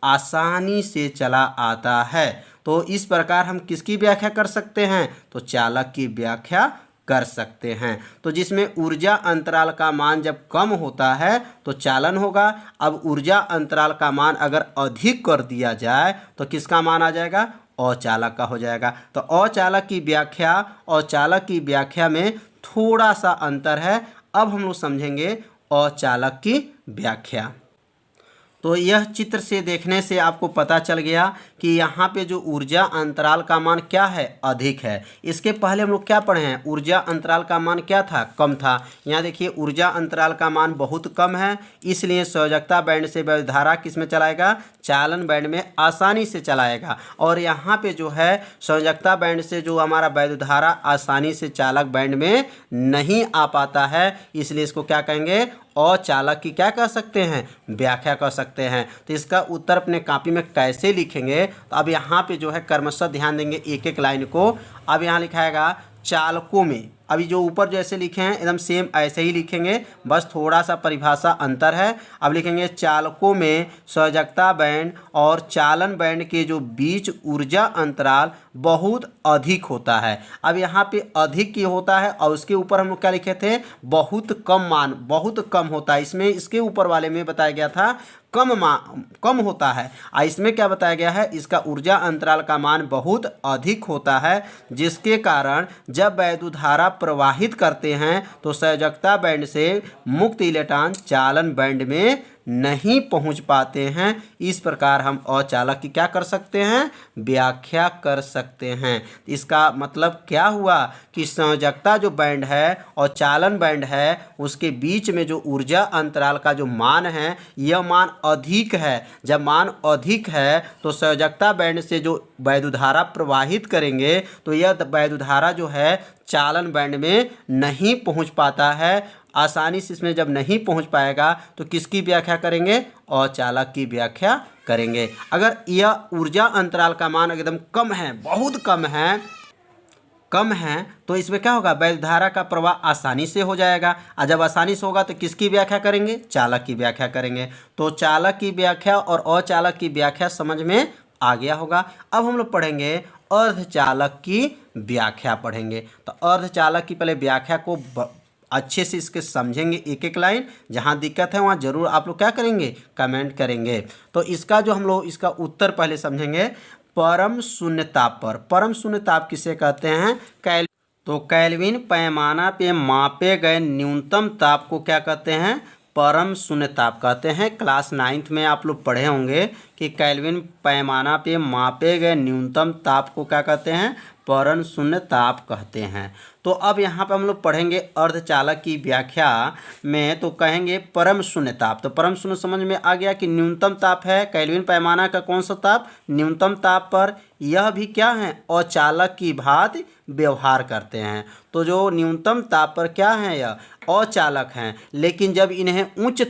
आसानी से चला आता है। तो इस प्रकार हम किसकी व्याख्या कर सकते हैं, तो चालक की व्याख्या कर सकते हैं। तो जिसमें ऊर्जा अंतराल का मान जब कम होता है तो चालन होगा। अब ऊर्जा अंतराल का मान अगर अधिक कर दिया जाए तो किसका मान आ जाएगा, अचालक का हो जाएगा। तो अचालक की व्याख्या और चालक की व्याख्या में थोड़ा सा अंतर है। अब हम लोग समझेंगे अचालक की व्याख्या। तो यह चित्र से देखने से आपको पता चल गया कि यहाँ पे जो ऊर्जा अंतराल का मान क्या है, अधिक है। इसके पहले हम लोग क्या पढ़े हैं, ऊर्जा अंतराल का मान क्या था, कम था। यहाँ देखिए ऊर्जा अंतराल का मान बहुत कम है, इसलिए संयोजकता बैंड से वैद्युत धारा किस में चलाएगा, चालन बैंड में आसानी से चलाएगा। और यहाँ पे जो है संयोजकता बैंड से जो हमारा वैद्युत धारा आसानी से चालक बैंड में नहीं आ पाता है, इसलिए इसको क्या कहेंगे, अचालक की क्या कह सकते हैं, व्याख्या कर सकते हैं। तो इसका उत्तर अपने कॉपी में कैसे लिखेंगे, तो अब यहाँ पे जो है कर्मशः ध्यान देंगे एक एक लाइन को। अब यहाँ लिखाएगा चालकों में, अभी जो ऊपर जैसे लिखे हैं एकदम सेम ऐसे ही लिखेंगे, बस थोड़ा सा परिभाषा अंतर है। अब लिखेंगे चालकों में संयोजकता बैंड और चालन बैंड के जो बीच ऊर्जा अंतराल बहुत अधिक होता है। अब यहाँ पे अधिक की होता है और उसके ऊपर हम लोग क्या लिखे थे, बहुत कम मान, बहुत कम होता है। इसमें इसके ऊपर वाले में बताया गया था कम होता है, और इसमें क्या बताया गया है, इसका ऊर्जा अंतराल का मान बहुत अधिक होता है, जिसके कारण जब वैद्युत धारा प्रवाहित करते हैं तो संयोजकता बैंड से मुक्त इलेक्ट्रॉन चालन बैंड में नहीं पहुंच पाते हैं। इस प्रकार हम अचालक की क्या कर सकते हैं, व्याख्या कर सकते हैं। इसका मतलब क्या हुआ कि संयोजकता जो बैंड है और चालन बैंड है उसके बीच में जो ऊर्जा अंतराल का जो मान है यह मान अधिक है। जब मान अधिक है तो संयोजकता बैंड से जो वैद्युत धारा प्रवाहित करेंगे तो यह वैद्युत धारा जो है चालन बैंड में नहीं पहुंच पाता है। आसानी से इसमें जब नहीं पहुंच पाएगा तो किसकी व्याख्या करेंगे, अचालक की व्याख्या करेंगे। अगर यह ऊर्जा अंतराल का मान एकदम कम है, बहुत कम है तो इसमें क्या होगा, वैद्युत धारा का प्रवाह आसानी से हो जाएगा। और जब आसानी से होगा तो किसकी व्याख्या करेंगे, चालक की व्याख्या करेंगे। तो चालक की व्याख्या और अचालक की व्याख्या समझ में आ गया होगा। अब हम लोग पढ़ेंगे अर्धचालक की व्याख्या पढ़ेंगे। तो अर्धचालक की पहले व्याख्या को अच्छे से इसके समझेंगे, एक एक लाइन। जहाँ दिक्कत है वहाँ जरूर आप लोग क्या करेंगे, कमेंट करेंगे। तो इसका जो हम लोग इसका उत्तर पहले समझेंगे, परम शून्य ताप पर। परम शून्य ताप किसे कहते हैं? तो केल्विन पैमाना पे मापे गए न्यूनतम ताप को क्या कहते हैं? परम शून्य ताप कहते हैं। क्लास 9th में आप लोग पढ़े होंगे कि केल्विन पैमाना पे मापे गए न्यूनतम ताप को क्या कहते हैं? परम शून्य ताप कहते हैं। तो अब यहाँ पे हम लोग पढ़ेंगे अर्धचालक की व्याख्या में, तो कहेंगे परम शून्य ताप। तो परम शून्य समझ में आ गया कि न्यूनतम ताप है। केल्विन पैमाना का कौन सा ताप? न्यूनतम ताप पर यह भी क्या है? अचालक की भांति व्यवहार करते हैं। तो जो न्यूनतम ताप पर क्या है, यह अचालक हैं। लेकिन जब इन्हें उच्च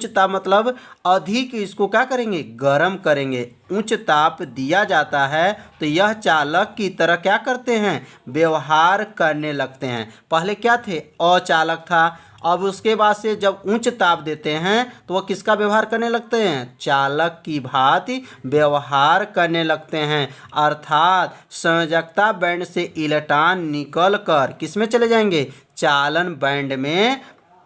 ताप मतलब अधिक इसको क्या करेंगे? गर्म करेंगे, उच्च ताप दिया जाता है, तो यह चालक की तरह क्या करते हैं? व्यवहार करने लगते हैं। पहले क्या थे? अचालक था। अब उसके बाद से जब उच्च ताप देते हैं तो वह किसका व्यवहार करने लगते हैं? चालक की भांति व्यवहार करने लगते हैं। अर्थात संयोजकता बैंड से इलेक्ट्रॉन निकल कर किस में चले जाएंगे? चालन बैंड में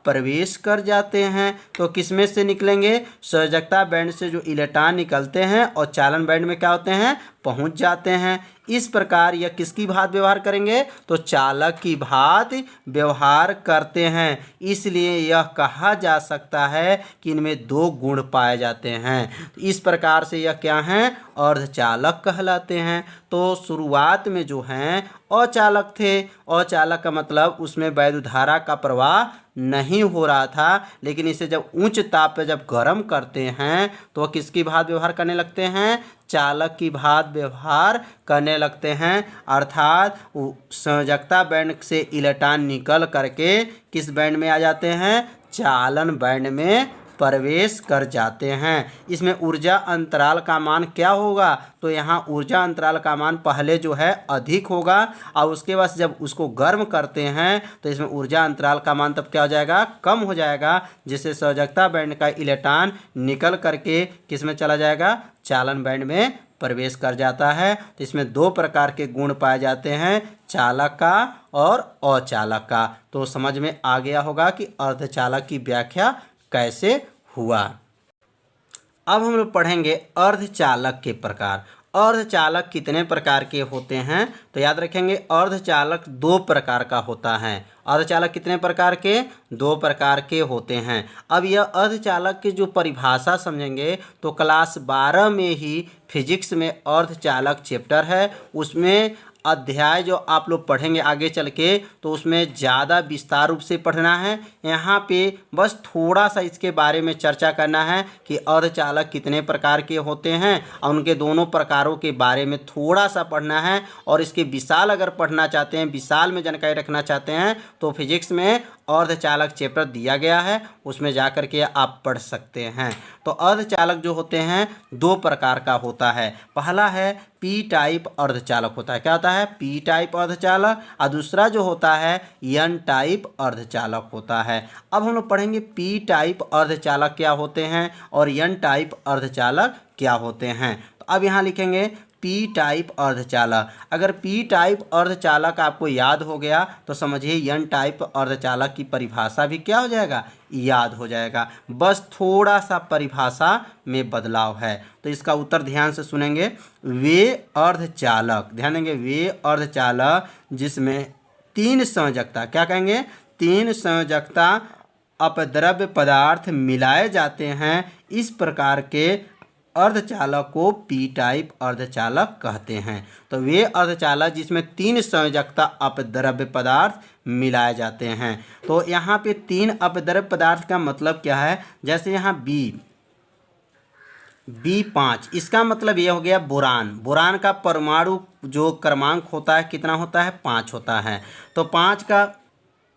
प्रवेश कर जाते हैं। तो किस में से निकलेंगे? संयोजकता बैंड से जो इलेक्ट्रॉन निकलते हैं और चालन बैंड में क्या होते हैं? पहुंच जाते हैं। इस प्रकार यह किसकी भांति व्यवहार करेंगे? तो चालक की भांति व्यवहार करते हैं। इसलिए यह कहा जा सकता है कि इनमें दो गुण पाए जाते हैं। तो इस प्रकार से यह क्या हैं? अर्धचालक कहलाते हैं। तो शुरुआत में जो हैं अचालक थे। अचालक का मतलब उसमें वैद्युत धारा का प्रवाह नहीं हो रहा था, लेकिन इसे जब उच्च ताप पे जब गर्म करते हैं तो वह किसकी भांति व्यवहार करने लगते हैं? चालक की भांति व्यवहार करने लगते हैं। अर्थात संयोजकता बैंड से इलेक्ट्रॉन निकल करके किस बैंड में आ जाते हैं? चालन बैंड में प्रवेश कर जाते हैं। इसमें ऊर्जा अंतराल का मान क्या होगा? तो यहाँ ऊर्जा अंतराल का मान पहले जो है अधिक होगा और उसके बाद जब उसको गर्म करते हैं तो इसमें ऊर्जा अंतराल का मान तब क्या हो जाएगा? कम हो जाएगा, जिससे संयोजकता बैंड का इलेक्ट्रॉन निकल करके किस में चला जाएगा? चालन बैंड में प्रवेश कर जाता है। तो इसमें दो प्रकार के गुण पाए जाते हैं, चालक का और अचालक का। तो समझ में आ गया होगा कि अर्धचालक की व्याख्या कैसे हुआ। अब हम लोग पढ़ेंगे अर्धचालक के प्रकार। अर्धचालक कितने प्रकार के होते हैं? तो याद रखेंगे अर्धचालक दो प्रकार का होता है। अर्धचालक कितने प्रकार के? दो प्रकार के होते हैं। अब यह अर्धचालक की जो परिभाषा समझेंगे तो क्लास 12 में ही फिजिक्स में अर्धचालक चैप्टर है, उसमें अध्याय जो आप लोग पढ़ेंगे आगे चल के तो उसमें ज़्यादा विस्तार रूप से पढ़ना है। यहाँ पे बस थोड़ा सा इसके बारे में चर्चा करना है कि अर्धचालक कितने प्रकार के होते हैं और उनके दोनों प्रकारों के बारे में थोड़ा सा पढ़ना है। और इसके विशाल अगर पढ़ना चाहते हैं, विशाल में जानकारी रखना चाहते हैं तो फिजिक्स में अर्धचालक चैप्टर दिया गया है, उसमें जा कर के आप पढ़ सकते हैं। तो अर्धचालक जो होते हैं दो प्रकार का होता है। पहला है पी टाइप अर्धचालक होता है। क्या होता है? पी टाइप अर्धचालक। और दूसरा जो होता है एन टाइप अर्धचालक होता है। अब हम लोग पढ़ेंगे पी टाइप अर्धचालक क्या होते हैं और एन टाइप अर्धचालक क्या होते हैं। तो अब यहाँ लिखेंगे पी टाइप अर्धचालक। अगर पी टाइप अर्धचालक आपको याद हो गया तो समझिए एन टाइप अर्धचालक की परिभाषा भी क्या हो जाएगा? याद हो जाएगा। बस थोड़ा सा परिभाषा में बदलाव है। तो इसका उत्तर ध्यान से सुनेंगे। वे अर्धचालक, ध्यान देंगे, वे अर्धचालक जिसमें तीन संयोजकता, क्या कहेंगे? तीन संयोजकता अपद्रव्य पदार्थ मिलाए जाते हैं, इस प्रकार के अर्धचालक को पी टाइप अर्धचालक कहते हैं। तो वे अर्धचालक जिसमें तीन संयोजकता अपद्रव्य पदार्थ मिलाए जाते हैं। तो यहाँ पे तीन अपद्रव्य पदार्थ का मतलब क्या है? जैसे यहाँ B5, इसका मतलब ये हो गया बोरान। बोरान का परमाणु जो क्रमांक होता है कितना होता है? 5 होता है। तो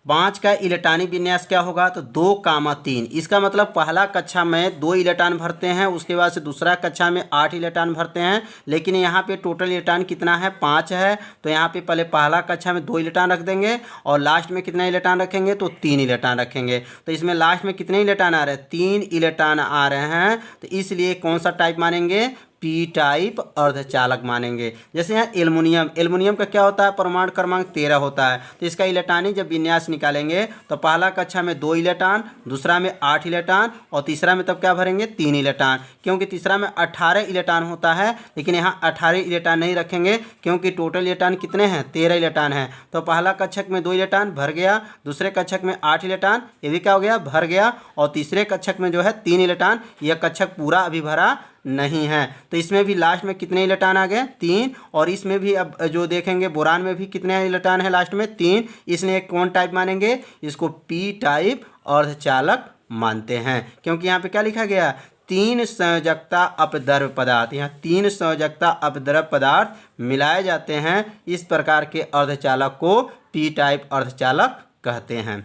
5 का इलेक्ट्रॉनिक विन्यास क्या होगा? तो 2,3। इसका मतलब पहला कक्षा में 2 इलेक्ट्रॉन भरते हैं, उसके बाद से दूसरा कक्षा में 8 इलेक्ट्रॉन भरते हैं। लेकिन यहाँ पे टोटल इलेक्ट्रॉन कितना है? 5 है। तो यहाँ पे पहले पहला कक्षा में 2 इलेक्ट्रॉन रख देंगे और लास्ट में कितना इलेक्ट्रॉन रखेंगे? तो 3 इलेक्ट्रॉन रखेंगे। तो इसमें लास्ट में कितने इलेक्ट्रॉन आ रहे हैं? 3 इलेक्ट्रॉन आ रहे हैं। तो इसलिए कौन सा टाइप मानेंगे? पी टाइप अर्धचालक मानेंगे। जैसे यहाँ एल्युमिनियम, एल्युमिनियम का क्या होता है, परमाणु क्रमांक 13 होता है। तो इसका इलेक्ट्रॉनिक जब विन्यास निकालेंगे तो पहला कक्षा में 2 इलेक्ट्रॉन, दूसरा में 8 इलेक्ट्रॉन और तीसरा में तब क्या भरेंगे 3 इलेक्ट्रॉन, क्योंकि तीसरा में 18 इलेक्ट्रॉन होता है। लेकिन यहाँ 18 इलेक्ट्रॉन नहीं रखेंगे क्योंकि टोटल इलेक्ट्रॉन कितने हैं, 13 इलेक्ट्रॉन हैं। तो पहला कक्षक में 2 इलेक्ट्रॉन भर गया, दूसरे कक्षक में 8 इलेक्ट्रॉन, ये भी क्या हो गया, भर गया। और तीसरे कक्षक में जो है 3 इलेक्ट्रॉन, यह कक्षक पूरा अभी भरा नहीं है। तो इसमें भी लास्ट में कितने इलेक्ट्रॉन आ गए, 3। और इसमें भी अब जो देखेंगे बोरान में भी कितने इलेक्ट्रॉन है लास्ट में, 3। इसलिए कौन टाइप मानेंगे, इसको पी टाइप अर्धचालक मानते हैं, क्योंकि यहाँ पे क्या लिखा गया, 3 संयोजकता अपद्रव्य पदार्थ। यहाँ 3 संयोजकता अपद्रव्य पदार्थ मिलाए जाते हैं, इस प्रकार के अर्धचालक को पी टाइप अर्धचालक कहते हैं।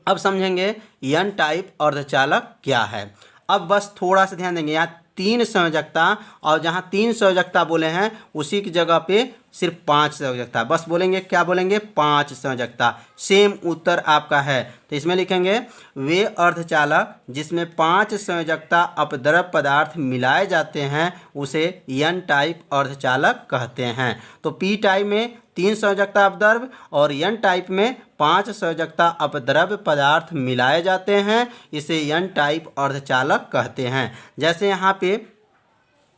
अब समझेंगे एन टाइप अर्धचालक क्या है। अब बस थोड़ा सा ध्यान देंगे, यहाँ 3 संयोजकता, और जहाँ 3 संयोजकता बोले हैं उसी की जगह पे सिर्फ 5 संयोजकता, बस बोलेंगे क्या बोलेंगे, 5 संयोजकता। सेम उत्तर आपका है। तो इसमें लिखेंगे वे अर्धचालक जिसमें 5 संयोजकता अपद्रव्य पदार्थ मिलाए जाते हैं उसे एन टाइप अर्धचालक कहते हैं। तो पी टाइप में 3 संयोजकता अपद्रव्य और एन टाइप में 5 संयोजकता अपद्रव्य पदार्थ मिलाए जाते हैं, इसे एन टाइप अर्धचालक कहते हैं। जैसे यहाँ पे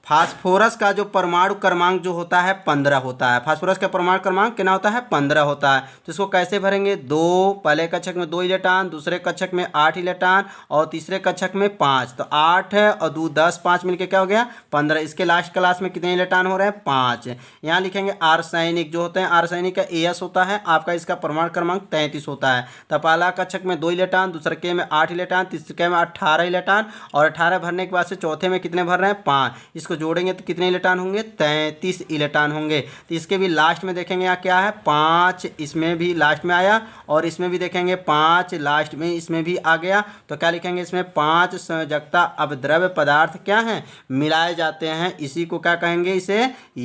फास्फोरस का जो परमाणु क्रमांक जो होता है 15 होता है। फास्फोरस का परमाणु क्रमांक कितना होता है, 15 होता है। तो इसको कैसे भरेंगे, 2, पहले कक्षक में 2 इलेक्ट्रॉन, दूसरे कक्षक में 8 इलेक्ट्रॉन और तीसरे कक्षक में 5। तो 8 और 2 10, 5 मिलके क्या हो गया 15। इसके लास्ट क्लास में कितने इलेक्ट्रॉन हो रहे हैं, 5। यहाँ लिखेंगे आर्सेनिक जो होते हैं, आर्सेनिक का एस होता है आपका, इसका परमाणु क्रमांक 33 होता है। तो पहला कक्षक में 2 इलेक्ट्रॉन, दूसरे के में 8 इलेक्ट्रॉन, तीसरे में 18 इलेक्ट्रॉन और 18 भरने के बाद से चौथे में कितने भर रहे हैं, 5। इसको जोड़ेंगे तो कितने इलेक्ट्रॉन होंगे, 33 इलेक्ट्रॉन होंगे। तो इसके भी लास्ट में देखेंगे यहाँ क्या है, 5, इसमें भी लास्ट में आया और इसमें भी देखेंगे 5 लास्ट में इसमें भी आ गया। तो क्या लिखेंगे, इसमें 5 संयोजकता अपद्रव्य पदार्थ क्या हैं, मिलाए जाते हैं, इसी को क्या कहेंगे, इसे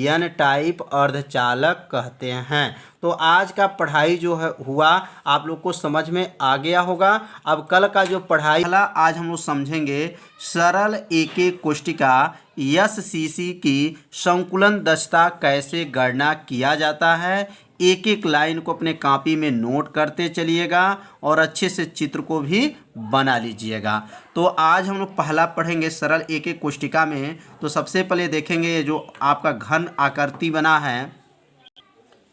एन टाइप अर्धचालक कहते हैं। तो आज का पढ़ाई जो है हुआ आप लोग को समझ में आ गया होगा। अब कल का जो पढ़ाई आज हम लोग समझेंगे सरल एक कोष्टिका एससीसी की संकुलन दक्षता कैसे गणना किया जाता है। एक एक लाइन को अपने कॉपी में नोट करते चलिएगा और अच्छे से चित्र को भी बना लीजिएगा। तो आज हम लोग पहला पढ़ेंगे सरल एक एक कोष्टिका में। तो सबसे पहले देखेंगे ये जो आपका घन आकृति बना है,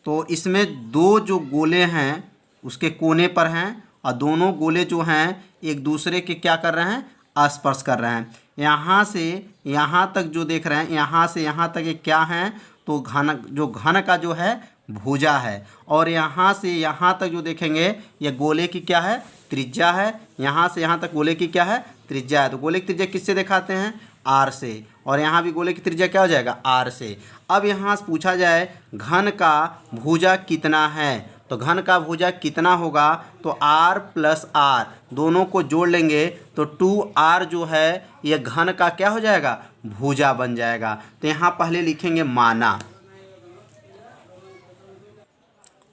तो इसमें 2 जो गोले हैं उसके कोने पर हैं और दोनों गोले जो हैं एक दूसरे के क्या कर रहे हैं, स्पर्श कर रहे हैं। यहाँ से यहाँ तक जो देख रहे हैं, यहाँ से यहाँ तक ये क्या है, तो घन का जो है भुजा है। और यहाँ से यहाँ तक जो देखेंगे ये गोले की क्या है, त्रिज्या है। यहाँ से यहाँ तक गोले की क्या है, त्रिज्या है। तो गोले की त्रिज्या किससे दिखाते हैं, आर से। और यहाँ भी गोले की त्रिज्या क्या हो जाएगा, आर से। अब यहाँ से पूछा जाए घन का भुजा कितना है, तो घन का भुजा कितना होगा, तो r प्लस आर दोनों को जोड़ लेंगे तो 2r जो है ये घन का क्या हो जाएगा, भुजा बन जाएगा। तो यहाँ पहले लिखेंगे माना,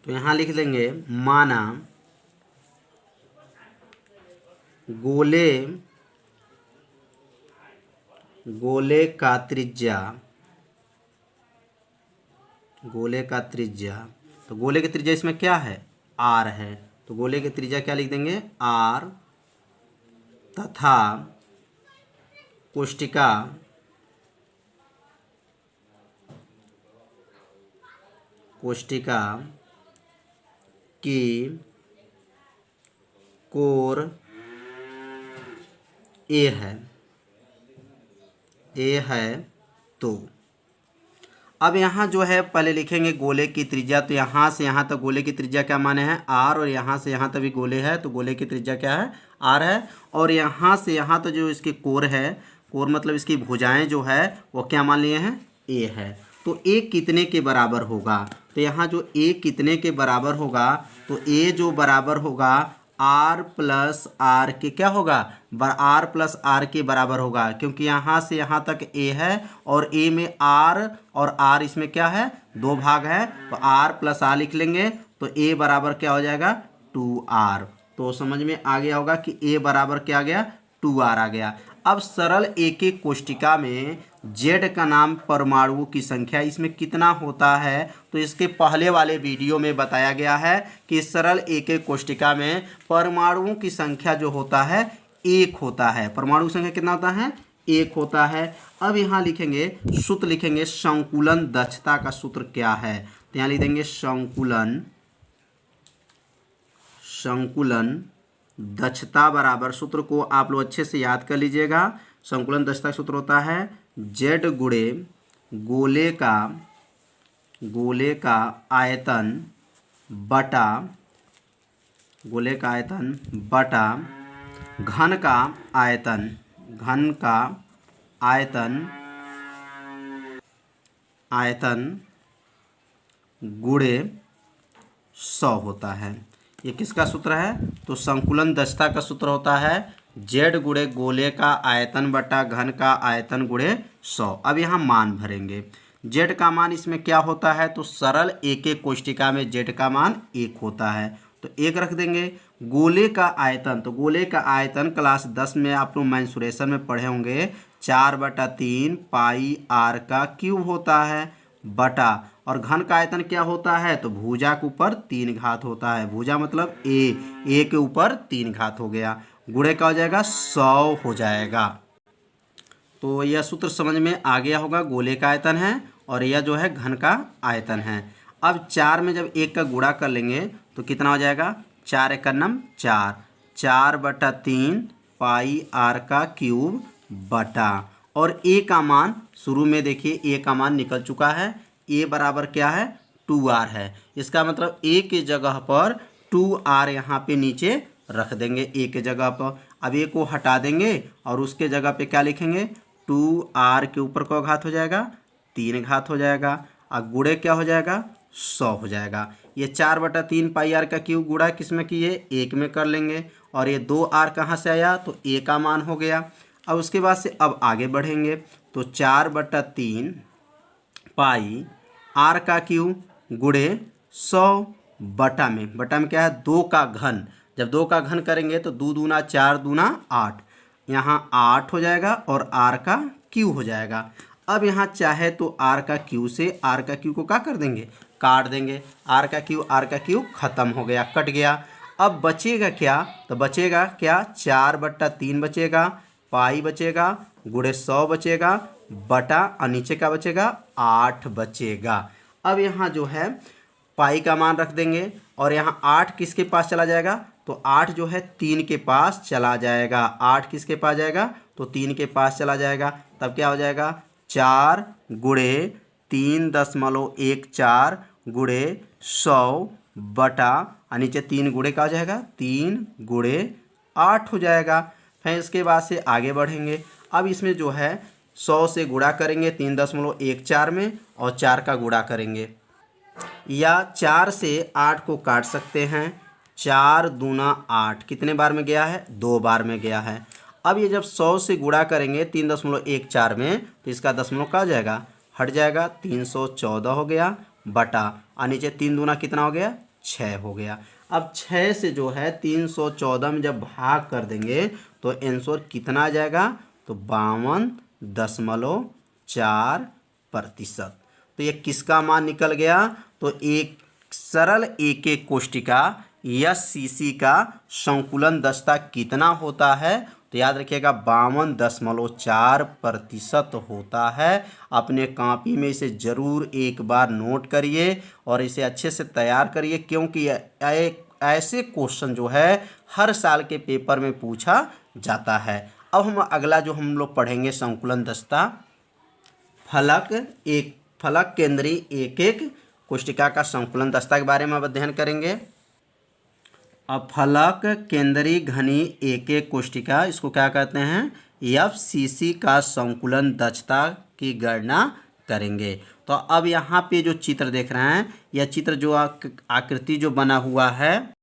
तो यहाँ लिख लेंगे माना गोले का त्रिज्या, गोले का त्रिज्या, तो गोले की त्रिज्या इसमें क्या है, r है। तो गोले की त्रिज्या क्या लिख देंगे, r, तथा कोष्टिका की कोर a है। तो अब यहाँ जो है पहले लिखेंगे गोले की त्रिज्या। तो यहाँ से यहाँ तक गोले की त्रिज्या क्या माने हैं, r, और यहाँ से यहाँ तक भी गोले है तो गोले की त्रिज्या क्या है, r है। और यहाँ से यहाँ तक जो इसके कोर है, कोर मतलब इसकी भुजाएं जो है वो क्या मान लिए हैं, a है। तो a कितने के बराबर होगा, तो यहाँ जो a कितने के बराबर होगा, तो a जो बराबर होगा r प्लस आर के क्या होगा, r प्लस आर के बराबर होगा, क्योंकि यहाँ से यहाँ तक a है और a में r और r इसमें क्या है, 2 भाग है। तो r प्लस r लिख लेंगे तो a बराबर क्या हो जाएगा, 2r। तो समझ में आ गया होगा कि a बराबर क्या आ गया, 2r आ गया। अब सरल एक एक कोष्टिका में जेड का नाम परमाणुओं की संख्या, इसमें कितना होता है तो इसके पहले वाले वीडियो में बताया गया है कि सरल एक एक कोष्टिका में परमाणुओं की संख्या जो होता है एक होता है। परमाणु की संख्या कितना होता है? एक होता है। अब यहाँ लिखेंगे सूत्र, लिखेंगे संकुलन दक्षता का सूत्र क्या है, तो यहाँ लिख देंगे संकुलन दक्षता बराबर, सूत्र को आप लोग अच्छे से याद कर लीजिएगा। संकुलन दक्षता का सूत्र होता है जेड गुणे गोले का आयतन बटा घन का आयतन गुणे 100 होता है। ये किसका सूत्र है? तो संकुलन दक्षता का सूत्र होता है जेड गुणे गोले का आयतन बटा घन का आयतन गुणे 100। अब यहाँ मान भरेंगे। जेड का मान इसमें क्या होता है? तो सरल एक एक कोष्टिका में जेड का मान 1 होता है, तो 1 रख देंगे। गोले का आयतन, तो गोले का आयतन क्लास 10 में आप लोग मेंसुरेशन में पढ़े होंगे 4/3 पाई आर का क्यूब होता है बटा, और घन का आयतन क्या होता है? तो भुजा के ऊपर 3 घात होता है। भुजा मतलब ए के ऊपर 3 घात हो गया, गुणे का हो जाएगा 100 हो जाएगा। तो यह सूत्र समझ में आ गया होगा। गोले का आयतन है और यह जो है घन का आयतन है। अब 4 में जब 1 का गुणा कर लेंगे तो कितना हो जाएगा? 4 × 4, 4/3 पाई आर का क्यूब बटा, और ए का मान शुरू में देखिए ए का मान निकल चुका है। ए बराबर क्या है? 2r है। इसका मतलब ए की जगह पर 2r यहाँ पे नीचे रख देंगे ए के जगह पर। अब ए को हटा देंगे और उसके जगह पे क्या लिखेंगे? 2r के ऊपर का घात हो जाएगा 3 घात हो जाएगा, और गुणे क्या हो जाएगा? 100 हो जाएगा। ये 4/3 पाई आर का क्यूब गुणा किस में किए? 1 में कर लेंगे, और ये 2r कहाँ से आया? तो ए का मान हो गया। अब उसके बाद से अब आगे बढ़ेंगे तो 4/3 पाई आर का क्यूब गुणे 100 बटा में क्या है? 2 का घन। जब 2 का घन करेंगे तो 2 दूना 4 दूना 8, यहाँ 8 हो जाएगा और आर का क्यू हो जाएगा। अब यहाँ चाहे तो आर का क्यू से आर का क्यू को क्या कर देंगे? काट देंगे। आर का क्यू खत्म हो गया, कट गया। अब बचेगा क्या? तो बचेगा क्या? 4/3 बचेगा, पाई बचेगा, गुणे 100 बचेगा बटा, और नीचे का बचेगा 8 बचेगा। अब यहाँ जो है पाई का मान रख देंगे, और यहाँ 8 किसके पास चला जाएगा? तो 8 जो है 3 के पास चला जाएगा। 8 किसके पास जाएगा? तो 3 के पास चला जाएगा। तब क्या हो जाएगा? 4 गुणे 3.14 गुणे 100 बटा, और नीचे 3 गुणे का हो जाएगा 3 गुणे 8 हो जाएगा। फिर इसके बाद से आगे बढ़ेंगे। अब इसमें जो है 100 से गुणा करेंगे 3.14 में, और 4 का गुणा करेंगे, या 4 से 8 को काट सकते हैं। 4 दूना 8 कितने बार में गया है? 2 बार में गया है। अब ये जब 100 से गुणा करेंगे 3.14 में, तो इसका दशमलव का हो जाएगा? हट जाएगा, 314 हो गया बटा, और नीचे 3 दूना कितना हो गया? 6 हो गया। अब 6 से जो है 314 में जब भाग कर देंगे तो आंसर कितना आ जाएगा? तो 52.4%। तो ये किसका मान निकल गया? तो एक सरल एक एक कोष्टिका SCC का संकुलन दक्षता कितना होता है? तो याद रखिएगा 52.4% होता है। अपने कॉपी में इसे ज़रूर एक बार नोट करिए और इसे अच्छे से तैयार करिए, क्योंकि ऐसे क्वेश्चन जो है हर साल के पेपर में पूछा जाता है। अब हम अगला जो हम लोग पढ़ेंगे संकुलन दक्षता, फलक केंद्रीय एक एक कोष्टिका का संकुलन दक्षता के बारे में अब अध्ययन करेंगे। अब फलक केंद्रीय घनी एक एक कोष्टिका, इसको क्या कहते हैं? FCC का संकुलन दक्षता की गणना करेंगे। तो अब यहाँ पे जो चित्र देख रहे हैं, यह चित्र जो आकृति जो बना हुआ है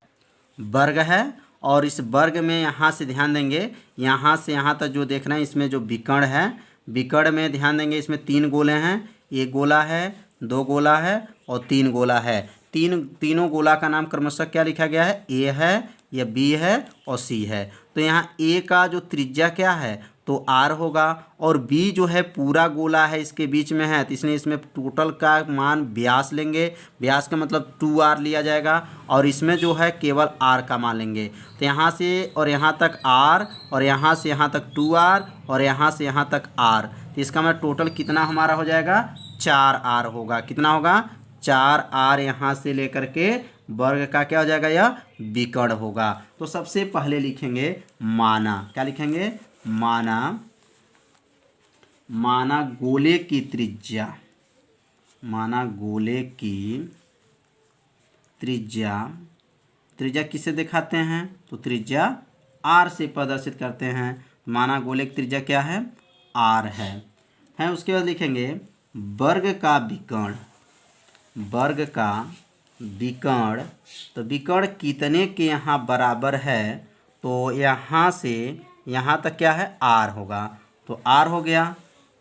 वर्ग है, और इस वर्ग में यहाँ से ध्यान देंगे, यहाँ से यहाँ तक जो देख रहे हैं इसमें जो विकर्ण है, विकर्ण में ध्यान देंगे, इसमें 3 गोले हैं। एक गोला है, 2 गोला है और 3 गोला है। तीनों गोला का नाम क्रमशः क्या लिखा गया है? A है, यह B है और C है। तो यहाँ A का जो त्रिज्या क्या है? तो आर होगा, और बी जो है पूरा गोला है इसके बीच में है, तो इसलिए इसमें टोटल का मान व्यास लेंगे, व्यास का मतलब 2r लिया जाएगा, और इसमें जो है केवल r का मान लेंगे। तो यहाँ से और यहाँ तक r, और यहाँ से यहाँ तक 2r, और यहाँ से यहाँ तक r, तो इसका मतलब टोटल कितना हमारा हो जाएगा 4r होगा। कितना होगा 4r, यहाँ से लेकर के वर्ग का क्या हो जाएगा, यह विकर्ण होगा। तो सबसे पहले लिखेंगे माना, क्या लिखेंगे माना, माना गोले की त्रिज्या, माना गोले की त्रिज्या, त्रिज्या किससे दिखाते हैं, तो त्रिज्या r से प्रदर्शित करते हैं। माना गोले की त्रिज्या क्या है, r है। उसके बाद लिखेंगे वर्ग का विकर्ण, वर्ग का विकर्ण, तो विकर्ण कितने के यहाँ बराबर है, तो यहाँ से यहाँ तक क्या है r होगा, तो r हो गया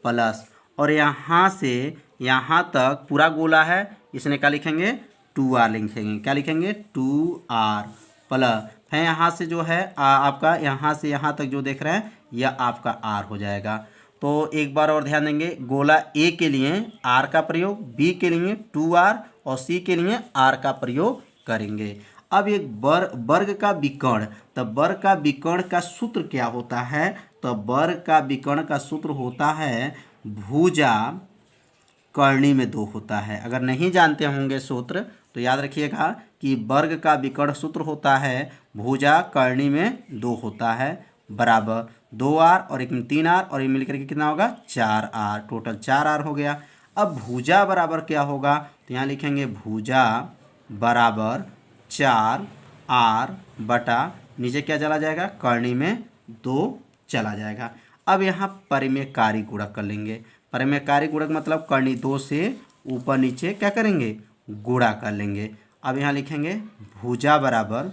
प्लस, और यहाँ से यहाँ तक पूरा गोला है, इसने क्या लिखेंगे 2r लिखेंगे, क्या लिखेंगे 2r प्लस है, यहाँ से जो है आपका यहाँ से यहाँ तक जो देख रहे हैं यह आपका r हो जाएगा। तो एक बार और ध्यान देंगे, गोला A के लिए r का प्रयोग, B के लिए 2r और C के लिए r का प्रयोग करेंगे। अब एक वर्ग का विकर्ण, तब वर्ग का विकर्ण का सूत्र क्या होता है, तो वर्ग का विकर्ण का सूत्र होता है भुजा कर्णी में 2 होता है। अगर नहीं जानते होंगे सूत्र तो याद रखिएगा कि वर्ग का विकर्ण सूत्र होता है भुजा कर्णी में 2 होता है, बराबर 2r और एक में 3r, और ये मिलकर के कितना होगा 4r, टोटल 4r हो गया। अब भुजा बराबर क्या होगा, तो यहाँ लिखेंगे भुजा बराबर 4r बटा नीचे क्या चला जाएगा, कर्णी में 2 चला जाएगा। अब यहाँ परिमेयकारी गुणक कर लेंगे, परिमेयकारी गुणक मतलब कर्णी 2 से ऊपर नीचे क्या करेंगे, गुणा कर लेंगे। अब यहाँ लिखेंगे भुजा बराबर,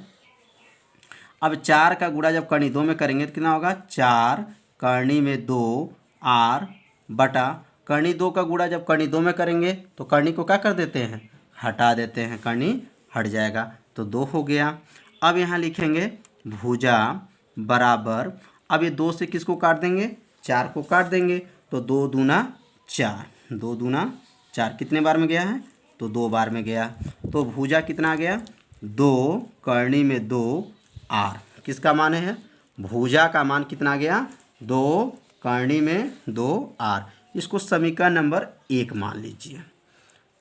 अब 4 का गुणा जब कर्णी 2 में करेंगे तो कितना होगा 4 कर्णी में 2r बटा कर्णी 2 का गुणा जब कर्णी 2 में करेंगे तो कर्णी को क्या कर देते हैं, हटा देते हैं, कर्णी हट जाएगा, तो 2 हो गया। अब यहाँ लिखेंगे भुजा बराबर, अब ये 2 से किसको काट देंगे, 4 को काट देंगे, तो 2 दूना 4, 2 दूना 4 कितने बार में गया है, तो 2 बार में गया। तो भुजा कितना आ गया 2 कर्णी में 2r, किसका मान है, भुजा का मान कितना आ गया 2 कर्णी में 2r, इसको समीकरण नंबर 1 मान लीजिए।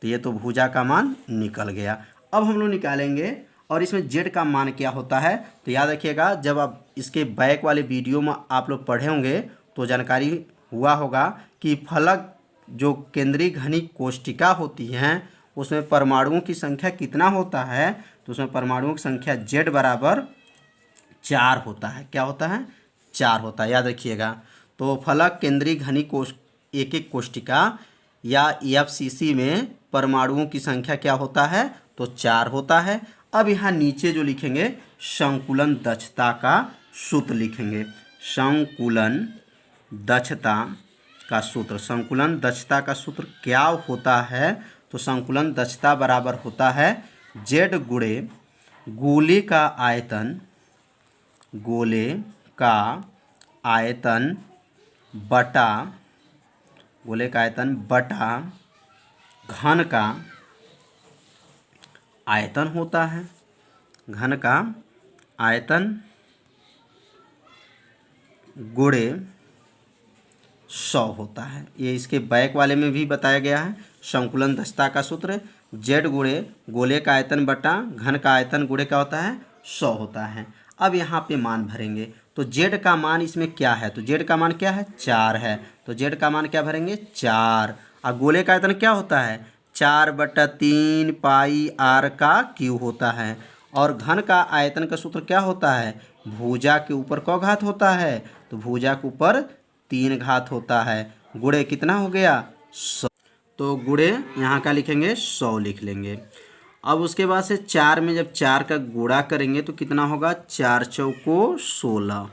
तो ये तो भुजा का मान निकल गया। अब हम लोग निकालेंगे, और इसमें जेड का मान क्या होता है, तो याद रखिएगा जब आप इसके बैक वाले वीडियो में आप लोग पढ़े होंगे तो जानकारी हुआ होगा कि फलक जो केंद्रीय घनिक कोष्टिका होती हैं उसमें परमाणुओं की संख्या कितना होता है, तो उसमें परमाणुओं की संख्या जेड बराबर 4 होता है। क्या होता है 4 होता है, याद रखिएगा। तो फलक केंद्रीय घनिक एक एक कोष्टिका या EFCC में परमाणुओं की संख्या क्या होता है, तो 4 होता है। अब यहाँ नीचे जो लिखेंगे संकुलन दक्षता का सूत्र लिखेंगे, संकुलन दक्षता का सूत्र, संकुलन दक्षता का सूत्र क्या होता है, तो संकुलन दक्षता बराबर होता है जेड गुणे गोले का आयतन, गोले का आयतन बटा, गोले का आयतन बटा घन का आयतन होता है, घन का आयतन गुणे 100 होता है। ये इसके बैक वाले में भी बताया गया है। संकुलन दक्षता का सूत्र जेड गुणे गोले का आयतन बटा घन का आयतन गुणे क्या होता है 100 होता है। अब यहाँ पे मान भरेंगे, तो जेड का मान इसमें क्या है, तो जेड का मान क्या है 4 है, तो जेड का मान क्या भरेंगे 4, और गोले का आयतन क्या होता है 4/3 पाई r का क्यू होता है, और घन का आयतन का सूत्र क्या होता है, भुजा के ऊपर कौ घात होता है, तो भुजा के ऊपर 3 घात होता है, गुणे कितना हो गया 100, तो गुणे यहाँ का लिखेंगे 100 लिख लेंगे। अब उसके बाद से 4 में जब 4 का गुणा करेंगे तो कितना होगा 4 चौको 16,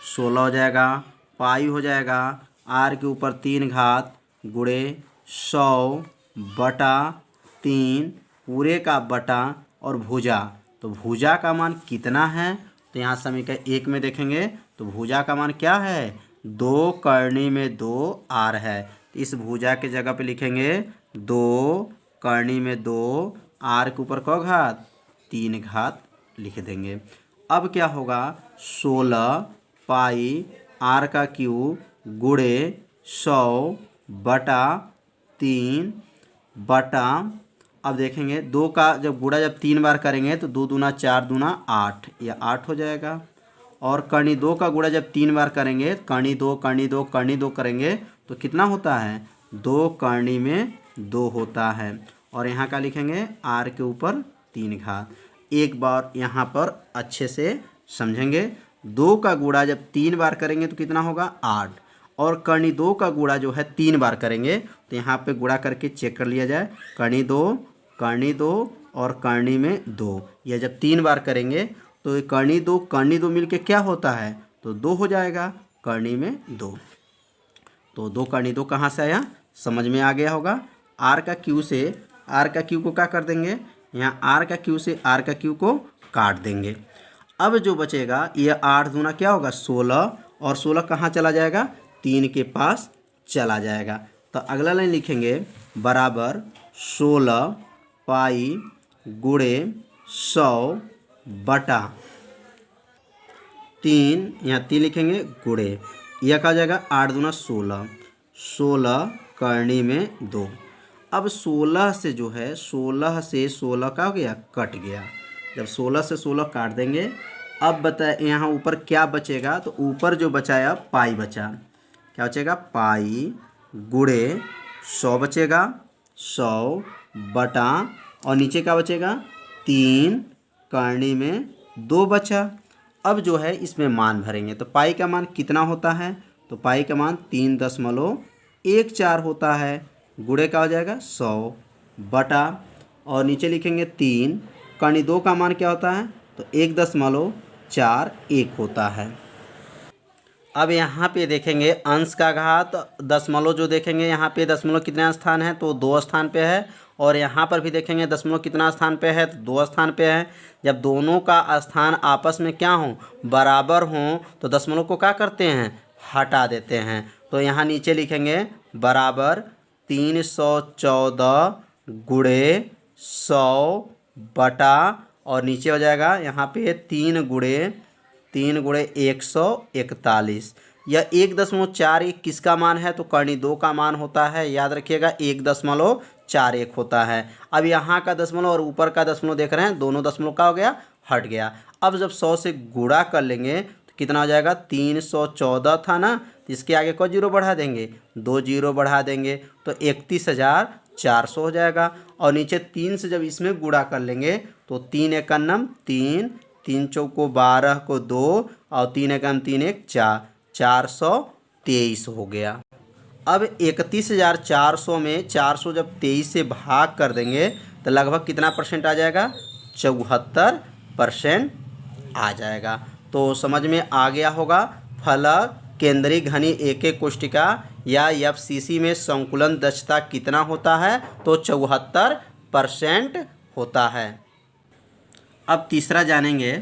16 हो जाएगा, पाई हो जाएगा r के ऊपर 3 घात गुणे 100/3 पूरे का बटा और भुजा, तो भुजा का मान कितना है, तो यहाँ समीकरण 1 में देखेंगे तो भुजा का मान क्या है 2 करनी में 2 आर है। इस भुजा के जगह पे लिखेंगे 2 करनी में 2 आर के ऊपर क घात 3 घात लिख देंगे। अब क्या होगा 16 पाई आर का क्यू गुणे 100 बटा 3 बटा, अब देखेंगे 2 का जब गुणा जब 3 बार करेंगे तो 2 दूना 4 दूना 8, यह 8 हो जाएगा। और करनी 2 का गुणा जब 3 बार करेंगे करनी 2 करनी 2 करनी 2 करेंगे तो कितना होता है 2 करनी में 2 होता है। और यहाँ का लिखेंगे आर के ऊपर 3 घात। एक बार यहाँ पर अच्छे से समझेंगे। 2 का गुणा जब 3 बार करेंगे तो कितना होगा 8, और करनी 2 का गुणा जो है 3 बार करेंगे तो यहाँ पे गुणा करके चेक कर लिया जाए। करनी 2 और करनी में 2, यह जब 3 बार करेंगे तो ये करनी 2 मिलके क्या होता है तो 2 हो जाएगा, करनी में 2। तो 2 करनी 2 कहाँ से आया समझ में आ गया होगा। आर का क्यू से आर का क्यू को क्या कर देंगे, यहाँ आर का क्यू से आर का क्यू को काट देंगे। अब जो बचेगा ये 8 दूना क्या होगा 16, और 16 कहाँ चला जाएगा 3 के पास चला जाएगा। तो अगला लाइन लिखेंगे बराबर 16 पाई गुणे 100 बटा 3, यहाँ 3 लिखेंगे गुणे, यह कहा जाएगा 8 दूना 16, 16 करनी में 2। अब 16 से जो है 16 से 16 का हो गया कट गया। जब 16 से 16 काट देंगे अब बताए यहाँ ऊपर क्या बचेगा, तो ऊपर जो बचाया पाई बचा, क्या बचेगा पाई गुणे 100 बचेगा, 100 बटा, और नीचे क्या बचेगा 3 करनी में 2 बचा। अब जो है इसमें मान भरेंगे तो पाई का मान कितना होता है, तो पाई का मान 3.14 होता है, गुणे का हो जाएगा 100 बटा, और नीचे लिखेंगे 3 करनी 2 का मान क्या होता है तो 1.41 होता है। अब यहाँ पे देखेंगे अंश का घात दशमलव, जो देखेंगे यहाँ पे दशमलव कितना स्थान है तो 2 स्थान पे है, और यहाँ पर भी देखेंगे दशमलव कितना स्थान पे है तो 2 स्थान पे है। जब दोनों का स्थान आपस में क्या हो बराबर हों तो दशमलव को क्या करते हैं हटा देते हैं। तो यहाँ नीचे लिखेंगे बराबर 314 गुणे 100 बटा, और नीचे हो जाएगा यहाँ पे 3 गुणे 141। यह 1.41 किसका मान है तो करनी 2 का मान होता है, याद रखिएगा 1.41 होता है। अब यहाँ का दशमलव और ऊपर का दशमलव देख रहे हैं दोनों दशमलव का हो गया हट गया। अब जब 100 से गुणा कर लेंगे तो कितना हो जाएगा 314 था ना, इसके आगे को जीरो बढ़ा देंगे 2 जीरो बढ़ा देंगे तो 31,400 हो जाएगा। और नीचे 3 से जब इसमें गुणा कर लेंगे तो 3 एकन्नम 3, 3 चौको 12 को 2, और 3 एकम 3 एक 4, 423 हो गया। अब 31,400 में 400 जब 23 से भाग कर देंगे तो लगभग कितना परसेंट आ जाएगा 74% आ जाएगा। तो समझ में आ गया होगा फलक केंद्रीय घनी एक एक कोष्टिका या एफसीसी में संकुलन दक्षता कितना होता है तो 74% होता है। अब तीसरा जानेंगे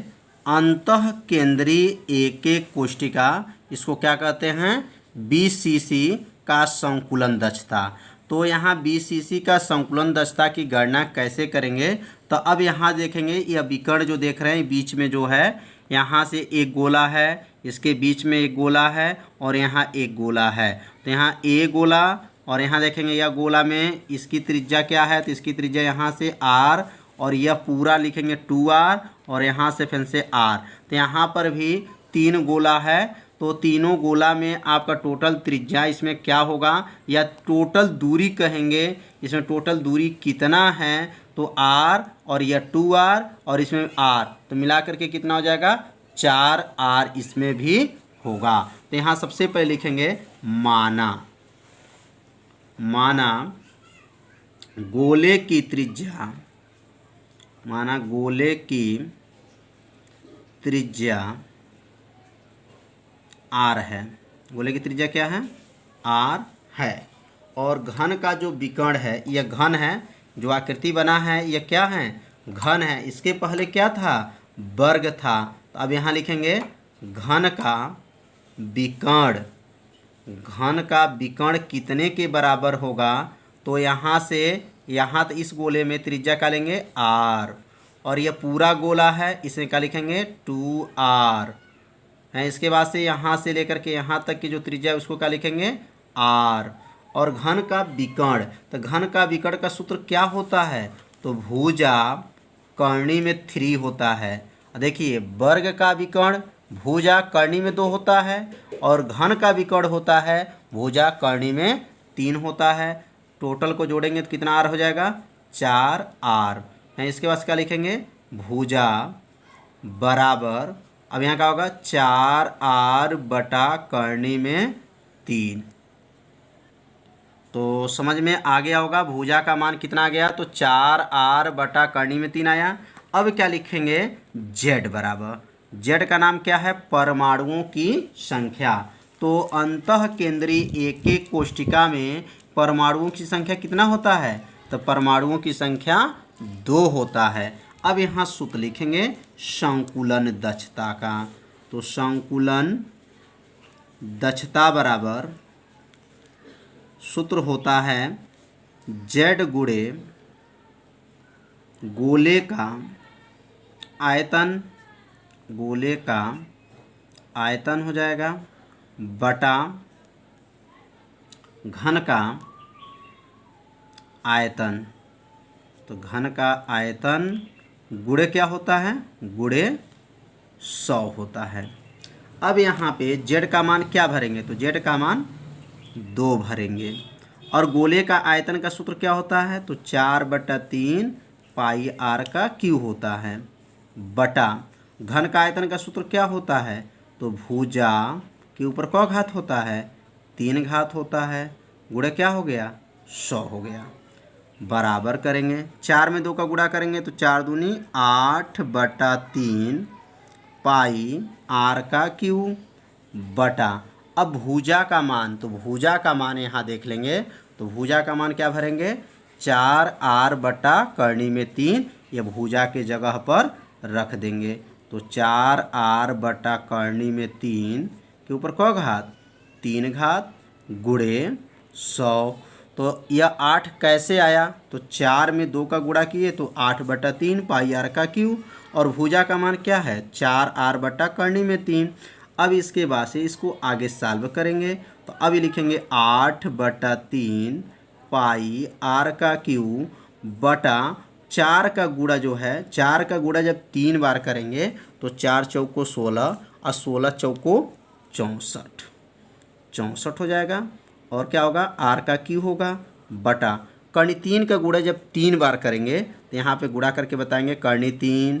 अंतः केंद्रीय एक एक कोष्टिका, इसको क्या कहते हैं बीसीसी का संकुलन दक्षता। तो यहाँ बीसीसी का संकुलन दक्षता की गणना कैसे करेंगे, तो अब यहाँ देखेंगे यह विकर्ण जो देख रहे हैं बीच में जो है यहाँ से एक गोला है, इसके बीच में एक गोला है और यहाँ एक गोला है। तो यहाँ ए गोला और यहाँ देखेंगे यह गोला में इसकी त्रिज्या क्या है तो इसकी त्रिज्या यहाँ से आर, और यह पूरा लिखेंगे 2r, और यहाँ से फिर से r। तो यहाँ पर भी 3 गोला है, तो तीनों गोला में आपका टोटल त्रिज्या इसमें क्या होगा या टोटल दूरी कहेंगे, इसमें टोटल दूरी कितना है तो r, और यह 2r और इसमें r, तो मिला करके कितना हो जाएगा 4r इसमें भी होगा। तो यहाँ सबसे पहले लिखेंगे माना गोले की त्रिज्या, माना गोले की त्रिज्या r है, गोले की त्रिज्या क्या है r है, और घन का जो विकर्ण है यह घन है, जो आकृति बना है यह क्या है घन है। इसके पहले क्या था वर्ग था, तो अब यहाँ लिखेंगे घन का विकर्ण, घन का विकर्ण कितने के बराबर होगा, तो यहाँ से यहाँ तो इस गोले में त्रिज्या का लेंगे r, और यह पूरा गोला है, इसमें क्या लिखेंगे 2r है। इसके बाद से यहाँ से लेकर के यहाँ तक की जो त्रिज्या है उसको क्या लिखेंगे r। और घन का विकर्ण, तो घन का विकर्ण का सूत्र क्या होता है, तो भुजा कर्णी में 3 होता है। देखिए वर्ग का विकर्ण भुजा कर्णी में 2 होता है, और घन का विकर्ण होता है भुजा कर्णी में 3 होता है। टोटल को जोड़ेंगे तो कितना r हो जाएगा 4r है। इसके बाद क्या लिखेंगे भुजा बराबर, अब यहाँ क्या होगा 4r बटा कर्णी में 3। तो समझ में आ गया होगा भुजा का मान कितना आ गया, तो 4r बटा कर्णी में 3 आया। अब क्या लिखेंगे z बराबर, z का नाम क्या है परमाणुओं की संख्या। तो अंतः केंद्रीय एक एक कोष्टिका में परमाणुओं की संख्या कितना होता है, तो परमाणुओं की संख्या 2 होता है। अब यहाँ सूत्र लिखेंगे संकुलन दक्षता का, तो संकुलन दक्षता बराबर सूत्र होता है z गुणे गोले का आयतन, गोले का आयतन हो जाएगा बटा घन का आयतन। तो घन का आयतन गुणे क्या होता है, गुणे 100 होता है। अब यहाँ पे z का मान क्या भरेंगे, तो z का मान 2 भरेंगे। और गोले का आयतन का सूत्र क्या होता है, तो 4/3 पाई r का क्यू होता है, बटा घन का आयतन का सूत्र क्या होता है, तो भुजा के ऊपर क घात होता है 3 घात होता है, गुणे क्या हो गया 100 हो गया। बराबर करेंगे 4 में 2 का गुणा करेंगे तो 4 दूनी 8/3 पाई r का क्यू बटा, अब भुजा का मान, तो भुजा का मान यहाँ देख लेंगे, तो भुजा का मान क्या भरेंगे 4r बटा कर्णी में 3, ये भुजा के जगह पर रख देंगे। तो 4r बटा कर्णी में 3 के ऊपर क घात 3 घात गुणे 100। तो यह 8 कैसे आया, तो 4 में 2 का गुणा किए तो 8/3 पाई r का क्यू, और भुजा का मान क्या है 4r बटा कर्णी में 3। अब इसके बाद से इसको आगे सॉल्व करेंगे, तो अब लिखेंगे 8/3 पाई r का क्यू बटा 4 का गुणा जो है, 4 का गुणा जब 3 बार करेंगे तो 4 चौको 16 और 16 चौको 64, 64 हो जाएगा। और क्या होगा r का क्यू होगा बटा कर्णी 3 का गुणा जब 3 बार करेंगे तो यहाँ पे गुणा करके बताएंगे कर्णी 3,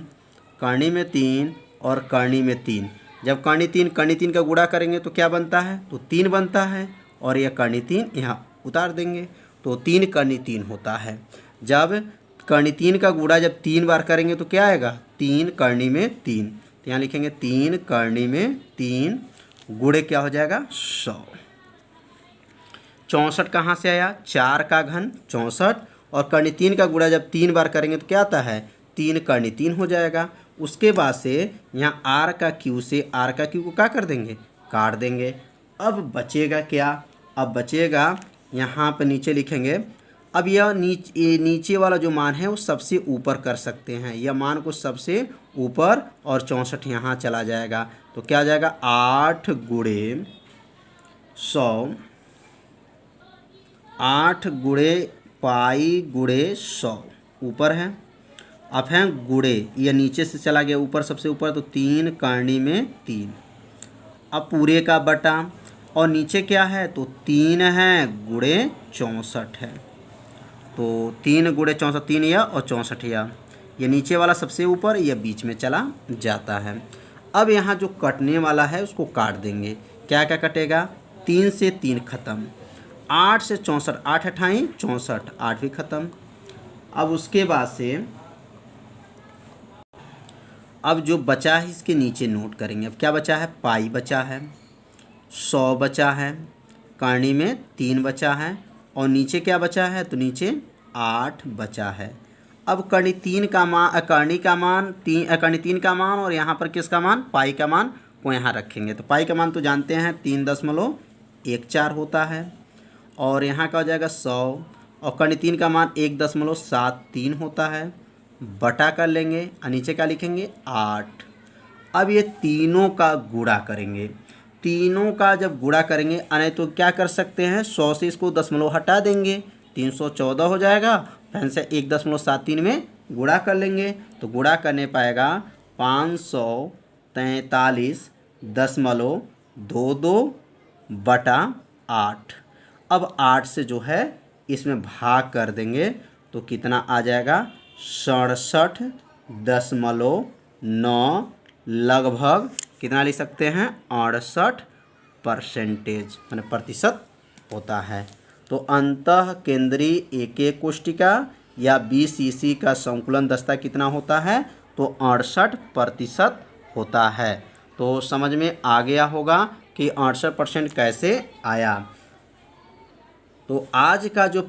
कर्णी में 3 और कर्णी में 3। जब कर्णी 3 का गुणा करेंगे तो क्या बनता है, तो 3 बनता है, और यह कर्णी 3 यहाँ उतार देंगे तो 3 कर्णी 3 होता है। जब कर्णी 3 का गुणा जब 3 बार करेंगे तो क्या आएगा 3 कर्णी में 3, तो यहाँ लिखेंगे 3 कर्णी में 3 गुणे क्या हो जाएगा 100। 64 कहाँ से आया, 4 का घन 64, और कर्णी 3 का गुणा जब 3 बार करेंगे तो क्या आता है 3 कर्णी 3 हो जाएगा। उसके बाद से यहाँ r का क्यू से r का क्यू को क्या कर देंगे, काट देंगे। अब बचेगा क्या, अब बचेगा यहाँ पर नीचे लिखेंगे। अब यह नीचे वाला जो मान है वो सबसे ऊपर कर सकते हैं, यह मान को सबसे ऊपर, और 64 यहाँ चला जाएगा तो क्या आ जाएगा 8 गुणे 100, 8 गुणे पाई गुणे 100 ऊपर है। अब है गुणे, यह नीचे से चला गया ऊपर सबसे ऊपर, तो 3 कर्णी में 3। अब पूरे का बटा, और नीचे क्या है, तो 3 है गुणे 64 है, तो 3 गुणे 64, 3 या और 64 या, ये नीचे वाला सबसे ऊपर, यह बीच में चला जाता है। अब यहाँ जो कटने वाला है उसको काट देंगे, क्या क्या कटेगा 3 से 3 खत्म, 8 से 64, 8 अठाई 64, 8 भी खत्म। अब उसके बाद से अब जो बचा है इसके नीचे नोट करेंगे। अब क्या बचा है, पाई बचा है, 100 बचा है, कर्णी में 3 बचा है, और नीचे क्या बचा है, तो नीचे 8 बचा है। अब कर्णी 3 का मान, कर्णी का मान कर्णी 3 का मान, और यहाँ पर किसका मान, पाई का मान को यहाँ रखेंगे। तो पाई का मान तो जानते हैं 14 होता है। और यहाँ का हो जाएगा 100 और कर्ण 3 का मान 1.73 होता है। बटा कर लेंगे और नीचे क्या लिखेंगे 8। अब ये तीनों का गुणा करेंगे। तीनों का जब गुणा करेंगे अने तो क्या कर सकते हैं 100 से इसको दशमलव हटा देंगे 314 हो जाएगा। फिर से 1.73 में गुणा कर लेंगे तो गुणा करने पाएगा 543.22 बटा 8। अब 8 से जो है इसमें भाग कर देंगे तो कितना आ जाएगा 67.9 लगभग कितना लिख सकते हैं 68% माने प्रतिशत होता है। तो अंतः केंद्रीय एकक कोष्टिका या BCC का संकुलन दस्ता कितना होता है तो 68% होता है। तो समझ में आ गया होगा कि 68% कैसे आया। तो आज का जो